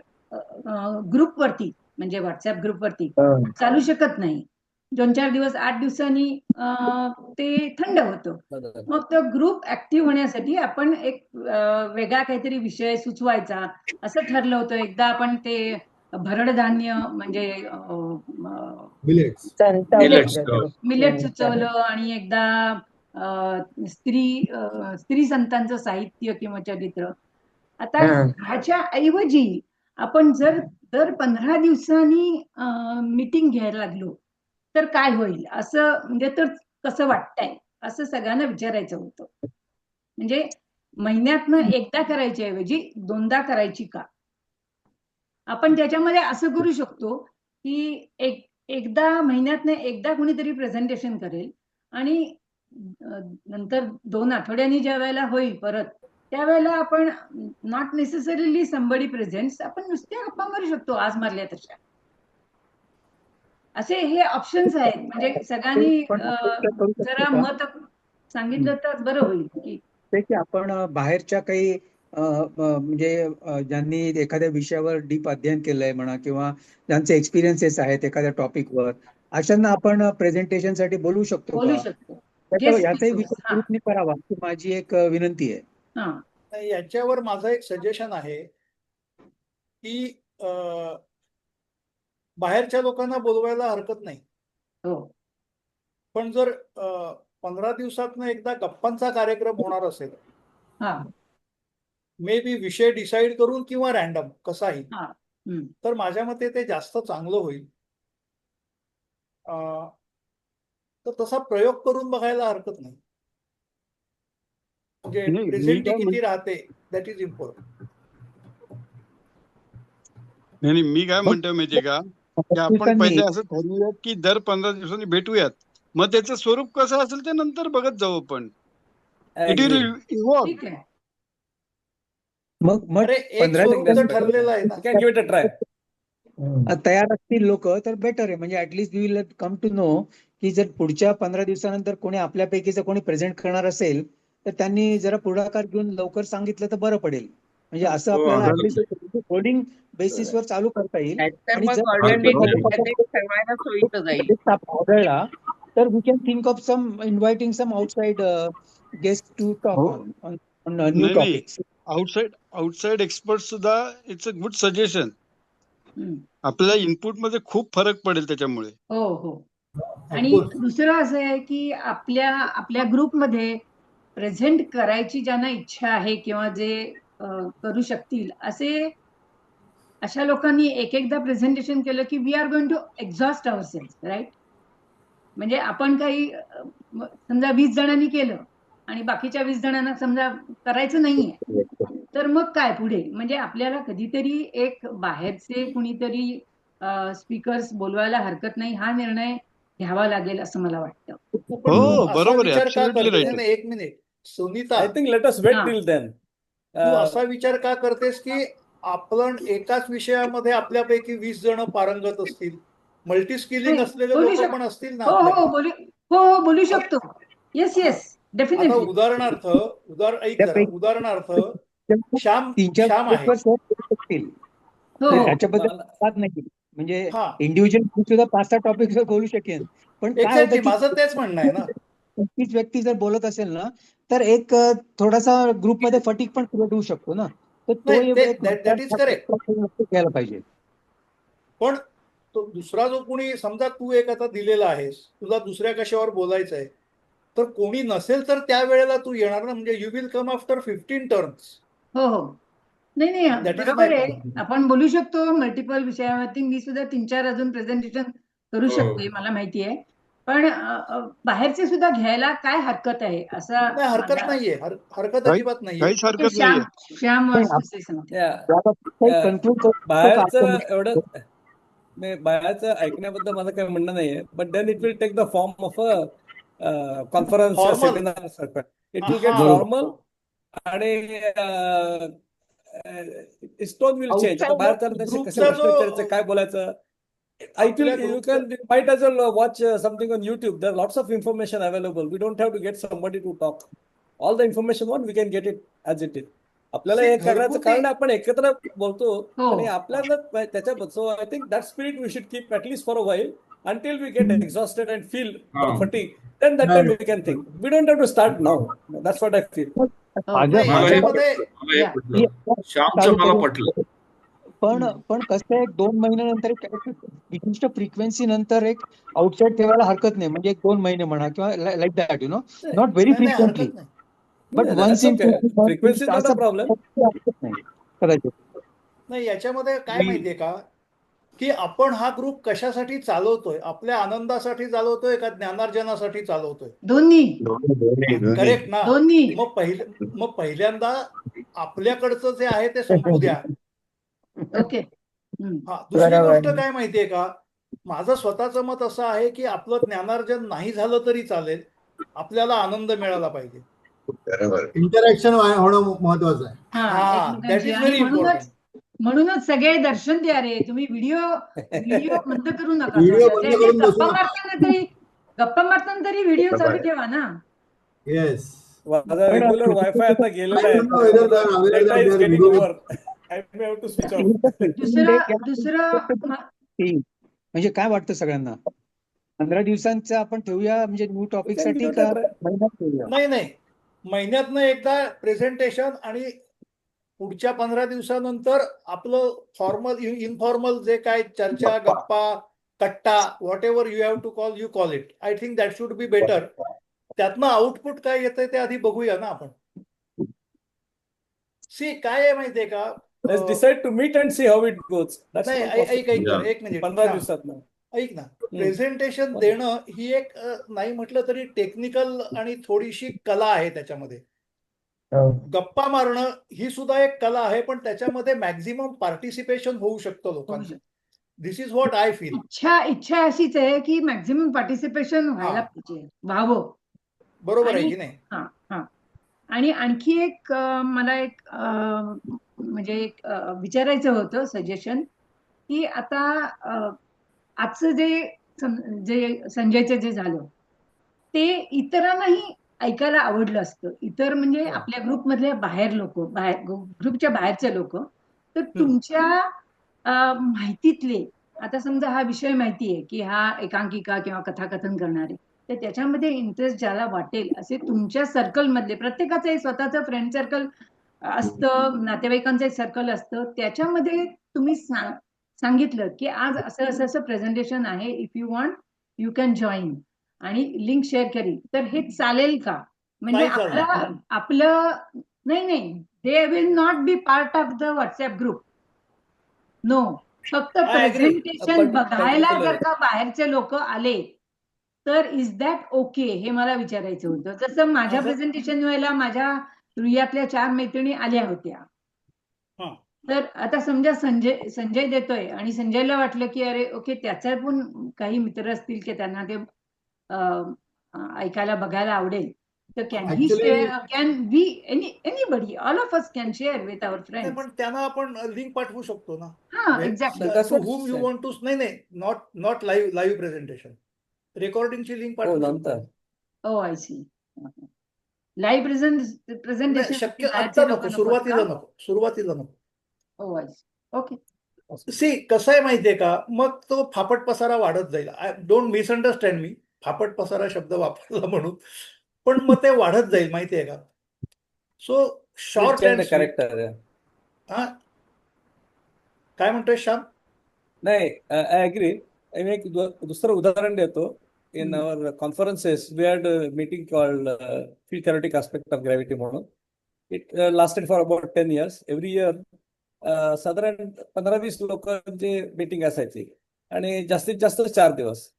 ग्रुपवरती म्हणजे व्हॉट्सअप ग्रुपवरती चालू शकत नाही. 2-4 दिवस 8 दिवसांनी ते थंड होतं. मग तो ग्रुप ऍक्टिव्ह होण्यासाठी आपण एक वेगळा काहीतरी विषय सुचवायचा असं ठरलं होतं. एकदा आपण ते भरड धान्य म्हणजे मिलेट सुचवलं, आणि एकदा स्त्री संतांचं साहित्य किंवा चरित्र. आता ह्याच्या ऐवजी आपण जर दर 15 दिवसांनी मीटिंग घ्यायला लागलो तर काय होईल, असं म्हणजे तर कसं वाटतंय असं सगळ्यांना विचारायचं होतं. म्हणजे महिन्यातनं एकदा करायच्या ऐवजी 2दा करायची का? आपण त्याच्यामध्ये असं करू शकतो की एकदा महिन्यातनं एकदा कोणीतरी प्रेझेंटेशन करेल आणि नंतर 2 आठवड्यांनी ज्या वेळेला होईल परत त्यावेळेला आपण नॉट नेसेसरीली समबडी प्रेझेंट्स, आपण नुसत्या गप्पा मारू शकतो आज मारल्या तशा. असे हे ऑप्शन्स आहेत. म्हणजे सगळ्यांनी जरा मत सांगितलं तर बरं होईल की आपण बाहेरच्या काही म्हणजे ज्यांनी एखाद्या विषयावर डीप अध्ययन केलंय म्हणा किंवा ज्यांचे एक्सपिरियन्सेस आहेत एखाद्या टॉपिकवर, अशांना आपण प्रेझेंटेशन साठी बोलू शकतो का? याचाही विचार करावा ही माझी एक विनंती आहे. याच्यावर माझं एक सजेशन आहे की बाहेरच्या लोकांना बोलवायला हरकत नाही, पण जर 15 दिवसातनं एकदा गप्पांचा कार्यक्रम होणार असेल, मे बी विषय डिसाईड करून किंवा रॅन्डम कसाही, तर माझ्या मते ते जास्त चांगलं होईल. तर तसा प्रयोग करून बघायला हरकत नाही. म्हणजे प्रेझेंटी किती राहते दॅट इज इम्पॉर्टंट. नाही, मी काय म्हणतो माहितीये का, की आपण पहिले असं ठरवूयात की दर 15 दिवसांनी भेटूयात, मग त्याचं स्वरूप कसं असेल ते नंतर बघत जाऊ आपण. It will evolve. मग ठरलेलं आहे ना, तयार असतील लोक तर बेटर आहे. म्हणजे at least we will come to know की जर पुढच्या 15 दिवसानंतर कोणी आपल्यापैकी जर कोणी प्रेझेंट करणार असेल तर त्यांनी जरा पुढाकार घेऊन लवकर सांगितलं तर बरं पडेल. म्हणजे असं आपल्याला कोडिंग बेसिसवर चालू करता येईल. आणि आढळला तर we can think of some inviting some outside guest to talk on new topics. Outside expert सुद्धा इट्स अ गुड सजेशन. आपल्या इनपुट मध्ये खूप फरक पडेल त्याच्यामुळे. हो. आणि दुसरं असं आहे की आपल्या ग्रुपमध्ये प्रेझेंट करायची ज्यांना इच्छा आहे किंवा जे करू शकतील अशा लोकांनी एकदा प्रेझेंटेशन केलं की we are going to exhaust ourselves, right. म्हणजे आपण काही समजा 20 जणांनी केलं आणि बाकीच्या 20 जणांना समजा करायचं नाहीये, तर मग काय पुढे. म्हणजे आपल्याला कधीतरी एक बाहेरचे कुणीतरी स्पीकर्स बोलवायला हरकत नाही, हा निर्णय घ्यावा लागेल असं मला वाटतं. हो, बरोबर आहे. एक minute Sunita, I think let us wait till then. तू असा विचार का करतेस की आपण एकाच विषयामध्ये आपल्यापैकी 20 जण पारंगत असतील, मल्टी स्किलिंग असलेले लोक पण असतील ना. हो, बोलू शकतो. Yes definitely. उदाहरणार्थ श्याम आहे. त्याच्याबद्दल नाही म्हणजे इंडिव्हिज्युअल सुद्धा 5-6 टॉपिक बोलू शकेन. पण काय होतं, माझं तेच म्हणणं आहे ना, 25 व्यक्ती जर बोलत असेल ना तर एक थोडासा ग्रुपमध्ये फटीक पण क्रिएट होऊ शकतो ना. तर तो घ्यायला पाहिजे. पण तो दुसरा जो कोणी, समजा तू एक आता दिलेला आहेस, तुला दुसऱ्या कशावर बोलायचं आहे, तर कोणी नसेल तर त्या वेळेला तू येणार ना. म्हणजे you will come after 15 turns. हो. नाही बरोबर आहे. आपण बोलू शकतो मल्टिपल विषयावरती. मी सुद्धा 3-4 अजून प्रेझेंटेशन करू शकते, मला माहिती आहे. पण बाहेरचे सुद्धा घ्यायला काय हरकत आहे असं. हरकत नाहीये, हरकत अजिबात नाहीये. श्याम बाहेरचं एवढं बाहेरचं ऐकण्याबद्दल माझं काही म्हणणं नाहीये. But then it will take the form of a conference, seminar. It will get formal आणि टोन विल चेंज. बाहेर कसं काय बोलायचं. You might as well watch something on YouTube. There are lots of information available. We don't have to get somebody to talk. All the information we can get it as it is. आपल्याला हे करायचं कारण आपण एकत्र बोलतो आणि आपल्याला त्याच्याबद्दल. So I think that spirit we should keep at least for a while until we get exhausted and feel fatigue. Then that time we can think. We don't have to start now. That's what I feel. श्यामचं मला पटलं. पण कसं आहे, 2 महिन्यानंतर एक विशिष्ट frequency नंतर एक आउटसाईड ठेवायला हरकत नाही. म्हणजे 1-2 महिने म्हणा किंवा लाईक दॅट, नॉट व्हेरी नाही नाही फ्रिक्वेंटली, हरकत नाही. But once in frequency not a problem. हरकत नाही कदाचित. नाही याच्यामध्ये काय माहितीये का, की आपण हा ग्रुप कशासाठी चालवतोय? आपल्या आनंदासाठी चालवतोय का ज्ञानार्जनासाठी चालवतोय? दोन्ही करेक्ट ना. दोन्ही. मग पहिल्यांदा आपल्याकडचं जे आहे ते संपू द्या. ओके. हा, दुसरी गोष्ट काय माहितीये का, माझं स्वतःचं मत असं आहे की आपलं ज्ञानार्जन नाही झालं तरी चालेल, आपल्याला आनंद मिळाला पाहिजे. इंटरॅक्शन होणं महत्वाचं आहे. हा, दॅट इज व्हेरी इम्पॉर्टंट. म्हणूनच सगळे दर्शन द्या रे. तुम्ही व्हिडिओ बंद करू नका. व्हिडिओ बंद करून बसू नका. गप्पा मारताना तरी व्हिडिओ चालू ठेवा ना. येस. माझा रेग्युलर वायफाय आता गेलेला आहे. Data is getting over. I may have to switch off. दुसरं म्हणजे काय वाटतं सगळ्यांना, 15 दिवसांचं आपण ठेवूया म्हणजे न्यू टॉपिक साठी का महिन्यात ठेवूया? नाही, महिन्यातनं एकदा प्रेझेंटेशन आणि पुढच्या 15 दिवसानंतर आपलं फॉर्मल इनफॉर्मल जे काय चर्चा, गप्पा, कट्टा, whatever you have to call, you call it. I think that should be better. त्यातनं आउटपुट काय येतंय ते आधी बघूया ना आपण. सी काय आहे माहितीये का, Let's decide to meet and see how it goes. That's नाही not possible. एक मिनिट 15 दिवसात. ऐक ना, प्रेझेंटेशन देणं ही एक नाही म्हटलं तरी टेक्निकल आणि थोडीशी कला आहे त्याच्यामध्ये. गप्पा मारणं ही सुद्धा एक कला आहे, पण त्याच्यामध्ये मॅक्झिमम पार्टिसिपेशन होऊ शकतं लोकांचं. दिस इज व्हॉट आय फील. इच्छा अशीच आहे की मॅक्झिमम पार्टिसिपेशन व्हायला पाहिजे, व्हावं. बरोबर आहे की नाही? हा. आणि आणखी एक मला एक म्हणजे एक विचारायचं होतं सजेशन, की आता आजचं जे संजयचं जे झालं ते इतरांनाही ऐकायला आवडलं असतं. इतर म्हणजे आपल्या ग्रुपमधले ग्रुपच्या बाहेरचे लोक. तर तुमच्या माहितीतले, आता समजा हा विषय माहिती आहे की हा एकांकिका किंवा कथाकथन करणारे, तर त्याच्यामध्ये इंटरेस्ट ज्याला वाटेल असे तुमच्या सर्कल मधले, प्रत्येकाचं एक स्वतःचं फ्रेंड सर्कल असतं, नातेवाईकांचं एक सर्कल असतं, त्याच्यामध्ये तुम्ही सांगितलं की आज असं प्रेझेंटेशन आहे, if you want you can join, आणि लिंक शेअर केली तर हे चालेल का? म्हणजे आपलं नाही, they will not be part of the WhatsApp group. No, फक्त प्रेझेंटेशन बघायला जर का बाहेरचे लोक आले तर इज दॅट ओके, हे मला विचारायचं होतं. जसं माझ्या प्रेझेंटेशन वेळेला माझ्या रुईयातल्या 4 मैत्रिणी आल्या होत्या. तर आता समजा संजय देतोय आणि संजयला वाटलं की अरे ओके, त्याचा पण काही मित्र असतील की त्यांना ते ऐकायला बघायला आवडेल, तर can we anybody, all of us can share with our friends. पण त्यांना आपण लिंक पाठवू शकतो ना. हा, exactly. To whom you want to. नाही, नॉट लाईव्ह प्रेझेंटेशन, रेकॉर्डिंगची लिंक पाठवू शकतो. Oh I see. Live presentation शक्य आता नको, सुरुवातीला नको. Oh I see. Okay. See कसं आहे माहितीये का, मग तो फापट पसारा वाढत जाईल. डोंट मिसअंडरस्टँड मी, फापट पसारा शब्द वापरला म्हणून, पण मग ते वाढत जाईल माहितीये का. So short and character. काय म्हणतोय श्याम? नाही, आय अग्री. मी एक दुसरं उदाहरण देतो. In our conferences, we had a meeting called Field Theoretic Aspect of Gravity म्हणून. It lasted for about 10 years. Every year साधारण 15-20 लोकांची मीटिंग असायची आणि जास्तीत जास्त 4 दिवस.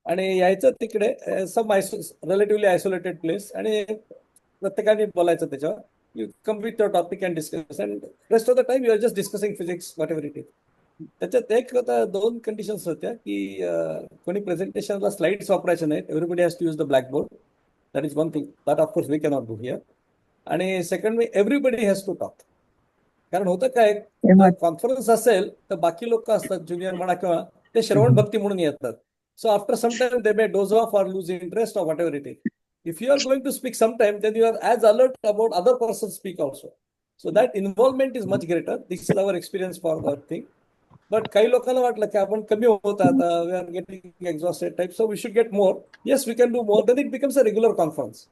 आणि यायचं तिकडे सम रिलेटिव्हली आयसोलेटेड प्लेस, आणि प्रत्येकाने बोलायचं त्याच्यावर. You come with your topic and discuss, and rest of the time you are just discussing physics, whatever it is. त्याच्यात एक 2 कंडिशन्स होत्या की कोणी प्रेझेंटेशनला स्लाइड्स वापरायचे नाहीत. Everybody has to use the blackboard. That is one thing that of course we cannot do here. आणि second, everybody has to talk. कारण होतं काय, कॉन्फरन्स असेल तर बाकी लोक असतात, ज्युनियर म्हणा किंवा ते श्रवण भक्ती म्हणून येतात. So after some time they may doze off or lose interest or whatever it is. If you are going to speak some time, then you are as alert about other persons speak also. So that involvement is much greater. This is our experience for that thing. But काही लोकांना वाटलं की आपण कमी होत आता, we are getting exhausted type, so we should get more. Yes, we can do more. Then it becomes a regular conference.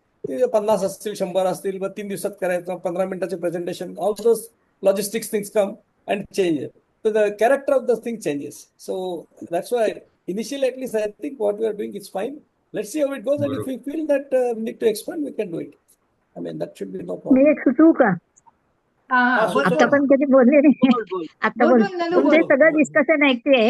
50 असतील, 100 असतील, मग 3 दिवसात करायचं, 15 मिनिटाचे presentation, all those logistics things come and change. the character of the thing changes. So that's why initially, at least, I think what we are doing is fine. Let's see how it goes, and if we feel that we need to expand, we can do it. I mean, that should be no me problem. एक सुचवू का? आता पण कधी बोलले नाही. आता बोल. तुमचे सगळं डिस्कशन ऐकते.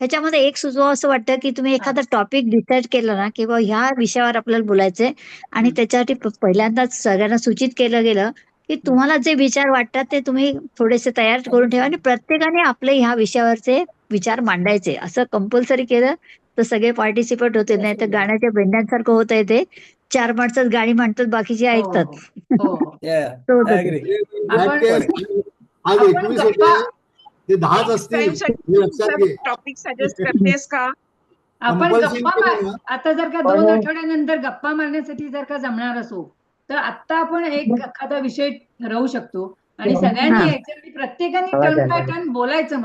ह्याच्यामध्ये एक सुचवा असं वाटतं की तुम्ही एखादा टॉपिक डिसाईड केला ना की ह्या विषयावर आपल्याला बोलायचंय आणि त्याच्यासाठी पहिल्यांदाच सगळ्यांना सूचित केलं गेलं की तुम्हाला जे विचार वाटतात ते तुम्ही थोडेसे तयार करून ठेवा आणि प्रत्येकाने आपले ह्या विषयावरचे विचार मांडायचे असं कंपल्सरी केलं तर सगळे पार्टिसिपेट होतील. नाही तर गाण्याच्या भेंड्यांसारखं होत आहे ते. 4 माणसं गाणी म्हणतात, बाकीचे ऐकतात. आज 21 होते, ते 10च असतील. टॉपिक सजेस्ट करतेस का? आपण गप्पा आता जर का 2 आठवड्यानंतर गप्पा मारण्यासाठी जर का जमणार असो तर आता आपण एखादा विषय ठरवू शकतो आणि सगळ्यांनी याच्यामध्ये प्रत्येकाने टर्न बाय टर्न बोलायचं.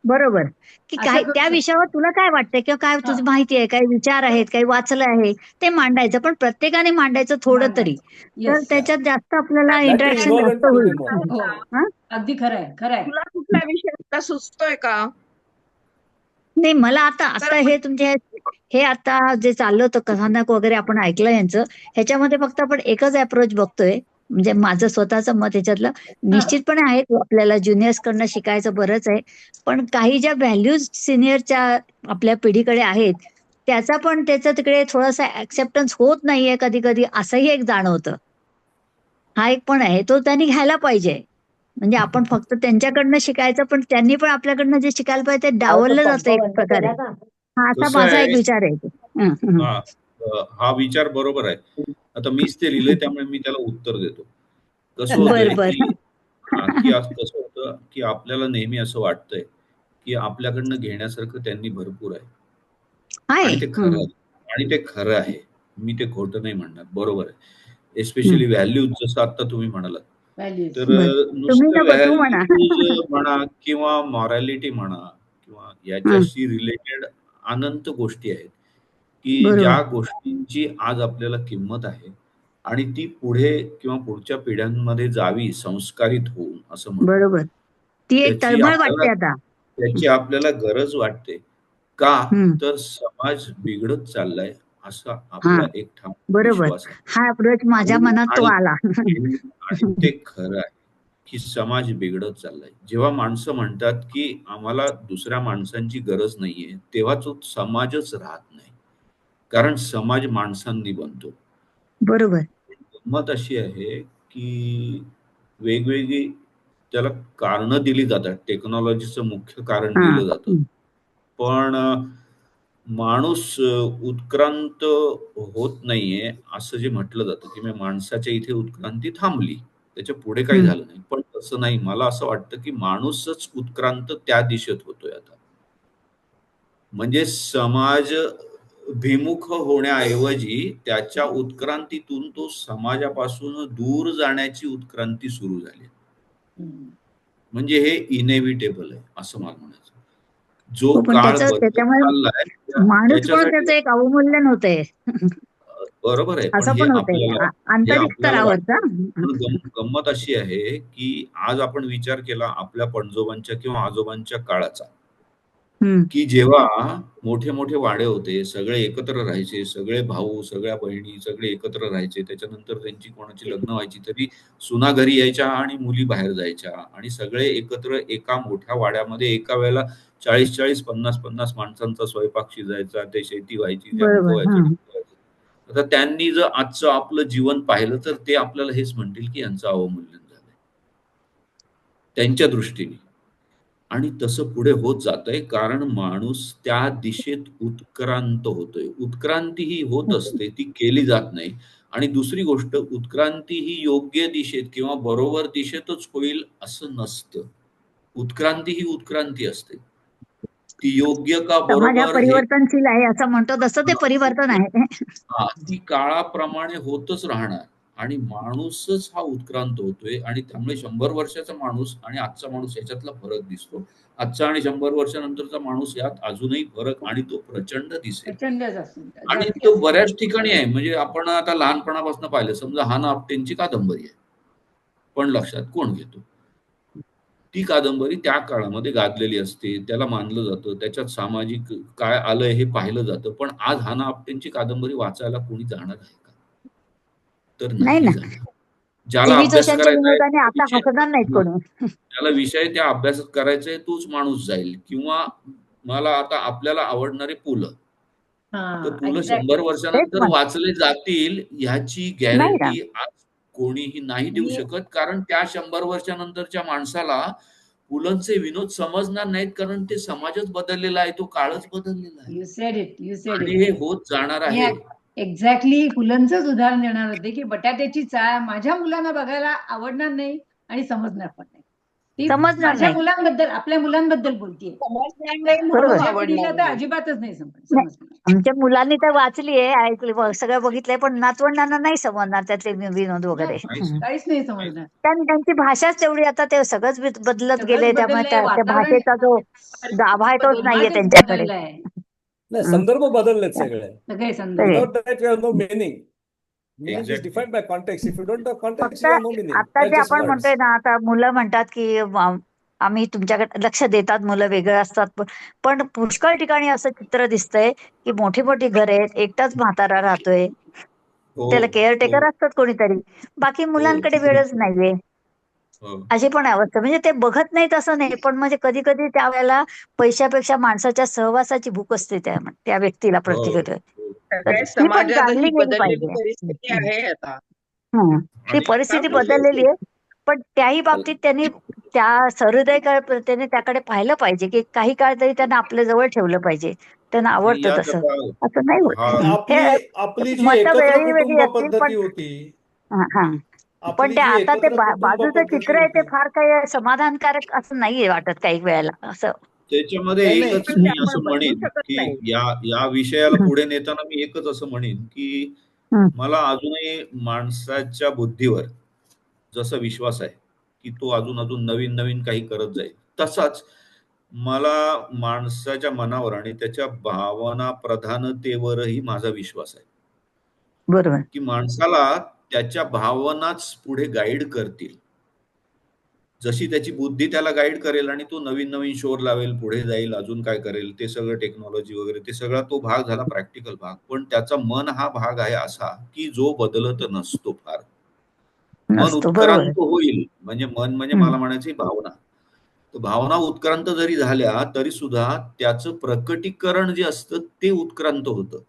बरोबर की काय त्या विषयावर तुला काय वाटतंय किंवा काय तुझी माहिती आहे, काही विचार आहेत, काही वाचलं आहे ते मांडायचं, पण प्रत्येकाने मांडायचं थोडं तरी. तर त्याच्यात जास्त आपल्याला इंटरॅक्शन जास्त होईल. अगदी खरंय. तुला कुठला विषय आता सुचतोय का? नाही, मला आता हे तुमचे हे आता जे चाललं होतं कथानक वगैरे आपण ऐकलं यांचं, ह्याच्यामध्ये फक्त आपण एकच अप्रोच बघतोय. म्हणजे माझं स्वतःचं मत ह्याच्यातलं निश्चितपणे आहे आपल्याला ज्युनियर्स कडनं शिकायचं बरंच आहे, पण काही ज्या व्हॅल्यूज सिनियरच्या आपल्या पिढीकडे आहेत त्याचा पण त्याचं तिकडे थोडासा ऍक्सेप्टन्स होत नाहीये कधी कधी, असंही एक जाणवतं. हा एक पण आहे, तो त्यांनी घ्यायला पाहिजे. म्हणजे आपण फक्त त्यांच्याकडनं शिकायचं, पण त्यांनी पण आपल्याकडनं जे शिकायला पाहिजे ते डावललं जातं एक प्रकारे. हा असा माझा एक विचार आहे. हा विचार बरोबर आहे. आता मीच ते लिहिलंय त्यामुळे मी त्याला उत्तर देतो. कसं होतं कसं होतं की आपल्याला नेहमी असं वाटतंय की आपल्याकडनं घेण्यासारखं त्यांनी भरपूर आहे आणि ते खरं आहे. मी ते खोटं नाही म्हणणार, बरोबर आहे. एस्पेशली व्हॅल्यूज जसं आता तुम्ही म्हणालात, तर नुसतं व्हॅल्यूज म्हणा किंवा मॉरॅलिटी म्हणा किंवा याच्याशी रिलेटेड अनंत गोष्टी आहेत की ज्या गोष्टींची आज आपल्याला किंमत आहे आणि ती पुढे किंवा पुढच्या पिढ्यांमध्ये जावी संस्कारित होऊन, असं बरोबर. ती एक तळमळ वाटते आता. त्याची आपल्याला गरज वाटते का? तर समाज बिघडत चाललाय असा आपला एक ठाम विश्वास आहे. हा अप्रोच माझ्या मनात तो आला. आणि ते खरं आहे की समाज बिघडत चाललाय. जेव्हा माणसं म्हणतात की आम्हाला दुसऱ्या माणसांची गरज नाहीये, तेव्हा तो समाजच राहत नाही, कारण समाज माणसांनी बनतो. बरोबर. गंमत अशी आहे की वेगवेगळी त्याला कारणं दिली जातात. टेक्नॉलॉजीचं मुख्य कारण दिलं जातं, पण माणूस उत्क्रांत होत नाहीये असं जे म्हटलं जातं की माणसाच्या इथे उत्क्रांती थांबली, त्याच्या पुढे काही झालं नाही. पण तसं नाही. मला असं वाटतं की माणूसच उत्क्रांत त्या दिशेत होतोय आता. म्हणजे समाज भिमुख होण्याऐवजी त्याच्या उत्क्रांतीतून तो समाजापासून दूर जाण्याची उत्क्रांती सुरू झाली. म्हणजे हे इनेव्हिटेबल आहे असं मला म्हणायचं. जो काळ चाललाय त्याचं एक अवमूल्यन होतंय. बरोबर आहे. असं पण होतंय आंतरिक स्तरावरचा. गंमत अशी आहे की आज आपण विचार केला आपल्या पणजोबांच्या किंवा आजोबांच्या काळाचा, की जेव्हा मोठे मोठे वाडे होते, सगळे एकत्र राहायचे, सगळे भाऊ, सगळ्या बहिणी सगळे एकत्र राहायचे. त्याच्यानंतर त्यांची कोणाची लग्न व्हायची तरी सुना घरी यायच्या आणि मुली बाहेर जायच्या आणि सगळे एकत्र एका मोठ्या वाड्यामध्ये एका वेळेला 40-40, 50-50 माणसांचा स्वयंपाक शिजायचा, ते शेती व्हायची. आता त्यांनी जर आजचं आपलं जीवन पाहिलं तर ते आपल्याला हेच म्हणतील की यांचं अवमूल्यन झालंय त्यांच्या दृष्टीने. आणि तसं पुढे होत जातंय कारण माणूस त्या दिशेत उत्क्रांत होतोय. उत्क्रांती ही होत असते, ती केली जात नाही. आणि दुसरी गोष्ट, उत्क्रांती ही योग्य दिशेत किंवा बरोबर दिशेतच होईल असं नसतं. उत्क्रांती ही उत्क्रांती असते, ती योग्य का बरोबर परिवर्तनशील आहे असं म्हणतो तसं ते परिवर्तन आहे. ती काळाप्रमाणे होतच राहणार आणि माणूसच हा उत्क्रांत होतोय. आणि त्यामुळे 100 वर्षाचा माणूस आणि आजचा माणूस याच्यातला फरक दिसतो. आजचा आणि 100 वर्षानंतरचा माणूस यात अजूनही फरक आणि तो प्रचंड दिसेल आणि तो बऱ्याच ठिकाणी आहे. म्हणजे आपण आता लहानपणापासून पाहिलं, समजा हा ना आपटेंची कादंबरी आहे, पण लक्षात कोण घेतो? ती कादंबरी त्या काळामध्ये गाजलेली असते, त्याला मानलं जातं, त्याच्यात सामाजिक काय आलंय हे पाहिलं जातं. पण आज हाना आपटेंची कादंबरी वाचायला कोणी जाणार आहे का? तर नाही नाही ना. जाणार. ज्याला टीव्ही अभ्यास चोशांच्या करायचा आहे, विनोदाने आता हसणार नाहीत कोणी. त्याला विषय त्या अभ्यास करायचा आहे, तोच माणूस जाईल. किंवा मला आता आपल्याला आवडणारे पु ल, तर पु ल 100 वर्षानंतर तेच वाचले जातील ह्याची नाही ना. गॅरंटी आज कोणीही नाही देऊ शकत. कारण त्या 100 वर्षानंतरच्या माणसाला पुलंचे विनोद समजणार नाहीत, कारण ते समाजच बदललेला आहे, तो काळच बदललेला आहे यू सेड इट आणि हे होत जाणार आहे. एक्झॅक्टली फुलंचंच उदाहरण देणार होते की बटाट्याची चाळ माझ्या मुलांना बघायला आवडणार नाही आणि समजणार पण नाही. ती समजणार माझ्या नाही. मुलांबद्दल, आपल्या मुलांबद्दल बोलतीये. माझ्या पिढीला तर अजिबातच नाही समजणार. आमच्या मुलांनी तर वाचली आहे, ऐकली, सगळं बघितलंय, पण नातवंडांना नाही समजणार त्यातले विनोद वगैरे. काहीच नाही समजणार. त्यांची भाषाच तेवढी, आता ते सगळंच बदलत सगळंच गेले, त्यामुळे बदललंय, त्या वातावरण भाषेचा जो गाभा आहे तोच नाहीये त्यांच्याकडे. नाही, संदर्भ बदललेत सगळे. सगळे संदर्भ. Without that you have no meaning. Meaning is Exactly. defined by context. If you don't have context, फक्त you have no meaning. आता They're जे just आपण words. म्हणतोय ना, आता मुलं म्हणतात की आम्ही तुमच्याकडे लक्ष देतात, मुलं वेगळं असतात, पण पुष्कळ ठिकाणी असं चित्र दिसतंय की मोठी मोठी घर आहेत, एकटाच म्हातारा राहतोय, हो, त्याला केअरटेकर हो, असतात कोणीतरी, बाकी मुलांकडे वेळच नाहीये, हो. अशी पण अवस्था. म्हणजे ते बघत नाहीत असं नाही, पण म्हणजे कधी कधी त्यावेळेला पैशापेक्षा माणसाच्या सहवासाची भूक असते त्या व्यक्तीला प्रत्येक. हो. सगळ्या ती पण समाजात जाणली ही गेली बदललेली पाहिजे. परिस्थिती आहे आता. ही परिस्थिती बदललेली आहे, पण त्याही बाबतीत त्यांनी त्या सहृदय त्याने त्याकडे पाहिलं पाहिजे की काही काळ तरी त्यांना आपल्या जवळ ठेवलं पाहिजे. त्यांना आवडतं यात तसं. आता असं नाही होत. आपली जी मतं एकत्र वेगळी कुटुंब असतील, पद्धती पण होती, पण आपली ते जी आता ते एकत्र कुटुंब बाजूचं पद्धती चित्र आहे ते होती, फार काही समाधानकारक असं नाहीये वाटत काही वेळेला असं. त्याच्यामध्ये नाही, एकच पण मी ते आपण असं बदलू म्हणेन शकत की नाही. या विषयाला पुढे नेताना मी एकच असं म्हणेन की मला अजूनही माणसाच्या बुद्धीवर जसा विश्वास आहे की तो अजून अजून नवीन नवीन काही करत जाईल, तसाच मला माणसाच्या मनावर आणि त्याच्या भावना प्रधानतेवरही माझा विश्वास आहे बरोबर. की माणसाला त्याच्या भावनाच पुढे गाईड करतील. जशी त्याची बुद्धी त्याला गाईड करेल आणि तो नवीन नवीन शोध लावेल, पुढे जाईल, अजून काय करेल, ते सगळं टेक्नॉलॉजी वगैरे, ते सगळा तो भाग झाला प्रॅक्टिकल भाग. पण त्याचा मन हा भाग आहे असा की जो बदलत नसतो फार. मन उत्क्रांत होईल, म्हणजे मन म्हणजे मला म्हणायची भावना. तर भावना उत्क्रांत जरी झाल्या तरी सुद्धा त्याचं प्रकटीकरण जे असतं ते उत्क्रांत होतं.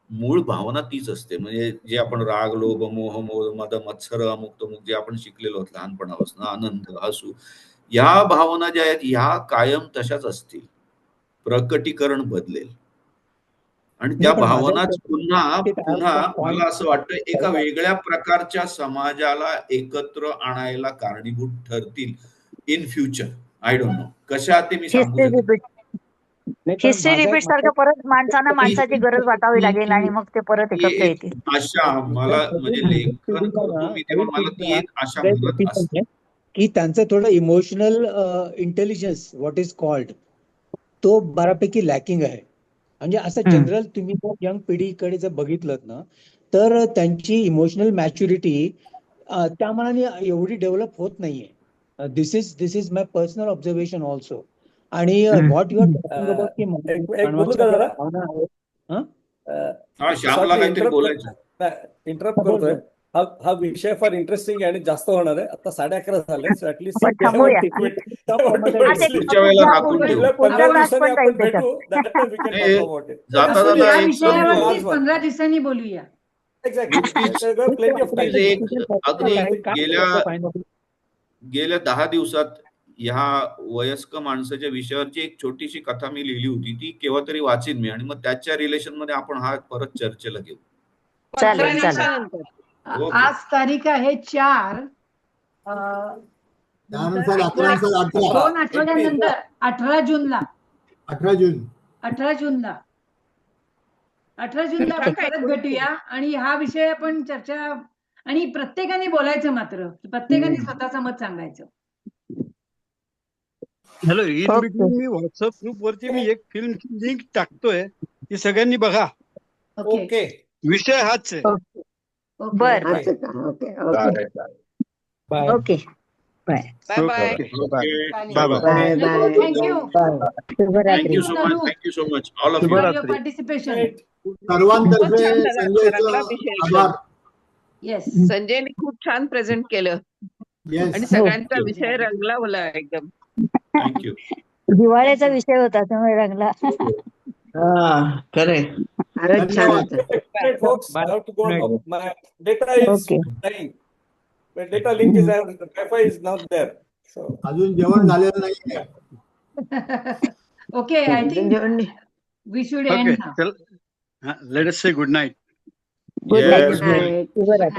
मूळ भावना तीच असते. म्हणजे जे आपण राग, लोभ, मोह, मद, मत्सर, अमुक तमुक जे आपण शिकलेलो आहोत लहानपणापासून, आनंद, हसू, ह्या भावना ज्या आहेत ह्या कायम तशाच असतील. प्रकटीकरण बदलेल आणि त्या भावनाच पुन्हा मला असं वाटतं एका वेगळ्या प्रकारच्या समाजाला एकत्र आणायला कारणीभूत ठरतील in future. I don't know कशा ते मी सांगू शकत. हिस्ट्री रिपीट सारखं परत माणसांना माणसाची गरज वाटावी लागेल आणि मग ते परत एकत्र येतील. आशा मला म्हणजे लेखन करतो मी तेव्हा मला ती एक आशा मनात असते की त्यांचं थोडं emotional intelligence what is called तो बऱ्यापैकी लॅकिंग आहे. म्हणजे असं जनरल तुम्ही जर यंग पिढीकडे जर बघितलं ना तर त्यांची इमोशनल मॅच्युरिटी त्या मनाने एवढी डेव्हलप होत नाहीये. This is my personal observation also. आणि what you are talking about की श्यामला काहीतरी बोलायचं. इंटरप्ट करतोय. हा विषय फार इंटरेस्टिंग आणि जास्त होणार आहे. आता 11:30 झाले, सो ऍटलीस्ट पुढच्या वेळेला राखून ठेवू. 15 दिवसांनी आपण भेटू. जाता जाता 15 दिवसांनी बोलूया. गेल्या 10 दिवसात ह्या वयस्क माणसाच्या विषयावरची एक छोटीशी कथा मी लिहिली होती, ती केव्हा तरी वाचीन मी आणि मग त्याच्या रिलेशन मध्ये आपण हा परत चर्चेला घेऊ. आज तारीख आहे 4. 2 आठवड्यानंतर 18 जूनला 18 जूनला आपण परत भेटूया आणि हा विषय आपण चर्चा आणि प्रत्येकाने बोलायचं, मात्र प्रत्येकाने स्वतःचं मत सांगायचं. Hello, in between me WhatsApp group वरती मी एक फिल्मची लिंक टाकतोय, ती सगळ्यांनी बघा. ओके, विषय हाच आहे. बरं, okay. Okay. Bye. Bye bye. Okay bye Okay. Bye bye. Thank you शुभरात्री. Thank you so much, all of you. शुभरात्री. पार्टिसिपेशन. सर्वांतर्फे खूपच छान झाला. संजयचं रंगला विषय. आभार. येस. संजयने खूप छान प्रेझेंट केलं आणि येस सगळ्यांचा विषय रंगला होला एकदम. Thank you. दिवाळीचा विषय होता त्यामुळे रंगला. खरे फारच छान धन्यवाद. होतं. Great, folks. I have to go now. My data is Okay. dying. My data link is Wi-Fi is not there. So अजून जेवण झालेलं नाही. Okay I think we should end okay now. चल let us say good night. Good Yes, night. शुभरात्री.